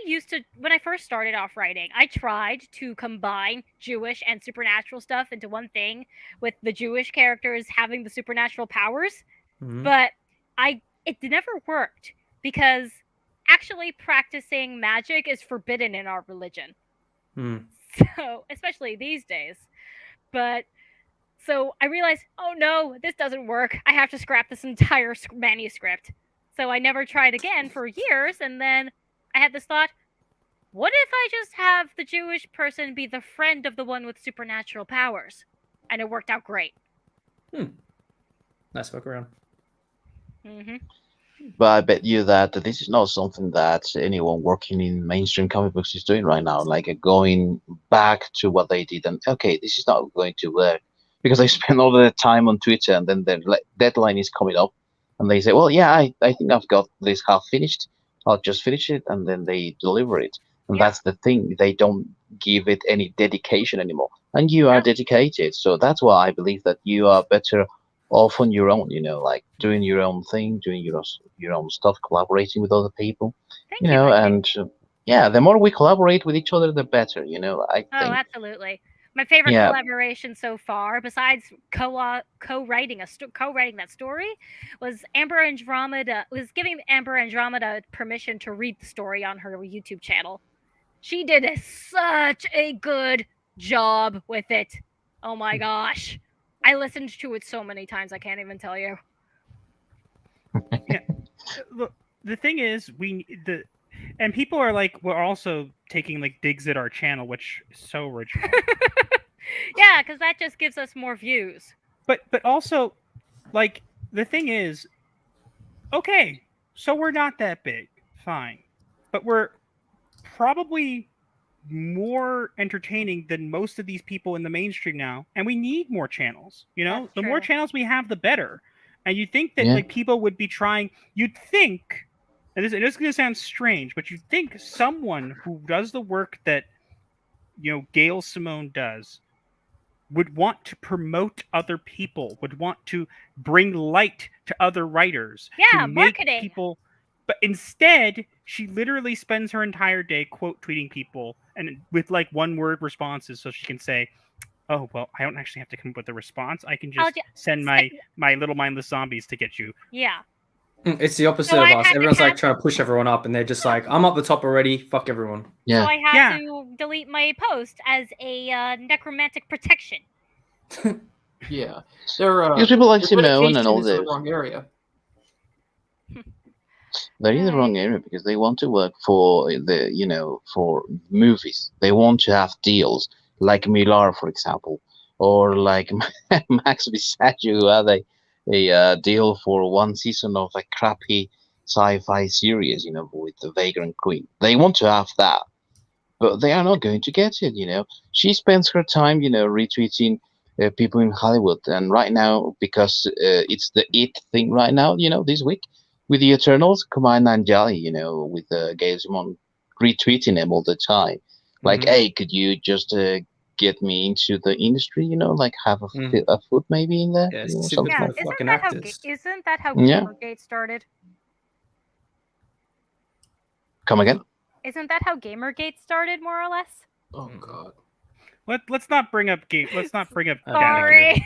used to, when I first started off writing, I tried to combine Jewish and supernatural stuff into one thing, with the Jewish characters having the supernatural powers. But it never worked, because actually practicing magic is forbidden in our religion. So, especially these days. But, so I realized, oh no, this doesn't work. I have to scrap this entire manuscript. So I never tried again for years, and then I had this thought, what if I just have the Jewish person be the friend of the one with supernatural powers? And it worked out great. Nice work around. But I bet you that this is not something that anyone working in mainstream comic books is doing right now. Like going back to what they did, and okay, this is not going to work because they spend all their time on Twitter, and then their deadline is coming up, and they say, "Well, yeah, I think I've got this half finished. I'll just finish it," and then they deliver it. And that's the thing; they don't give it any dedication anymore. And you are dedicated, so that's why I believe that you are better off on your own, you know, like doing your own thing, doing your own stuff, collaborating with other people, you know, and the more we collaborate with each other, the better, you know. I think. Absolutely. My favorite collaboration so far, besides co-writing that story, was Amber Andromeda. Was giving Amber Andromeda permission to read the story on her YouTube channel. She did such a good job with it. Oh my gosh. I listened to it so many times, I can't even tell you. Look, the thing is, and people are like, we're also taking like digs at our channel, which is so original. Yeah, because that just gives us more views. But also, like, the thing is, okay, so we're not that big, fine, but we're probably more entertaining than most of these people in the mainstream now, and we need more channels. You know, the more channels we have, the better. And you think that like people would be trying. You'd think, and it is going to sound strange, but you'd think someone who does the work that Gail Semoń does would want to promote other people, would want to bring light to other writers, to make marketing. People. But instead, she literally spends her entire day quote tweeting people and with like one-word responses, so she can say, "Oh well, I don't actually have to come up with a response. I can just send my little mindless zombies to get you." Yeah. It's the opposite of us. Everyone's like trying to push everyone up, and they're just like, "I'm up the top already. Fuck everyone." So I had to delete my post as a necromantic protection. Yeah, they're because people like Semoń and all is in this. the wrong area. They're in the wrong area because they want to work for for movies. They want to have deals like Millar, for example, or like Max Bisaccio, who had a deal for one season of a crappy sci-fi series, with the Vagrant Queen. They want to have that, but they are not going to get it. She spends her time, retweeting people in Hollywood, and right now, because it's the it thing right now, this week. With the Eternals, Kumail Nanjiani, with Gail Semoń retweeting him all the time. Like, hey, could you just get me into the industry, like have a foot maybe in there? Yeah, isn't that how Gamergate started? Come again? Isn't that how Gamergate started, more or less? Oh God. Let's not bring up game. Let's not bring up. Sorry.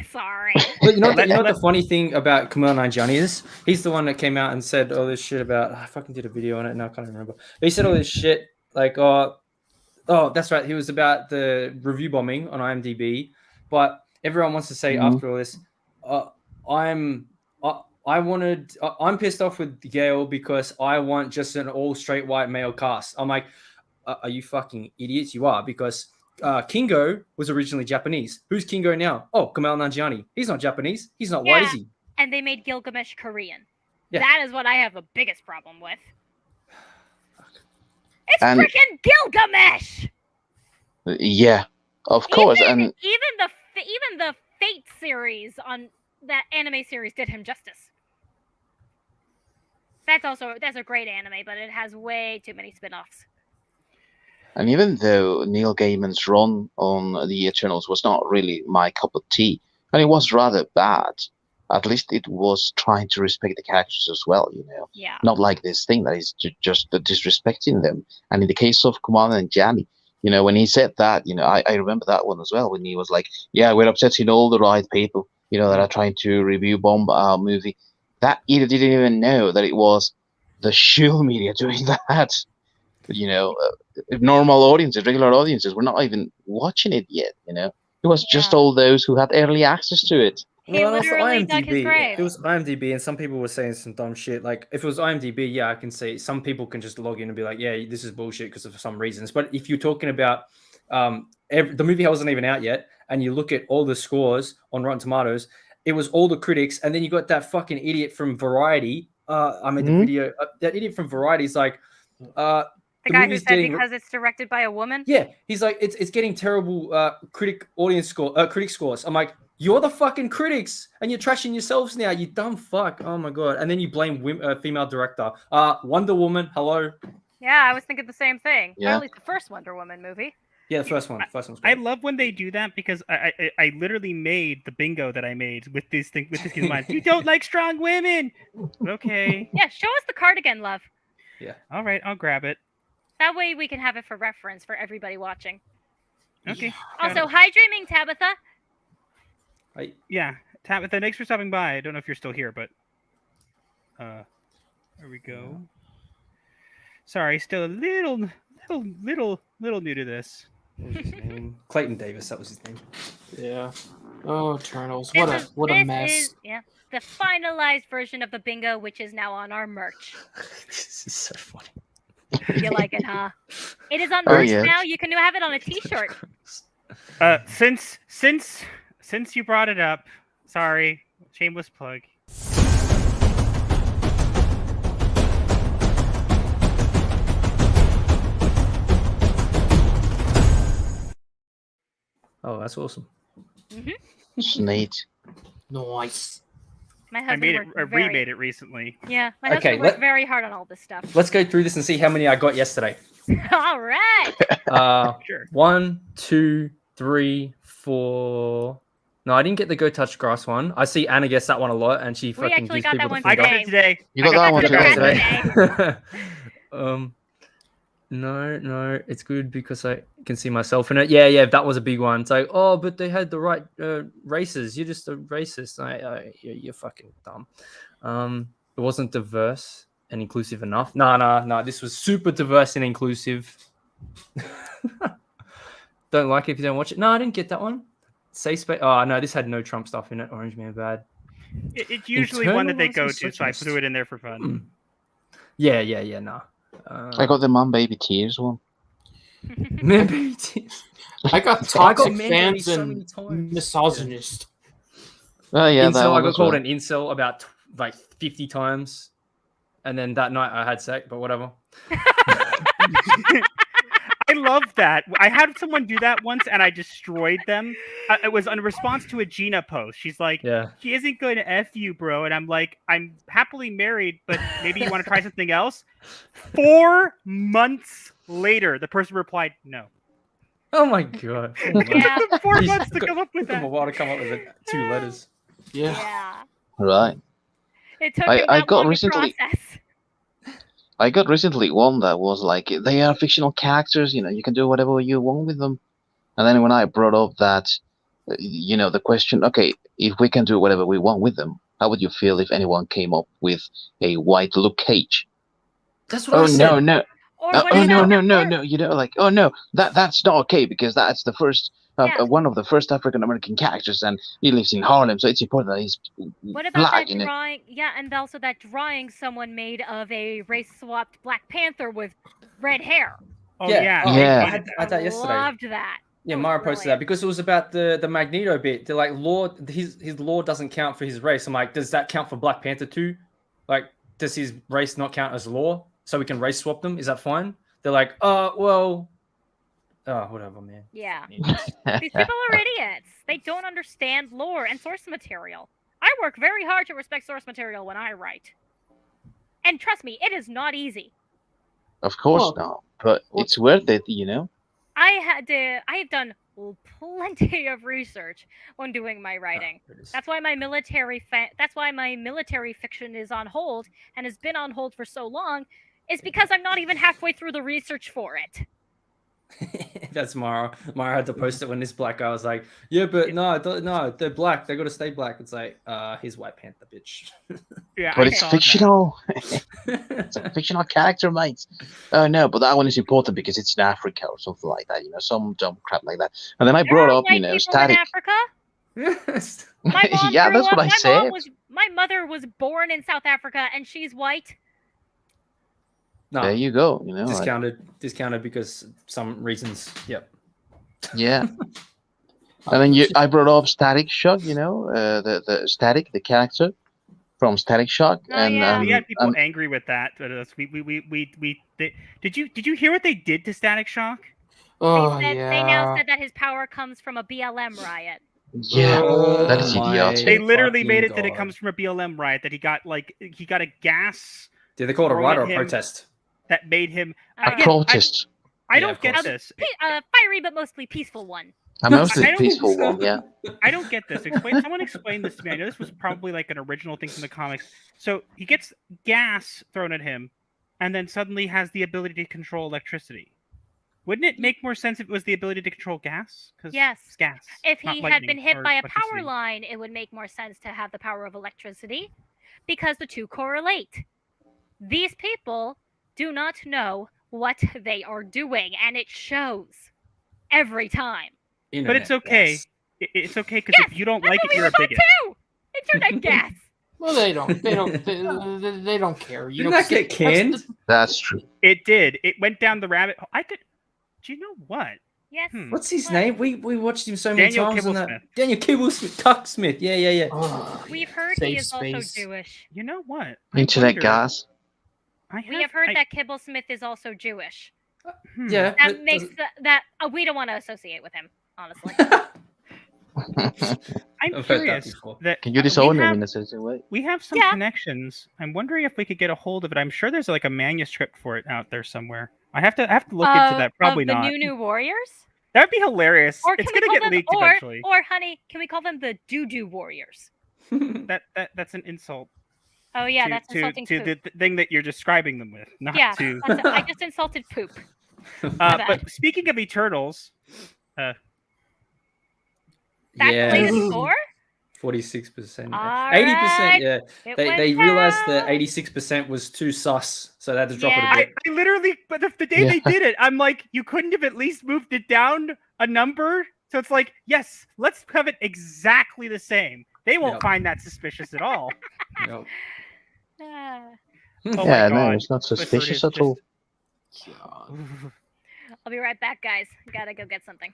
But you know what the funny thing about Kumail Nanjiani is? He's the one that came out and said all this shit about. I fucking did a video on it, and I can't remember. But he said all this shit like, oh, that's right. He was about the review bombing on IMDb, but everyone wants to say after all this, I'm pissed off with Gale because I want just an all straight white male cast. I'm like, are you fucking idiots? You are, because Kingo was originally Japanese. Who's Kingo now? Oh, Kumail Nanjiani. He's not Japanese. He's not white, is he? And they made Gilgamesh Korean. Yeah. That is what I have the biggest problem with. It's freaking Gilgamesh! Yeah. Of course, and even the Fate series on that anime series did him justice. That's a great anime, but it has way too many spin-offs. and even though Neil Gaiman's run on the Eternals was not really my cup of tea, and it was rather bad, at least it was trying to respect the characters as well, you know. Yeah. Not like this thing that is just disrespecting them. And in the case of Kumar and Gianni, you know, when he said that, you know, I remember that one as well, when he was like, yeah, we're upsetting all the right people, you know, that are trying to review bomb our movie. That either didn't even know that it was the shill media doing that. You know, normal audiences, regular audiences, were not even watching it yet, you know. It was just all those who had early access to it. He literally dug his grave. It was IMDb, and some people were saying some dumb shit. Like, if it was IMDb, yeah, I can see some people can just log in and be like, yeah, this is bullshit because of some reasons. But if you're talking about the movie wasn't even out yet, and you look at all the scores on Rotten Tomatoes, it was all the critics, and then you got that fucking idiot from Variety. I made the video. That idiot from Variety is like, the guy who said because it's directed by a woman. Yeah, he's like, it's getting terrible critic scores. I'm like, you're the fucking critics, and you're trashing yourselves now, you dumb fuck. Oh my god! And then you blame female director. Wonder Woman. Hello. Yeah, I was thinking the same thing. Yeah. Or at least the first Wonder Woman movie. Yeah, the first one. I love when they do that because I literally made the bingo that I made with this thing in mind. You don't like strong women. Okay. Yeah, show us the card again, love. Yeah. All right, I'll grab it. That way we can have it for reference for everybody watching. Okay. Also, hi, Dreaming Tabitha. Yeah, Tabitha, thanks for stopping by. I don't know if you're still here, but there we go. Sorry, still a little new to this. What was his name? Clayton Davis, that was his name. Yeah. Oh, Eternals. This What a is mess. the finalized version of the bingo, which is now on our merch. This is so funny. You like it, huh? It is on merch now. You can have it on a T-shirt. Since you brought it up, sorry, shameless plug. Oh, that's awesome. Neat. Nice. My husband remade it recently. Yeah, my husband worked very hard on all this stuff. Let's go through this and see how many I got yesterday. All right. Sure. 1, 2, 3, 4. No, I didn't get the Go Touch Grass one. I see Anna gets that one a lot, and she fucking actually gives got people that the one finger. I got it today. You got that one today. No, it's good because I can see myself in it. Yeah, that was a big one. It's like, oh, but they had the right races. You're just a racist. You're fucking dumb. It wasn't diverse and inclusive enough. No. This was super diverse and inclusive. Don't like it if you don't watch it. No, I didn't get that one. Safe space. Oh no, this had no Trump stuff in it. Orange Man bad. It's usually one that they go to, so I threw it in there for fun. Yeah, nah. I got the Mom Baby Tears one. Man Baby Tears. I got toxic fans and misogynist. Oh yeah, incel, I got called an incel about like 50 times, and then that night I had sex, but whatever. I love that. I had someone do that once, and I destroyed them. It was in response to a Gina post. She's like, "She isn't going to F you, bro." And I'm like, "I'm happily married, but maybe you want to try something else." 4 months later, the person replied, "No." Oh my god! Yeah. 4 months to come up with Took them that. a while to come up with it. 2 letters. Yeah. Right. It took I got long recently. to process. I got recently one that was like, they are fictional characters, you know, you can do whatever you want with them. And then when I brought up that, you know, the question, okay, if we can do whatever we want with them, how would you feel if anyone came up with a white Luke Cage? That's what I said. No. No, you know, like, oh no, that's not okay because that's the first one of the first African American characters, and he lives in Harlem, so it's important that he's What about black, that drawing? Yeah, and also that drawing someone made of a race-swapped Black Panther with red hair. Oh yeah. Yeah. I had that yesterday. Loved that. Yeah, Mara posted that because it was about the Magneto bit. They're like, his law doesn't count for his race. I'm like, does that count for Black Panther too? Like, does his race not count as law? So we can race swap them? Is that fine? They're like, well, Oh, whatever, man. Yeah. These people are idiots. They don't understand lore and source material. I work very hard to respect source material when I write. And trust me, it is not easy. Of course not, but it's worth it, I have done plenty of research when doing my writing. That's why my military fiction is on hold and has been on hold for so long, is because I'm not even halfway through the research for it. That's Mara. Mara had to post it when this black guy was like, "Yeah, but no, they're black. They got to stay black." It's like, he's White Panther, bitch. Yeah, but it's fictional. It's a fictional character, mate. Oh no, but that one is important because it's in Africa or something like that. Some dumb crap like that. And then I brought up, Static. Africa? My mom yeah, that's what I said. My mother was born in South Africa, and she's white. No, there you go. Discounted because some reasons. Yep. Yeah. And then I brought up Static Shock. The Static, the character from Static Shock, and we had people angry with that. Did you hear what they did to Static Shock? They now said that his power comes from a BLM riot. Yeah, that is idiotic. They literally made it that it comes from a BLM riot. That he got a gas. Did they call it a riot or a protest? That made him a protest. I don't get this. Fiery but mostly peaceful one. A mostly peaceful one, yeah. I don't get this. Someone explain this to me. I know this was probably like an original thing from the comics. So he gets gas thrown at him, and then suddenly has the ability to control electricity. Wouldn't it make more sense if it was the ability to control gas? Yes. It's gas. If he had been hit by a power line, it would make more sense to have the power of electricity, because the two correlate. These people do not know what they are doing, and it shows every time. But it's okay. Gas. It's okay because if you don't like it, you're a bigot. Too. Internet gas. Well, they don't. They don't care. Did that get canned? That's true. It did. It went down the rabbit hole. Do you know what? Yes. What's his name? We watched him so many Daniel times. Kibblesmith. Daniel Kibblesmith. Tucksmith. Yeah. Oh, We've heard he is also Jewish. You know what? Internet gas. We have heard that Kibblesmith is also Jewish. Yeah. That makes that we don't want to associate with him, honestly. I'm curious. Can you disown him in a certain way? We have some connections. I'm wondering if we could get a hold of it. I'm sure there's like a manuscript for it out there somewhere. I have to look into that. Probably of the not. New Warriors? That'd be hilarious. Or it's gonna get leaked eventually. Or honey, can we call them the Doo-Doo Warriors? That's an insult. Oh yeah, that's insulting to poop. the thing that you're describing them with. Not yeah, to. I just insulted poop. But speaking of Eternals, that's the score? 46%. 80%, yeah. They realized that 86% was too sus, so they had to drop it a bit. I literally, but the day they did it, I'm like, you couldn't have at least moved it down a number? So it's like, yes, let's have it exactly the same. They won't find that suspicious at all. Nope. No, it's not suspicious at all. I'll be right back, guys. Gotta go get something.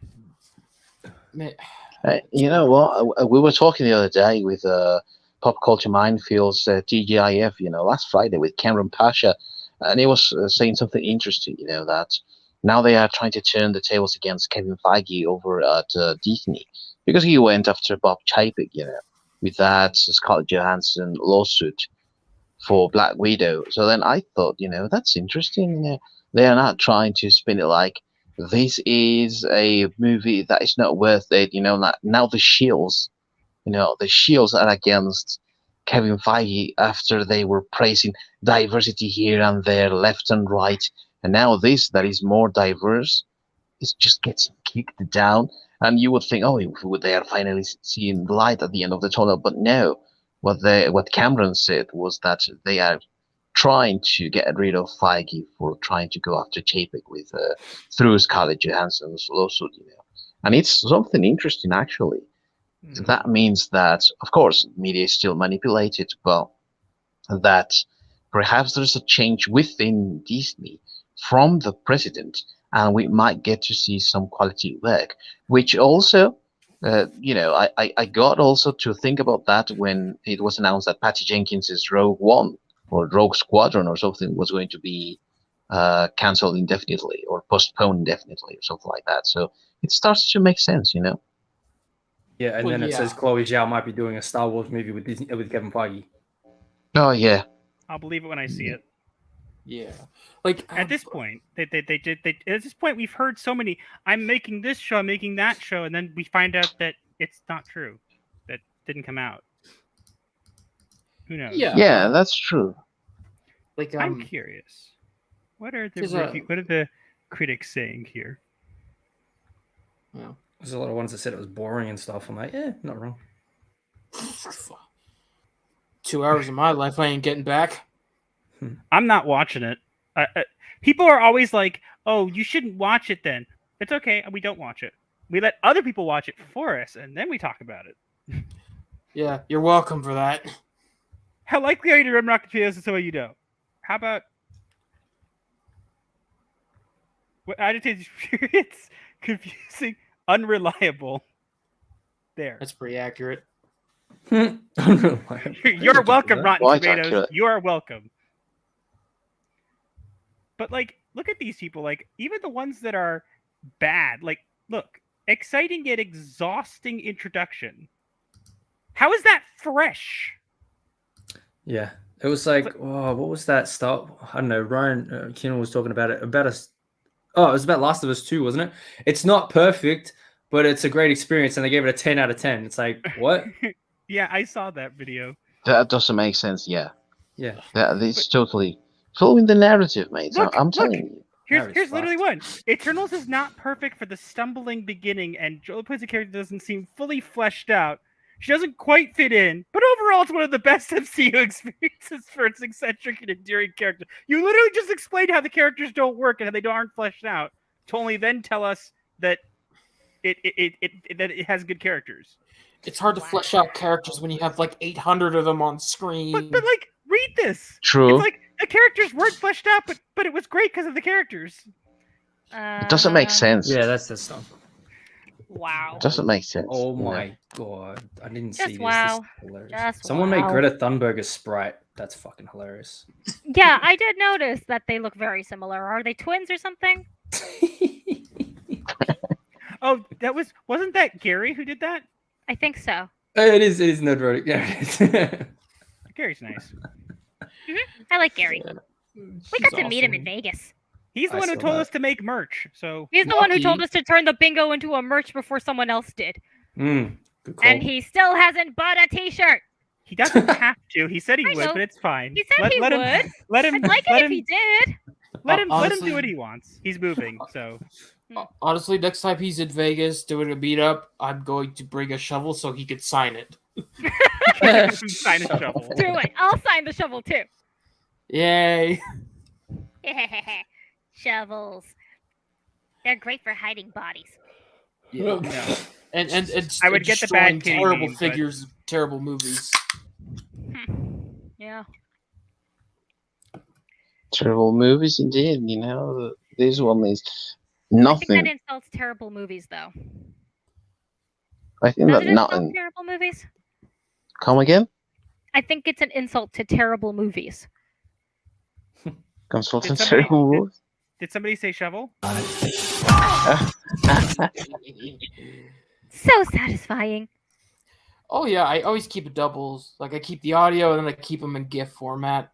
You know what? We were talking the other day with Pop Culture Minefield's TGIF, last Friday with Cameron Pasha, and he was saying something interesting, that now they are trying to turn the tables against Kevin Feige over at Disney, because he went after Bob Chapek, with that Scarlett Johansson lawsuit for Black Widow. So then I thought, that's interesting. They are not trying to spin it like this is a movie that is not worth it. Now the shields are against Kevin Feige after they were praising diversity here and there, left and right. And now this that is more diverse is just gets kicked down. And you would think, they are finally seeing light at the end of the tunnel. But no, what Cameron said was that they are trying to get rid of Feige for trying to go after Chapek through Scarlett Johansson's lawsuit. And it's something interesting, actually. That means that, of course, media is still manipulated, but that perhaps there's a change within Disney from the president, and we might get to see some quality work, which also, I got also to think about that when it was announced that Patty Jenkins's Rogue One or Rogue Squadron or something was going to be cancelled indefinitely or postponed indefinitely or something like that. So it starts to make sense, you know. Yeah, and Well, then it yeah. says Chloe Zhao might be doing a Star Wars movie with Disney, with Kevin Feige. Oh yeah. I'll believe it when I see it. Yeah, like At this point, at this point, we've heard so many. I'm making this show, I'm making that show, and then we find out that it's not true. That didn't come out. Who knows? Yeah, that's true. Like I'm curious. What are the there's what are the critics saying here? Well, There's a lot of ones that said it was boring and stuff. I'm like, yeah, not wrong. 2 hours of my life I ain't getting back. I'm not watching it. People are always like, "Oh, you shouldn't watch it." Then it's okay. We don't watch it. We let other people watch it for us, and then we talk about it. Yeah, you're welcome for that. How likely are you to remember Rocket Tomatoes and some of you don't? How about what agitated experience? Confusing, unreliable. There. That's pretty accurate. You're welcome, Rotten Quite Tomatoes. accurate. You are welcome. But like, look at these people. Like, even the ones that are bad. Like, look, exciting yet exhausting introduction. How is that fresh? Yeah, it was like, oh, what was that stuff? I don't know. Ryan Kinel was talking about it. About us. Oh, it was about Last of Us 2, wasn't it? It's not perfect, but it's a great experience, and they gave it a 10 out of 10. It's like, what? Yeah, I saw that video. That doesn't make sense. Yeah. Yeah. It's totally following the narrative, mate. Look, I'm telling you. Here's literally one. Eternals is not perfect for the stumbling beginning, and Joel Plays' character doesn't seem fully fleshed out. She doesn't quite fit in, but overall, it's one of the best MCU experiences for its eccentric and endearing character. You literally just explained how the characters don't work and how they aren't fleshed out, to only then tell us that it has good characters. It's hard to flesh out characters when you have like 800 of them on screen. But like, read this. True. It's like the characters weren't fleshed out, but it was great because of the characters. It doesn't make sense. Yeah, that's the stuff. Wow. It doesn't make sense. Oh you know. my god, I didn't Just see this. wow. This is hilarious. Just Someone wow. made Greta Thunberg a sprite. That's fucking hilarious. Yeah, I did notice that they look very similar. Are they twins or something? Oh, wasn't that Gary who did that? I think so. It is neurotic. Yeah, it is. Gary's nice. I like Gary. We got to meet him in awesome. Vegas. He's the I one who saw told that. us to make merch. So He's the one who told Lucky. us to turn the bingo into a merch before someone else did. Good call. And he still hasn't bought a t-shirt. he doesn't have to. He said he I would, know. but it's fine. He said he let would. Him, let him. I'd like let it him, if he did. Let him Honestly- do what he wants. He's moving, so Honestly, next time he's in Vegas doing a meetup, I'm going to bring a shovel so he could sign it. sign a shovel. Do it. I'll sign the shovel too. Yay! Shovels. They're great for hiding bodies. Yeah. No. And I would get the bad destroying kitty terrible meme, but- figures, of terrible movies. Yeah. Terrible movies indeed. You know, this one is I think nothing. that insults terrible movies, though. I think Does that it insult nothing. terrible movies? Come again? I think it's an insult to terrible movies. Consultant Did somebody- terrible movies? Did somebody say shovel? So satisfying. Oh yeah, I always keep it doubles. Like I keep the audio and then I keep them in GIF format.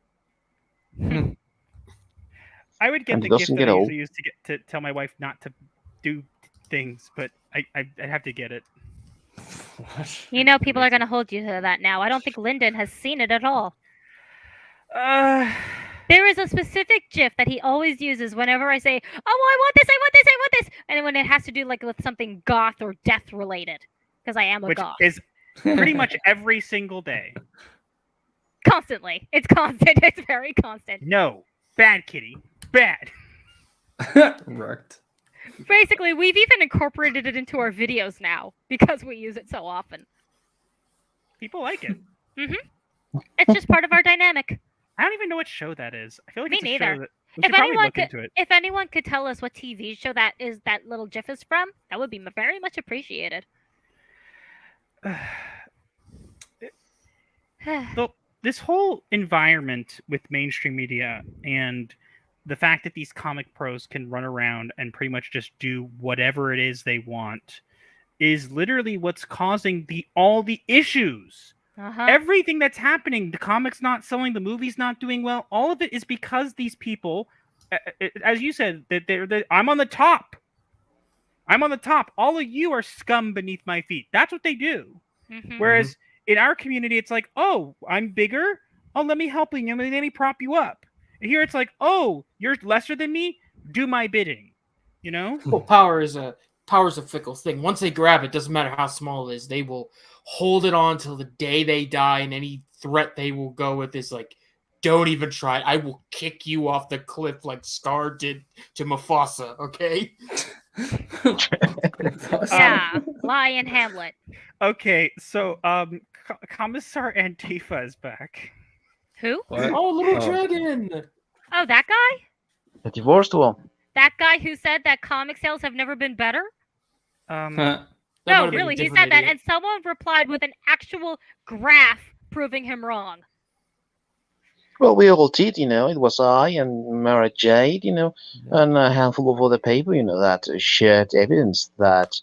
I would get And the it gift doesn't that get I old. usually use to tell my wife not to do things, but I'd have to get it. You know, people are going to hold you to that now. I don't think Lyndon has seen it at all. There is a specific GIF that he always uses whenever I say, "Oh, I want this, I want this, I want this," and when it has to do like with something goth or death related, because I am a which goth. is pretty much every single day. Constantly, it's constant. It's very constant. No, bad kitty, bad. Wrecked. Basically, we've even incorporated it into our videos now because we use it so often. People like it. It's just part of our dynamic. I don't even know what show that is. I feel like Me it's a neither. show that we should probably look into it. If anyone could tell us what TV show that little GIF is from, that would be very much appreciated. This whole environment with mainstream media and the fact that these comic pros can run around and pretty much just do whatever it is they want is literally what's causing all the issues. Everything that's happening, the comics not selling, the movies not doing well, all of it is because these people, as you said, that I'm on the top. I'm on the top. All of you are scum beneath my feet. That's what they do. Whereas in our community, it's like, oh, I'm bigger. Oh, let me help you. Let me prop you up. And here it's like, oh, you're lesser than me. Do my bidding. You know? Well, power is a fickle thing. Once they grab it, doesn't matter how small it is, they will hold it on till the day they die, and any threat they will go with is like, don't even try. I will kick you off the cliff like Scar did to Mufasa, okay? Yeah, Lion Hamlet. Okay, so Commissar Antifa is back. Who? What? Oh, Little Dragon! Oh, that guy? The divorced one. That guy who said that comic sales have never been better? No, really, he said that, and someone replied with an actual graph proving him wrong. Well, we all did, It was I and Mara Jade, and a handful of other people, that shared evidence that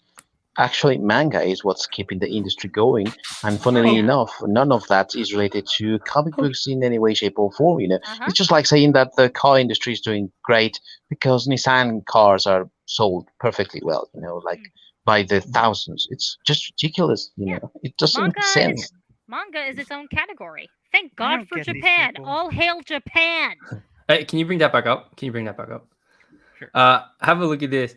actually manga is what's keeping the industry going. And funnily enough, none of that is related to comic books in any way, shape, or form. It's just like saying that the car industry is doing great because Nissan cars are sold perfectly well. By the thousands. It's just ridiculous. It doesn't make sense. Manga is its own category. Thank God for Japan. All hail Japan. Hey, can you bring that back up? Sure. Have a look at this.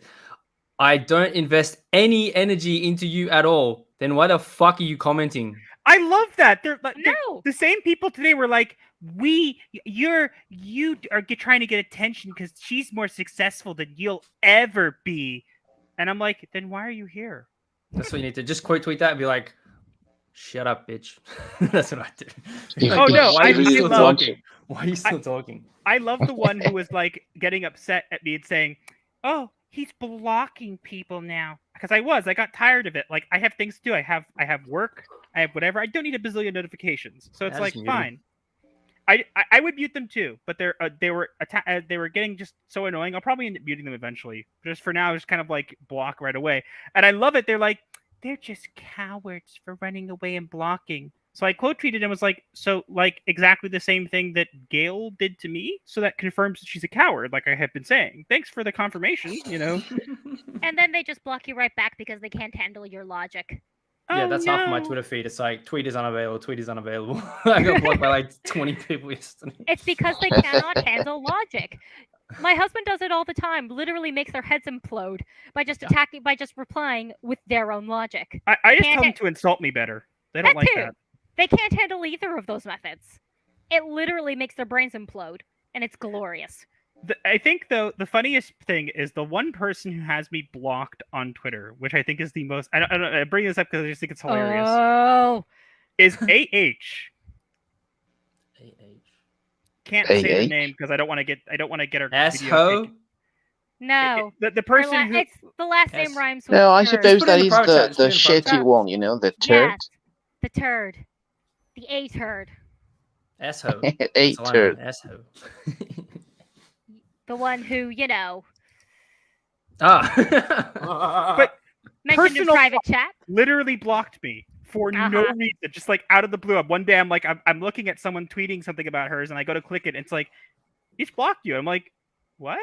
I don't invest any energy into you at all. Then why the fuck are you commenting? I love that. They're the same people today were like, you are trying to get attention because she's more successful than you'll ever be. And I'm like, then why are you here? That's what you need to just quote tweet that and be like, shut up, bitch. That's what I do. Oh no, why are you still talking? Why are you still talking? I love the one who was like getting upset at me and saying, oh, he's blocking people now. Because I got tired of it. Like, I have things to do. I have work. I have whatever. I don't need a bazillion notifications. So it's like, fine. I would mute them too, but they were getting just so annoying. I'll probably end up muting them eventually. Just for now, just kind of like block right away. And I love it. They're like, they're just cowards for running away and blocking. So I quote tweeted and was like, so like exactly the same thing that Gail did to me. So that confirms that she's a coward, like I have been saying. Thanks for the confirmation, And then they just block you right back because they can't handle your logic. Yeah, that's half of my Twitter feed. It's like, tweet is unavailable. I got blocked by like 20 people yesterday. It's because they cannot handle logic. My husband does it all the time. Literally makes their heads implode by just replying with their own logic. I just tell them to insult me better. They don't like that. They can't handle either of those methods. It literally makes their brains implode, and it's glorious. I think, though, the funniest thing is the one person who has me blocked on Twitter, which I think is the most... I bring this up because I just think it's hilarious. Oh. Is AH. Can't say her name because I don't want to get her video taken. No. The person who... It's the last name rhymes with No, I suppose that is the shitty one, the turd. Yes, the turd. The A turd. S-ho. A turd. S-ho. The one who, but mentioned in private chat. Literally blocked me for no reason, just like out of the blue. One day I'm like, I'm looking at someone tweeting something about hers, and I go to click it, and it's like, he's blocked you. I'm like, what?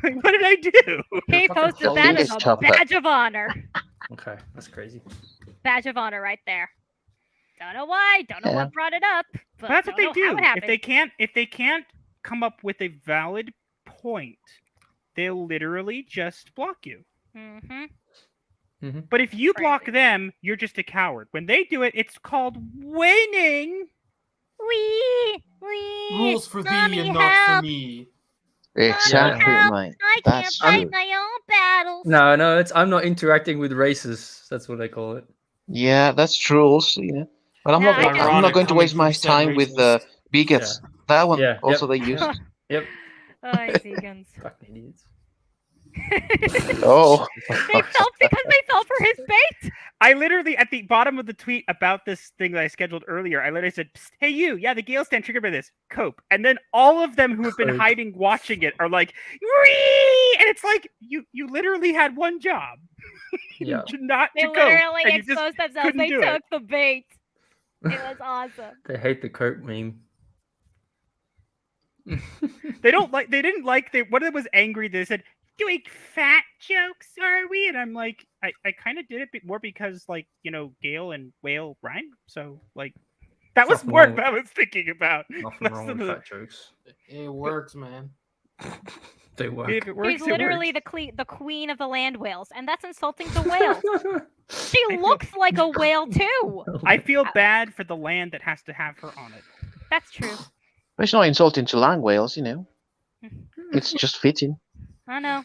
Like, what did I do? He posted that as a badge of honor. Okay, that's crazy. Badge of honor right there. Don't know why. Don't know what brought it up. But that's what they do. If they can't come up with a valid point, they'll literally just block you. But if you block them, you're just a coward. When they do it, it's called winning. Rules for thee and not for me. Exactly, mate. I can't fight my own battles. No, I'm not interacting with races. That's what they call it. Yeah, that's true also, But I'm not going to waste my time with the bigots. That one also they used. Yep. Oh, vegans. Fucking idiots. Oh. They fell because they fell for his bait. I literally, at the bottom of the tweet about this thing that I scheduled earlier, I literally said, "Psst, hey you, yeah, the Gale stand triggered by this, cope." And then all of them who have been Cope. hiding watching it are like, "Wee!" And it's like, you literally had one job. Yeah. Not They to cope. literally and you just exposed themselves. couldn't They do took it. the bait. It was awesome. They hate the Coke meme. They didn't like one of them was angry. They said, doing fat jokes, are we? And I'm like, I kind of did it more because, like, Gale and whale rhyme. So, like, that was Nothing more wrong what I was thinking about. Nothing less wrong than with the- fat jokes. It works, man. They work. If it works, She's it literally works. the queen of the land whales, and that's insulting to whales. She looks like a whale too. I feel bad for the land that has to have her on it. That's true. But it's not insulting to land whales, It's just fitting. I know.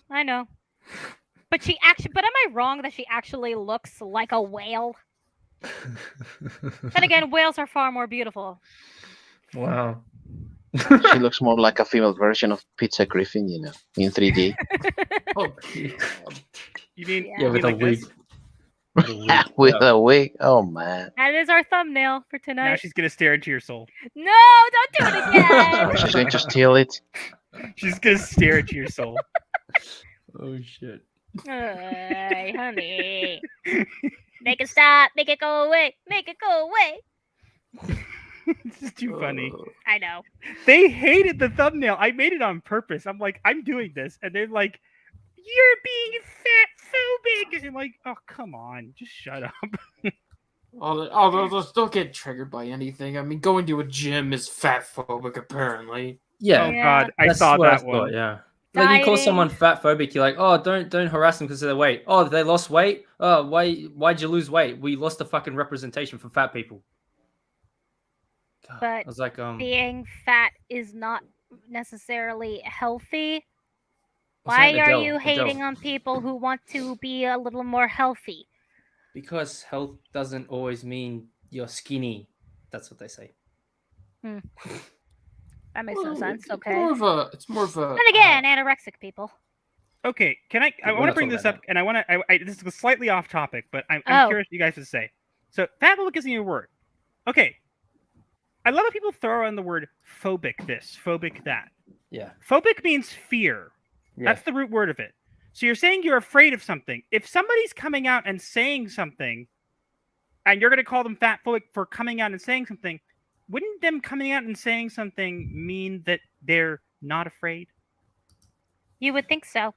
But but am I wrong that she actually looks like a whale? Then again, whales are far more beautiful. Wow. She looks more like a female version of Pizza Griffin, in 3D. Oh, You mean Yeah, with a like wig. this? With a wig. Oh, man. That is our thumbnail for tonight. Now she's gonna stare into your soul. No, don't do it again. She's going to steal it. She's gonna stare into your soul. Oh shit. Hey, honey. Make it stop. Make it go away. Make it go away. This is too funny. I know. They hated the thumbnail. I made it on purpose. I'm like, I'm doing this, and they're like, "You're being fat phobic," and I'm like, "Oh, come on, just shut up." Although don't get triggered by anything. I mean, going to a gym is fat phobic, apparently. Yeah. Oh God, I That's saw what that thought, one. yeah. Like you call someone fat phobic, you're like, oh, don't harass them because of their weight. Oh, they lost weight. Oh, why'd you lose weight? We lost the fucking representation for fat people. God, But I was like, being fat is not necessarily healthy. What's Why that, are Adele? you Adele? hating on people who want to be a little more healthy? Because health doesn't always mean you're skinny. That's what they say. That makes no sense. Okay. It's more of a. And again, anorexic people. Okay, can I? I We're want to not bring talking this about up, and I want to. This is slightly off topic, but I'm Oh. curious what you guys to say. So, fat phobic isn't a word. Okay, I love how people throw on the word phobic this, phobic that. Yeah. Phobic means fear. Yeah. That's the root word of it. So you're saying you're afraid of something. If somebody's coming out and saying something, and you're going to call them fat phobic for coming out and saying something, wouldn't them coming out and saying something mean that they're not afraid? You would think so.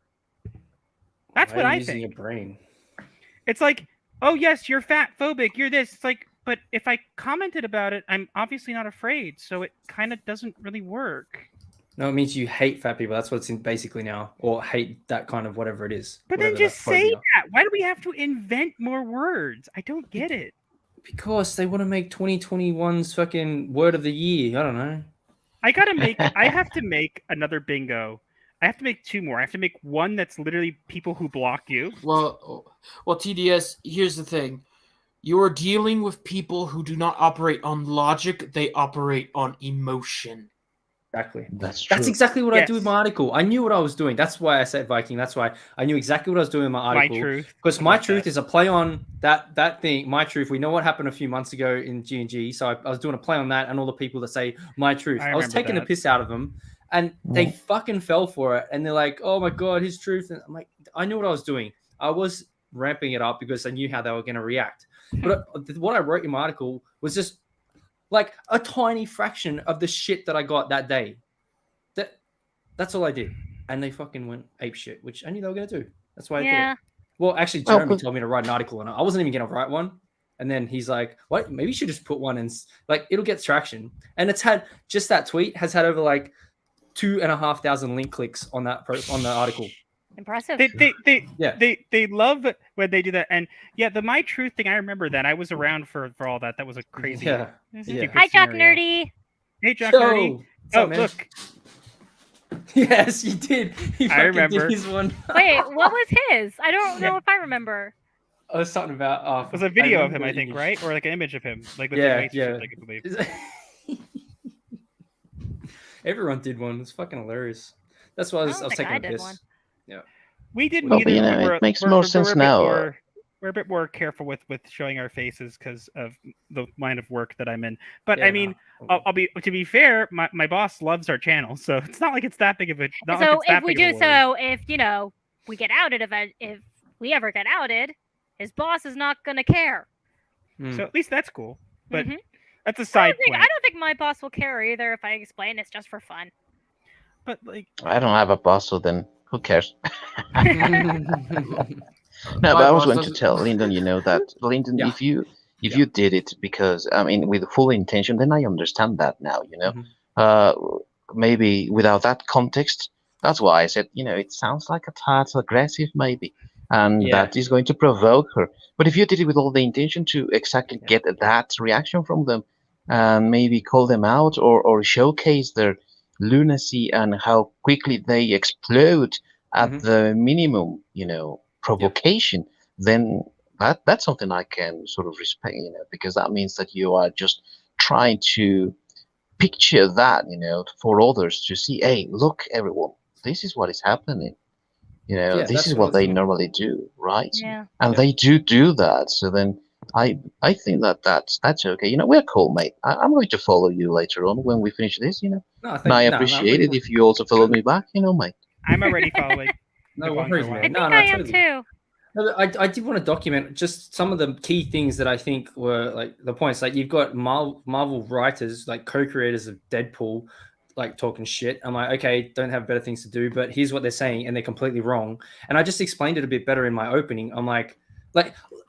That's Why what are you I using think. your brain. It's like, oh yes, you're fat phobic, you're this. It's like, but if I commented about it, I'm obviously not afraid, so it kind of doesn't really work. No, it means you hate fat people. That's what it's in basically now, or hate that kind of whatever it is. But then whatever just that say phobia. that. Why do we have to invent more words? I don't get it. Because they want to make 2021's fucking word of the year. I don't know. I have to make another bingo. I have to make two more. I have to make one that's literally people who block you. Well, TDS. Here's the thing: you are dealing with people who do not operate on logic; they operate on emotion. Exactly. That's true. That's exactly what I do Yes. with my article. I knew what I was doing. That's why I said Viking. That's why I knew exactly what I was doing in my article. My truth. Because my About truth that. is a play on that thing. My truth. We know what happened a few months ago in G&G. So I was doing a play on that and all the people that say my truth. I I was remember taking the that. piss out of them, and they fucking fell for it. And they're like, "Oh my god, his truth." And I'm like, I knew what I was doing. I was ramping it up because I knew how they were going to react. But what I wrote in my article was just like a tiny fraction of the shit that I got that day. That's all I did. And they fucking went ape shit, which I knew they were going to do. That's why I did Yeah. it. Well, actually, Jeremy told me to write an article on it. I wasn't even going to write one. And then he's like, what? Maybe you should just put one in. Like, it'll get traction. And it's had, just that tweet has had over like 2,500 link clicks on that on the article. Impressive. They love when they do that. And yeah, the my truth thing, I remember that. I was around for all that. That was a crazy. Yeah. stupid Hi, Jock scenario. Nerdy. Hey, Jock Yo, Nerdy. what's Oh, up, man? look. Yes, you did. He I fucking remember. did his one. Wait, what was his? I don't know if I remember. Oh, something about. It was a video of him, remember I think, you- right? Or like an image of him, like with Yeah, the weights and yeah. shit, I believe. Everyone did one. It's fucking hilarious. That's why I was don't think taking I a did piss. one. Yeah. We didn't Well, either. you know, but it makes more sense now. We're a bit more careful with showing our faces because of the line of work that I'm in. But Yeah, I mean, I'll be to be fair, my boss loves our channel, so it's not like it's that big of a. Not like So it's that if we big of do a worry. so, if we get outed, if we ever get outed, his boss is not gonna care. So at least that's cool. But Mhm. that's a side I point. don't think my boss will care either if I explain it's just for fun. But like, I don't have a boss, so then who cares? No, My but I was boss going to doesn't- tell Lyndon, that Lyndon, Yeah. if you Yeah. you did it because with full intention, then I understand that now. Mhm. Maybe without that context, that's why I said, it sounds like a tad aggressive, maybe, and Yeah. that is going to provoke her. But if you did it with all the intention to exactly Yeah. get that reaction from them, and maybe call them out or showcase their lunacy and how quickly they explode at Mhm. the minimum, provocation, then that's something I can sort of respect, because that means that you are just trying to picture that, for others to see, hey, look, everyone, this is what is happening. Yeah, This that's is what I what was they thinking. normally do, right? Yeah. And Yeah. they do that. So then I think that's okay. We're cool, mate. I'm going to follow you later on when we finish this, No, and I appreciate it if you also follow me back, mate. I'm already following. No Been following for a worries, while. man. I think I am too. No, I did want to document just some of the key things that I think were like the points. Like you've got Marvel writers, like co-creators of Deadpool, like talking shit. I'm like, okay, don't have better things to do, but here's what they're saying, and they're completely wrong. And I just explained it a bit better in my opening. I'm like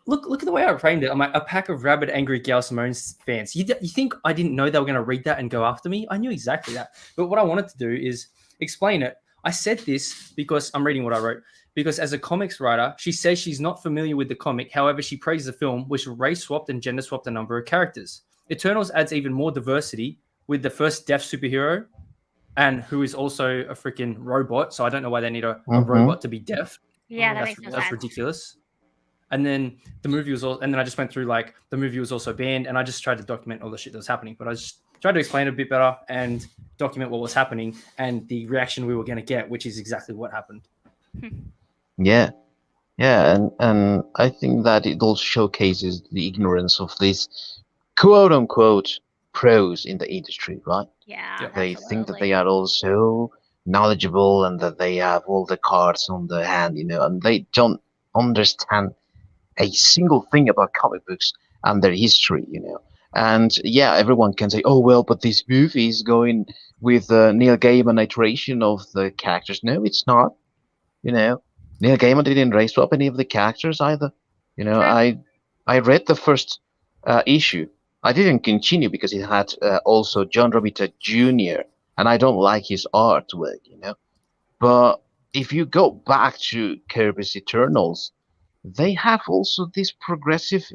look at the way I framed it. I'm like, a pack of rabid, angry Gail Semoń fans. You think I didn't know they were going to read that and go after me? I knew exactly that. But what I wanted to do is explain it. I said this because I'm reading what I wrote. Because as a comics writer, she says she's not familiar with the comic. However, she praises the film, which race swapped and gender swapped a number of characters. Eternals adds even more diversity with the first deaf superhero, and who is also a freaking robot. So I don't know why they need a robot to be deaf. Yeah, that makes no That's sense. ridiculous. And then the movie was and then I just went through like the movie was also banned, and I just tried to document all the shit that was happening. But I just tried to explain it a bit better and document what was happening and the reaction we were going to get, which is exactly what happened. Yeah, and I think that it also showcases the ignorance of these quote unquote pros in the industry, right? Yeah. They think that they are all so knowledgeable and that they have all the cards on the hand, and they don't understand a single thing about comic books and their history, And yeah, everyone can say, oh, well, but this movie is going with Neil Gaiman iteration of the characters. No, it's not. Neil Gaiman didn't race swap any of the characters either. I read the first issue. I didn't continue because it had also John Romita Jr. and I don't like his artwork, But if you go back to Kirby's Eternals, they have also these progressive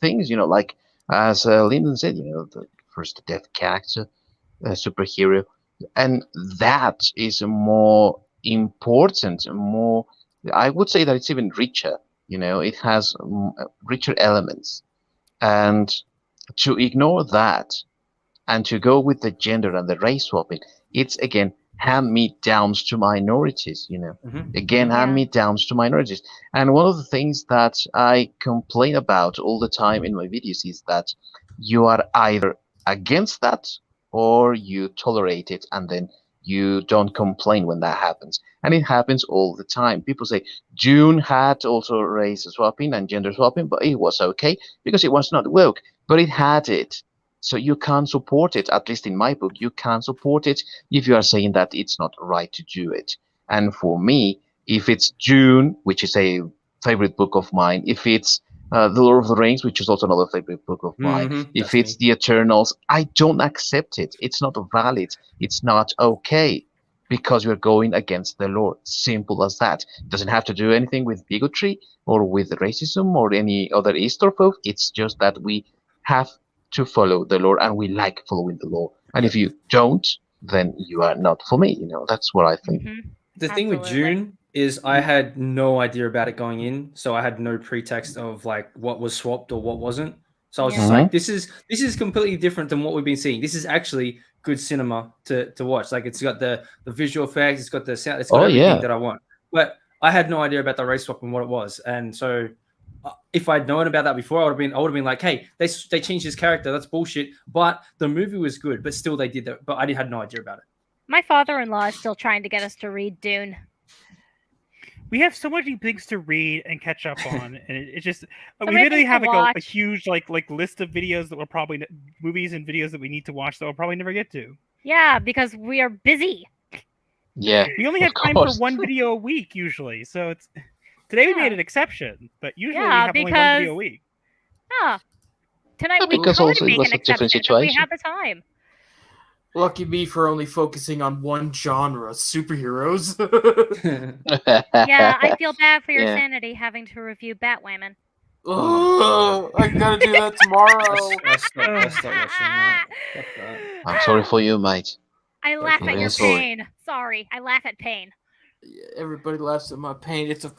things, like as Lyndon said, the first death character, superhero, and that is more important, more. I would say that it's even richer. It has richer elements, and to ignore that and to go with the gender and the race swapping, it's again hand-me-downs to minorities, again hand-me-downs to minorities. And one of the things that I complain about all the time in my videos is that you are either against that or you tolerate it and then you don't complain when that happens. And it happens all the time. People say Dune had also race swapping and gender swapping, but it was okay because it was not woke, but it had it. So you can't support it, at least in my book, you can't support it if you are saying that it's not right to do it. And for me, if it's Dune, which is a favorite book of mine, if it's The Lord of the Rings, which is also another favorite book of mine, if it's The Eternals, I don't accept it. It's not valid. It's not okay because you're going against the Lord. Simple as that. It doesn't have to do anything with bigotry or with racism or any other Easterfolk. It's just that we have to follow the law, and we like following the law. And if you don't, then you are not for me. That's what I think. The thing with June is I had no idea about it going in, so I had no pretext of like what was swapped or what wasn't. So I was just like, this is completely different than what we've been seeing. This is actually good cinema to watch. Like it's got the visual effects, it's got the sound, it's got everything that I want. But I had no idea about the race swap and what it was, and so if I'd known about that before, I would have been like, hey, they changed his character. That's bullshit. But the movie was good, but still they did that. But I had no idea about it. My father-in-law is still trying to get us to read Dune. We have so many things to read and catch up on, and it just we many literally things to have like a watch. huge like list of videos that we'll probably movies and videos that we need to watch that we'll probably never get to. Yeah, because we are busy. Yeah. We only have of time for course. one video a week usually, so it's today we made an exception, but usually we Yeah, have only one video a week. Yeah. Tonight Yeah, we because could also it make was an a different exception if we situation. had the time. Lucky me for only focusing on one genre, superheroes. Yeah, I feel bad for your Yeah. sanity having to review Batwoman. Oh, I gotta do that tomorrow. Let's not watching that. Fuck that. I'm sorry for you, mate. I laugh at Yeah, your sorry. pain. Sorry, I laugh at pain. Everybody laughs at my pain. It's a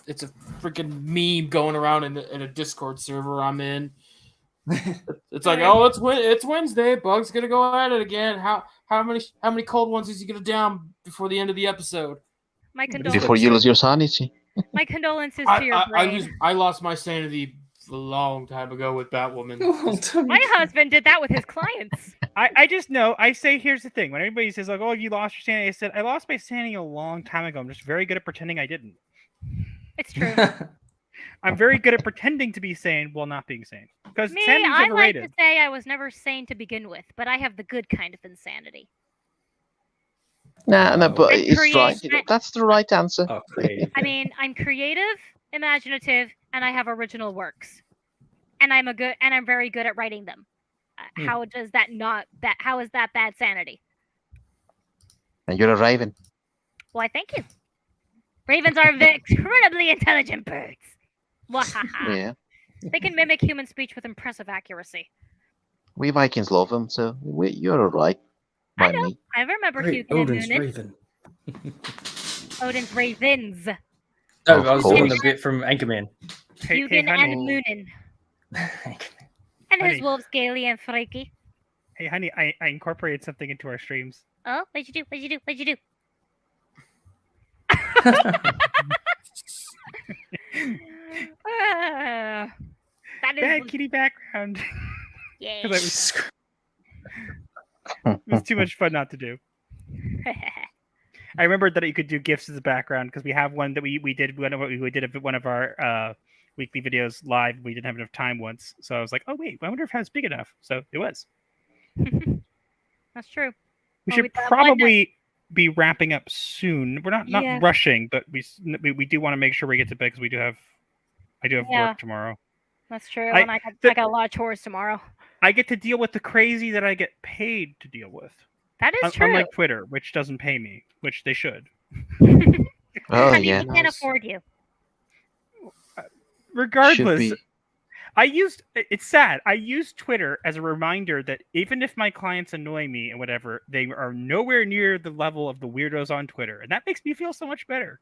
freaking meme going around in a Discord server I'm in. It's like, oh, it's Wednesday. Bug's gonna go at it again. How many cold ones is he gonna down before the end of the episode? My condolences. Before you lose your sanity. My condolences to your brain. I lost my sanity a long time ago with Batwoman. My husband did that with his clients. I just know. I say, here's the thing. When everybody says like, "Oh, you lost your sanity," I said, "I lost my sanity a long time ago. I'm just very good at pretending I didn't." It's true. I'm very good at pretending to be sane while not being sane. Because Me, sanity's I like overrated. to say I was never sane to begin with, but I have the good kind of insanity. No, but And it's create- right. You know, that's the right answer. Oh, creative. I mean, I'm creative, imaginative, and I have original works. And I'm very good at writing them. How does that how is that bad sanity? And you're a raven. Why, thank you. Ravens are incredibly intelligent birds. Wahaha. Yeah. They can mimic human speech with impressive accuracy. We Vikings love them, so you're alright. I know. I remember Great, Hugin and Odin's Moonin. Raven. Odin's ravens. Oh, Of I was doing course. the bit from Anchorman. Hugin honey. and Moonin. And his Honey. wolves, Gaily and Freaky. Hey, honey, I incorporated something into our streams. Oh, what'd you do? What'd you do? What'd you do? That is Bad kitty background. Yay. 'Cause it was too much fun not to do. I remembered that you could do GIFs as a background because we have one that we did one of our weekly videos live. We didn't have enough time once, so I was like, oh wait, I wonder if it's big enough. So it was. That's true. We Well, should we thought, why not? probably be wrapping up soon. We're not Yeah. rushing, but we do want to make sure we get to bed because I do have Yeah. work tomorrow. That's true. I- And I got a lot of chores tomorrow. I get to deal with the crazy that I get paid to deal with. That is true. Unlike Twitter, which doesn't pay me, which they should. Oh, Honey, yeah. we can't afford you. Regardless, Should it's sad. I use Twitter as a reminder that even if my clients annoy me and whatever, they are nowhere near the level of the weirdos on Twitter. And that makes me feel so much better.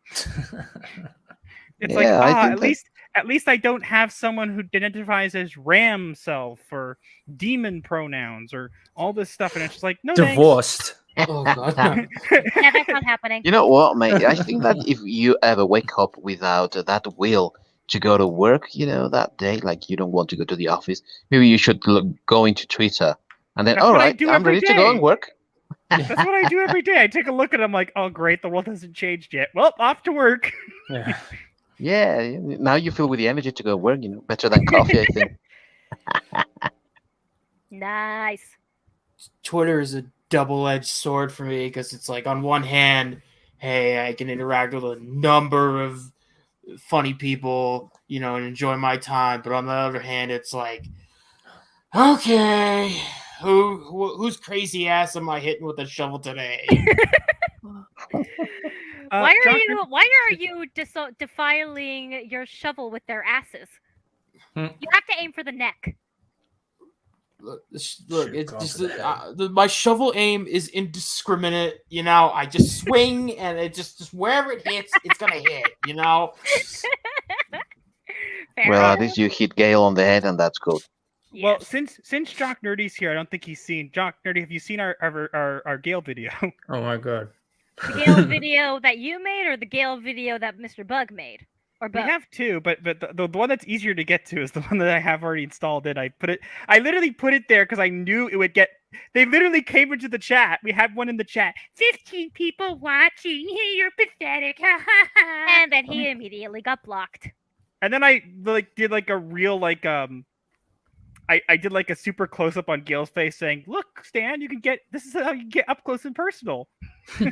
It's like, Yeah, I think at least I don't have someone who identifies as ram self or demon pronouns or all this stuff. And it's just like, no, thanks. Divorced. Oh god. Yeah, that's not happening. You know what, mate? I think that if you ever wake up without that will to go to work, that day, like you don't want to go to the office, maybe you should go into Twitter and then, That's all what I right, do I'm every ready to go day. and work. That's what I do every day. I take a look at it. I'm like, oh, great. The world hasn't changed yet. Well, off to work. Yeah. Yeah, now you feel with the energy to go work, better than coffee, I think. Nice. Twitter is a double-edged sword for me because it's like on one hand, hey, I can interact with a number of funny people, and enjoy my time, but on the other hand, it's like, okay, whose crazy ass am I hitting with a shovel today? Why are you defiling your shovel with their asses? You have to aim for the neck. Look, it's just my shovel aim is indiscriminate. I just swing and it just wherever it hits, it's gonna hit. Fair Well, enough. at least you hit Gale on the head, and that's good. Well, Yes. since Jock Nerdy's here, I don't think he's seen Jock Nerdy. Have you seen our Gale video? Oh my god. The Gale video that you made, or the Gale video that Mr. Bug made, or both? We have two, but the one that's easier to get to is the one that I have already installed. I literally put it there because I knew it would get. They literally came into the chat. We had one in the chat. 15 people watching. You're pathetic. And then he immediately got blocked. And then I did a real I did a super close up on Gail's face saying, "Look, Stan, this is how you get up close and personal." For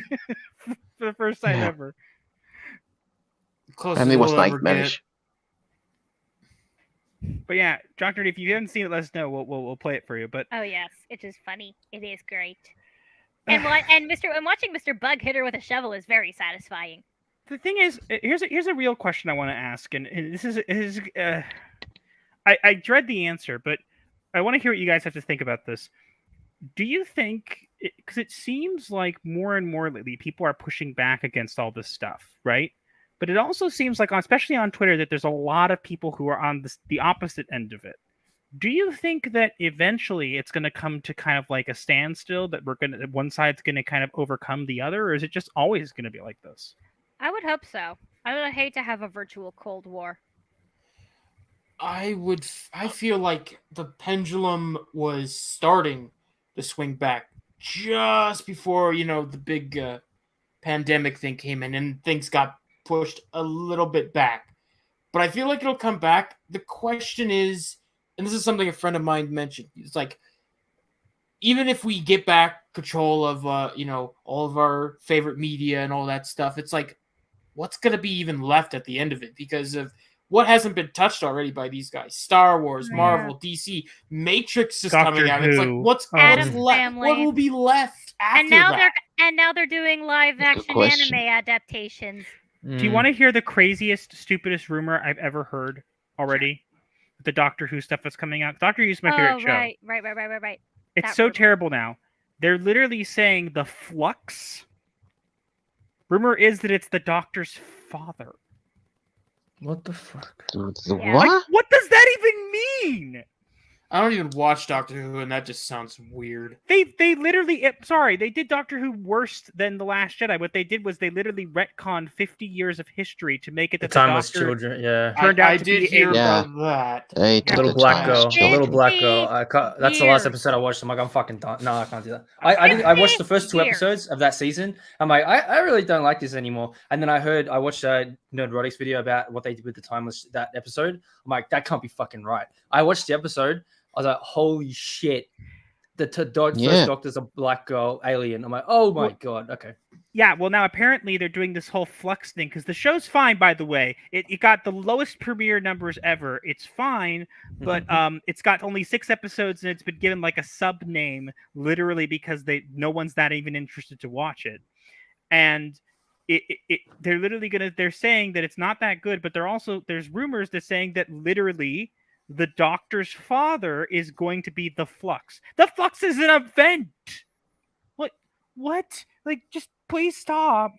the first time ever. And it was nightmarish. But yeah, Dr. if you haven't seen it, let us know. We'll play it for you. But oh yes, it is funny. It is great. And watching Mr. Bug hit her with a shovel is very satisfying. The thing is, here's a real question I want to ask, and this is I dread the answer, but I want to hear what you guys have to think about this. Do you think, because it seems like more and more lately people are pushing back against all this stuff, right? But it also seems like, especially on Twitter, that there's a lot of people who are on the opposite end of it. Do you think that eventually it's going to come to kind of like a standstill, that one side's going to kind of overcome the other, or is it just always going to be like this? I would hope so. I would hate to have a virtual Cold War. I feel like the pendulum was starting to swing back just before, the big pandemic thing came in and things got pushed a little bit back. But I feel like it'll come back. The question is, and this is something a friend of mine mentioned, it's like, even if we get back control of, all of our favorite media and all that stuff, it's like, what's going to be even left at the end of it? Because of what hasn't been touched already by these guys. Star Wars, Marvel, DC, Matrix is coming out. It's like, what's left? What will be left after that? And now they're doing live action anime adaptations. Do you want to hear the craziest, stupidest rumor I've ever heard already? The Doctor Who stuff that's coming out. Doctor Who's my favorite show. Right. It's so terrible now. They're literally saying the Flux. Rumor is that it's the Doctor's father. What the fuck? What? Like, what does that even mean? I don't even watch Doctor Who, and that just sounds weird. They literally, they did Doctor Who worse than The Last Jedi. What they did was they literally retconned 50 years of history to make it that the timeless children. Yeah, turned out I to did be hear about that. The little black girl. That's the last episode I watched. I'm like, I'm fucking done. No, I can't do that. I watched the first 2 episodes of that season. I'm like, I really don't like this anymore. And then I watched Nerdrotic's video about what they did with the timeless that episode. I'm like, that can't be fucking right. I watched the episode. I was like, holy shit. The first Doctor's a black girl alien. I'm like, oh my God. Okay. Yeah, well, now apparently they're doing this whole Flux thing, because the show's fine, by the way. It got the lowest premiere numbers ever. It's fine, but it's got only 6 episodes, and it's been given like a sub name, literally because no one's that even interested to watch it. And they're literally they're saying that it's not that good, but there's rumors that's saying that literally the Doctor's father is going to be the Flux. The Flux is an event. What? Like, just please stop.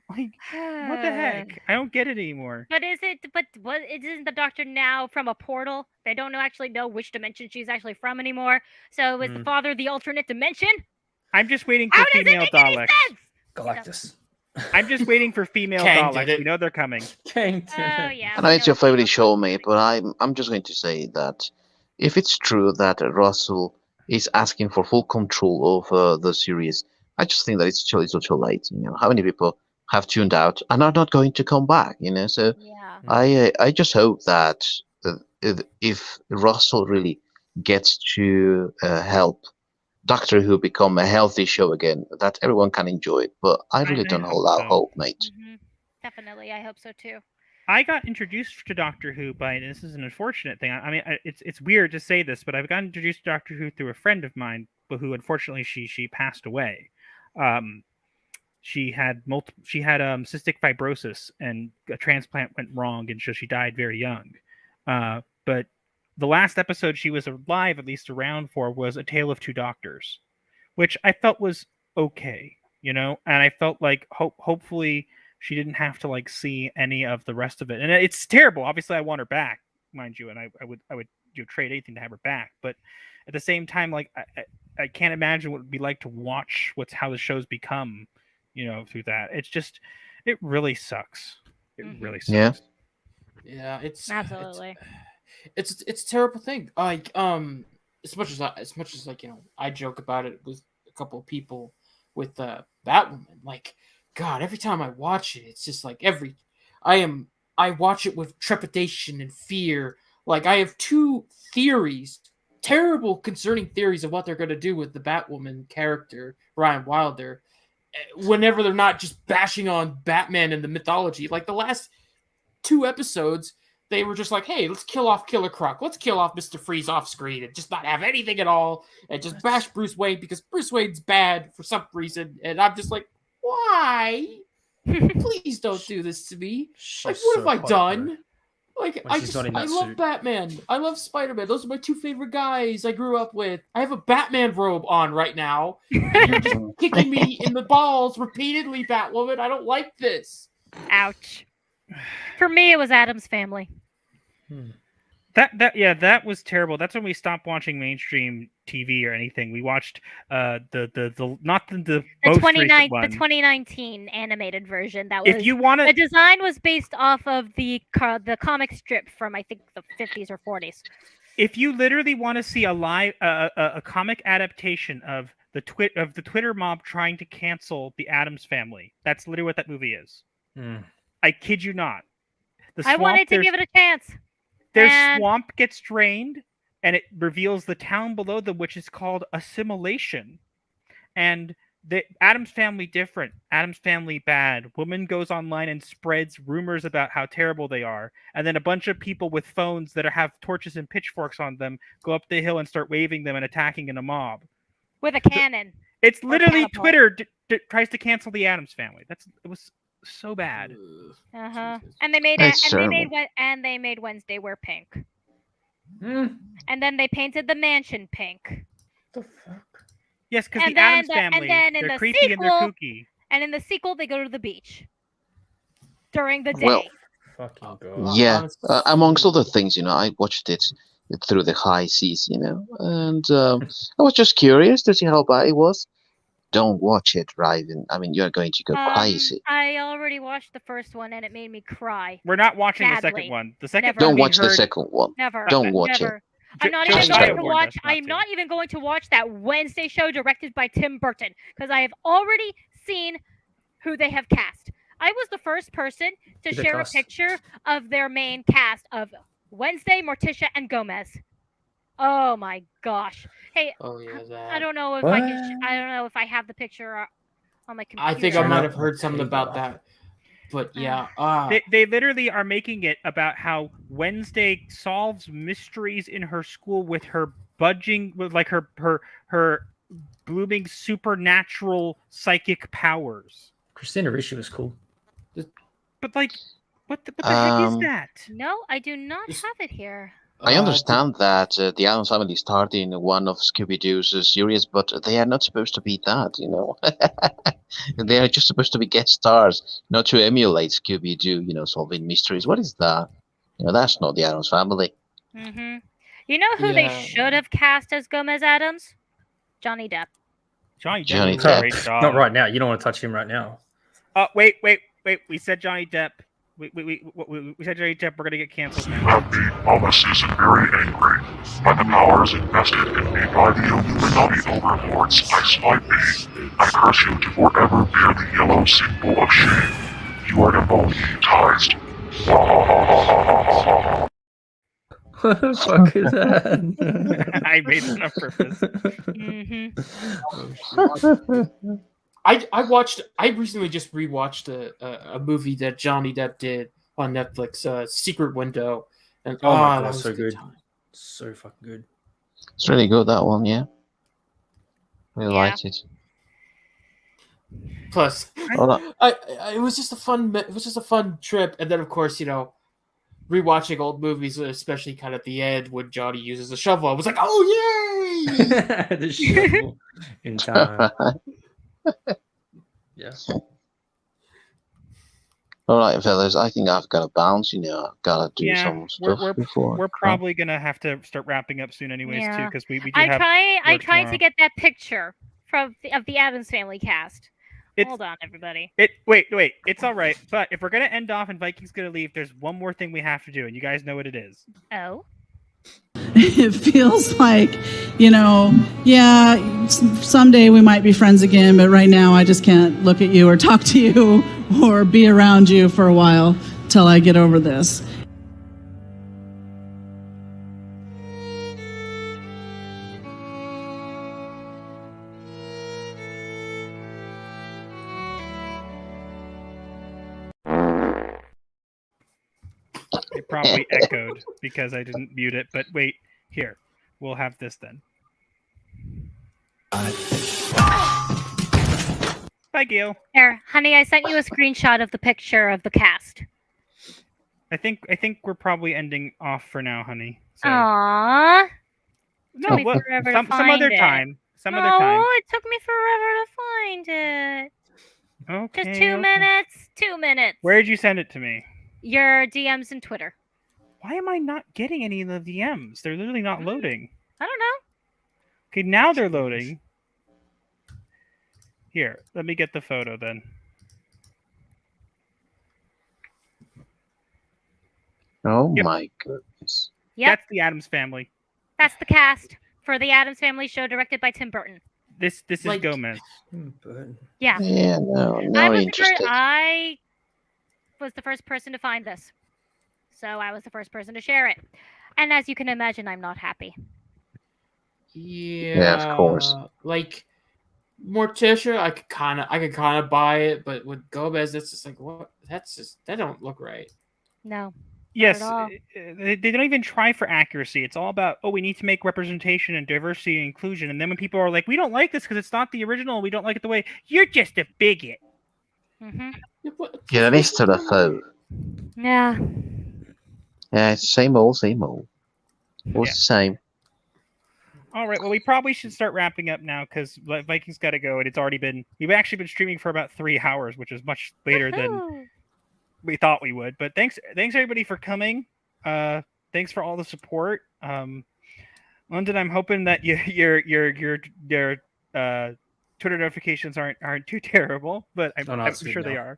Like, what the heck? I don't get it anymore. But isn't the Doctor now from a portal? They don't actually know which dimension she's actually from anymore. So is the father the alternate dimension? I'm just waiting for female Daleks. Galactus. I'm just waiting for female Daleks. We know they're coming. Yeah. I know it's your favorite show, mate, but I'm just going to say that if it's true that Russell is asking for full control over the series, I just think that it's too late. How many people have tuned out and are not going to come back? So I just hope that if Russell really gets to help Doctor Who become a healthy show again, that everyone can enjoy it. But I really don't hold out hope, mate. Mm-hmm. Definitely, I hope so too. I got introduced to Doctor Who by, and this is an unfortunate thing. I mean, it's weird to say this, but I've gotten introduced to Doctor Who through a friend of mine, but who unfortunately she passed away. She had cystic fibrosis, and a transplant went wrong, and so she died very young. But the last episode she was alive, at least around for, was A Tale of Two Doctors, which I felt was okay, and I felt like hopefully she didn't have to see any of the rest of it. And it's terrible. Obviously, I want her back, mind you, and I would trade anything to have her back. But at the same time, I can't imagine what it would be like to watch how the show's become, through that. It's just, it really sucks. It really sucks. Yeah. Yeah, it's Absolutely. it's a terrible thing. Like as much as like I joke about it with a couple of people with Batwoman. Like, God, every time I watch it, it's just like I watch it with trepidation and fear. Like, I have two theories, terrible concerning theories of what they're going to do with the Batwoman character, Ryan Wilder, whenever they're not just bashing on Batman and the mythology. Like, the last 2 episodes, they were just like, hey, let's kill off Killer Croc. Let's kill off Mr. Freeze off screen and just not have anything at all and just bash Bruce Wayne because Bruce Wayne's bad for some reason. And I'm just like, why? Please don't do this to me. Like, what have I done? Like, I love Batman. I love Spider-Man. Those are my 2 favorite guys I grew up with. I have a Batman robe on right now. And you're just kicking me in the balls repeatedly, Batwoman. I don't like this. Ouch. For me, it was Adam's Family. That was terrible. That's when we stopped watching mainstream TV or anything. We watched the 2019 animated version. That was, if you want to, the design was based off of the comic strip from, I think, the 50s or 40s. If you literally want to see a comic adaptation of the Twitter mob trying to cancel the Addams Family, that's literally what that movie is. I kid you not. I wanted to give it a chance. Their swamp gets drained, and it reveals the town below them, which is called Assimilation. And the Addams Family different, Addams Family bad. Woman goes online and spreads rumors about how terrible they are, and then a bunch of people with phones that have torches and pitchforks on them go up the hill and start waving them and attacking in a mob with a cannon. It's literally Twitter tries to cancel the Addams Family. It was so bad. And they made they made Wednesday wear pink. And then they painted the mansion pink. The fuck? Yes, because the Addams Family, they're creepy and they're kooky. And in the sequel, they go to the beach during the day. Well, fucking God. Yeah, amongst other things, I watched it through the high seas, and I was just curious to see how bad it was. Don't watch it, Ryden. I mean, you're going to go crazy. I already watched the first one and it made me cry. We're not watching badly. the second one. The second. Don't watch the second one. Never. Don't watch never. it. I'm not even going to watch. I'm not even going to watch that Wednesday show directed by Tim Burton because I have already seen who they have cast. I was the first person to share a picture of their main cast of Wednesday, Morticia, and Gomez. Oh my gosh! Hey, I don't know if I can. I don't know if I have the picture on my computer. I think I might have heard something about that. But yeah, they literally are making it about how Wednesday solves mysteries in her school with her her blooming supernatural psychic powers. Christina Ricci was cool. But like, what the heck is that? No, I do not have it here. I understand that the Addams Family starred in one of Scooby-Doo's series, but they are not supposed to be that, They are just supposed to be guest stars, not to emulate Scooby-Doo, solving mysteries. What is that? That's not the Addams Family. Mm-hmm. You know who they should have cast as Gomez Addams? Johnny Depp. Johnny Depp. Great job. Not right now. You don't want to touch him right now. Wait. We said Johnny Depp. We said Johnny Depp. We're gonna get canceled now. You have me on this season very angry. By the powers invested in me by the Illuminati overlords, I smite thee. I curse you to forever bear the yellow symbol of shame. You are demonetized. What the fuck is that? I made that on purpose. I recently just rewatched a movie that Johnny Depp did on Netflix, Secret Window. And oh my God, that was so a good. time. So fucking good. It's really good, that one, yeah. Really liked it. Plus, it was just a fun trip, and then of course, rewatching old movies, especially kind of at the end when Johnny uses a shovel, I was like, "Oh yay!" The shovel in time. Yeah. All right, fellas. I think I've got to bounce. I've got to do some stuff before. We're probably gonna have to start wrapping up soon, anyways, too, because we do have. I tried to get that picture of the Addams Family cast Hold on, everybody. Wait. It's all right. But if we're gonna end off and Viking's gonna leave, there's one more thing we have to do, and you guys know what it is. Oh. It feels like, yeah, someday we might be friends again, but right now I just can't look at you or talk to you or be around you for a while till I get over this. It probably echoed because I didn't mute it. But wait, here. We'll have this then. Bye, Gail. Here, honey, I sent you a screenshot of the picture of the cast. I think we're probably ending off for now, honey. So. Aww. No, Took me what, forever to some find other it. time. Some other time. Oh, it took me forever to find it. Okay. Just 2 minutes. 2 minutes. Where did you send it to me? Your DMs and Twitter. Why am I not getting any of the DMs? They're literally not loading. I don't know. Okay, now they're loading. Here, let me get the photo then. Oh Yep. my goodness. Yep. That's the Addams Family. That's the cast for the Addams Family show directed by Tim Burton. This is Like- Gomez. Yeah. Yeah, no, not interested. I was the first person to find this. So I was the first person to share it. And as you can imagine, I'm not happy. Yeah, of course. Like Morticia, I could kind of buy it, but with Gomez, it's just like what? That don't look right. No. Yes, at all. they don't even try for accuracy. It's all about, we need to make representation and diversity and inclusion. And then when people are like, we don't like this because it's not the original, we don't like it the way, you're just a bigot. Mm-hmm. Yeah, that is to the foe. Yeah. Yeah, it's same old, same old. What's Yeah. the same? All right, well, we probably should start wrapping up now because Vikings got to go. And we've actually been streaming for about 3 hours, which is much later than Woohoo! we thought we would. But thanks everybody for coming. Thanks for all the support. London, I'm hoping that your Twitter notifications aren't too terrible, but I'm sure they are.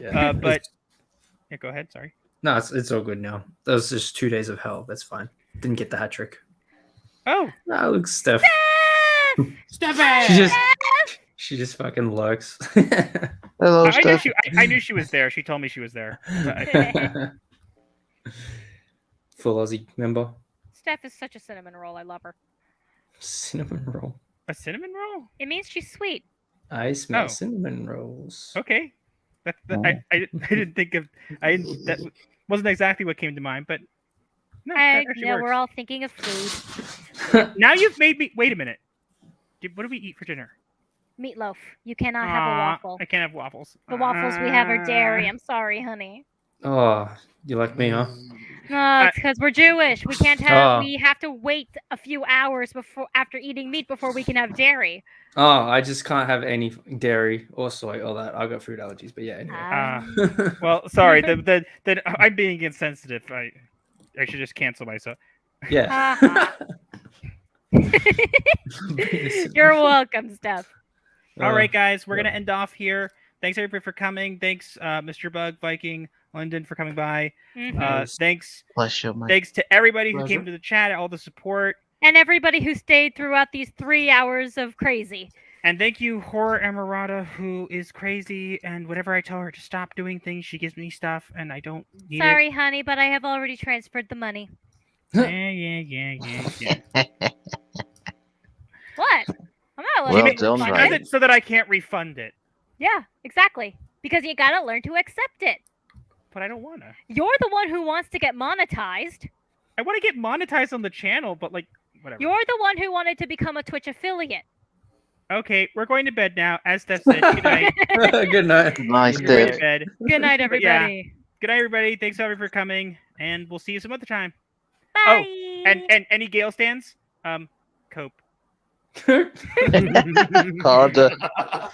Yeah. But yeah, go ahead. Sorry. No, it's all good now. That was just 2 days of hell. That's fine. Didn't get the hat trick. Oh, no, look, Steph. Steph! She just fucking lurks. Hello, I knew she was there. She told me she was there. Full Aussie member. Steph is such a cinnamon roll. I love her. Cinnamon roll. A cinnamon roll? It means she's sweet. I smell Oh. cinnamon rolls. Okay. I didn't think of that wasn't exactly what came to mind, but no, that actually No, works. we're all thinking of food. Now you've made me wait a minute. What do we eat for dinner? Meatloaf. You cannot have a waffle. I can't have waffles. The waffles we have are dairy. I'm sorry, honey. Oh, you like me, huh? No, it's because we're Jewish. We can't have. Oh. We have to wait a few hours after eating meat before we can have dairy. Oh, I just can't have any dairy or soy or that. I've got food allergies, but yeah, anyway. Well, sorry. The I'm being insensitive. I should just cancel myself. Yeah. You're welcome, Steph. All right, guys, we're gonna end off here. Thanks everybody for coming. Thanks, Mr. Bug, Viking, London for coming by. Thanks. Pleasure, mate. Thanks to everybody who Pleasure. came to the chat, all the support. And everybody who stayed throughout these 3 hours of crazy. And thank you, Horror Emerata, who is crazy. And whenever I tell her to stop doing things, she gives me stuff, and I don't need Sorry, honey, but I have already transferred the money. it. Yeah. What? I'm not Well letting done, She Ryan. does it so that I can't refund it. Yeah, exactly. Because you gotta learn to accept it. But I don't wanna. You're the one who wants to get monetized. I want to get monetized on the channel, but like, whatever. You're the one who wanted to become a Twitch affiliate. Okay, we're going to bed now. As Steph said, good night. Good night. Nice We're going to day. bed. Good night, But yeah, everybody. good night, everybody. Thanks everybody for coming, and we'll see you some other time. Bye. Oh, and any Gale stands? Cope. Harder.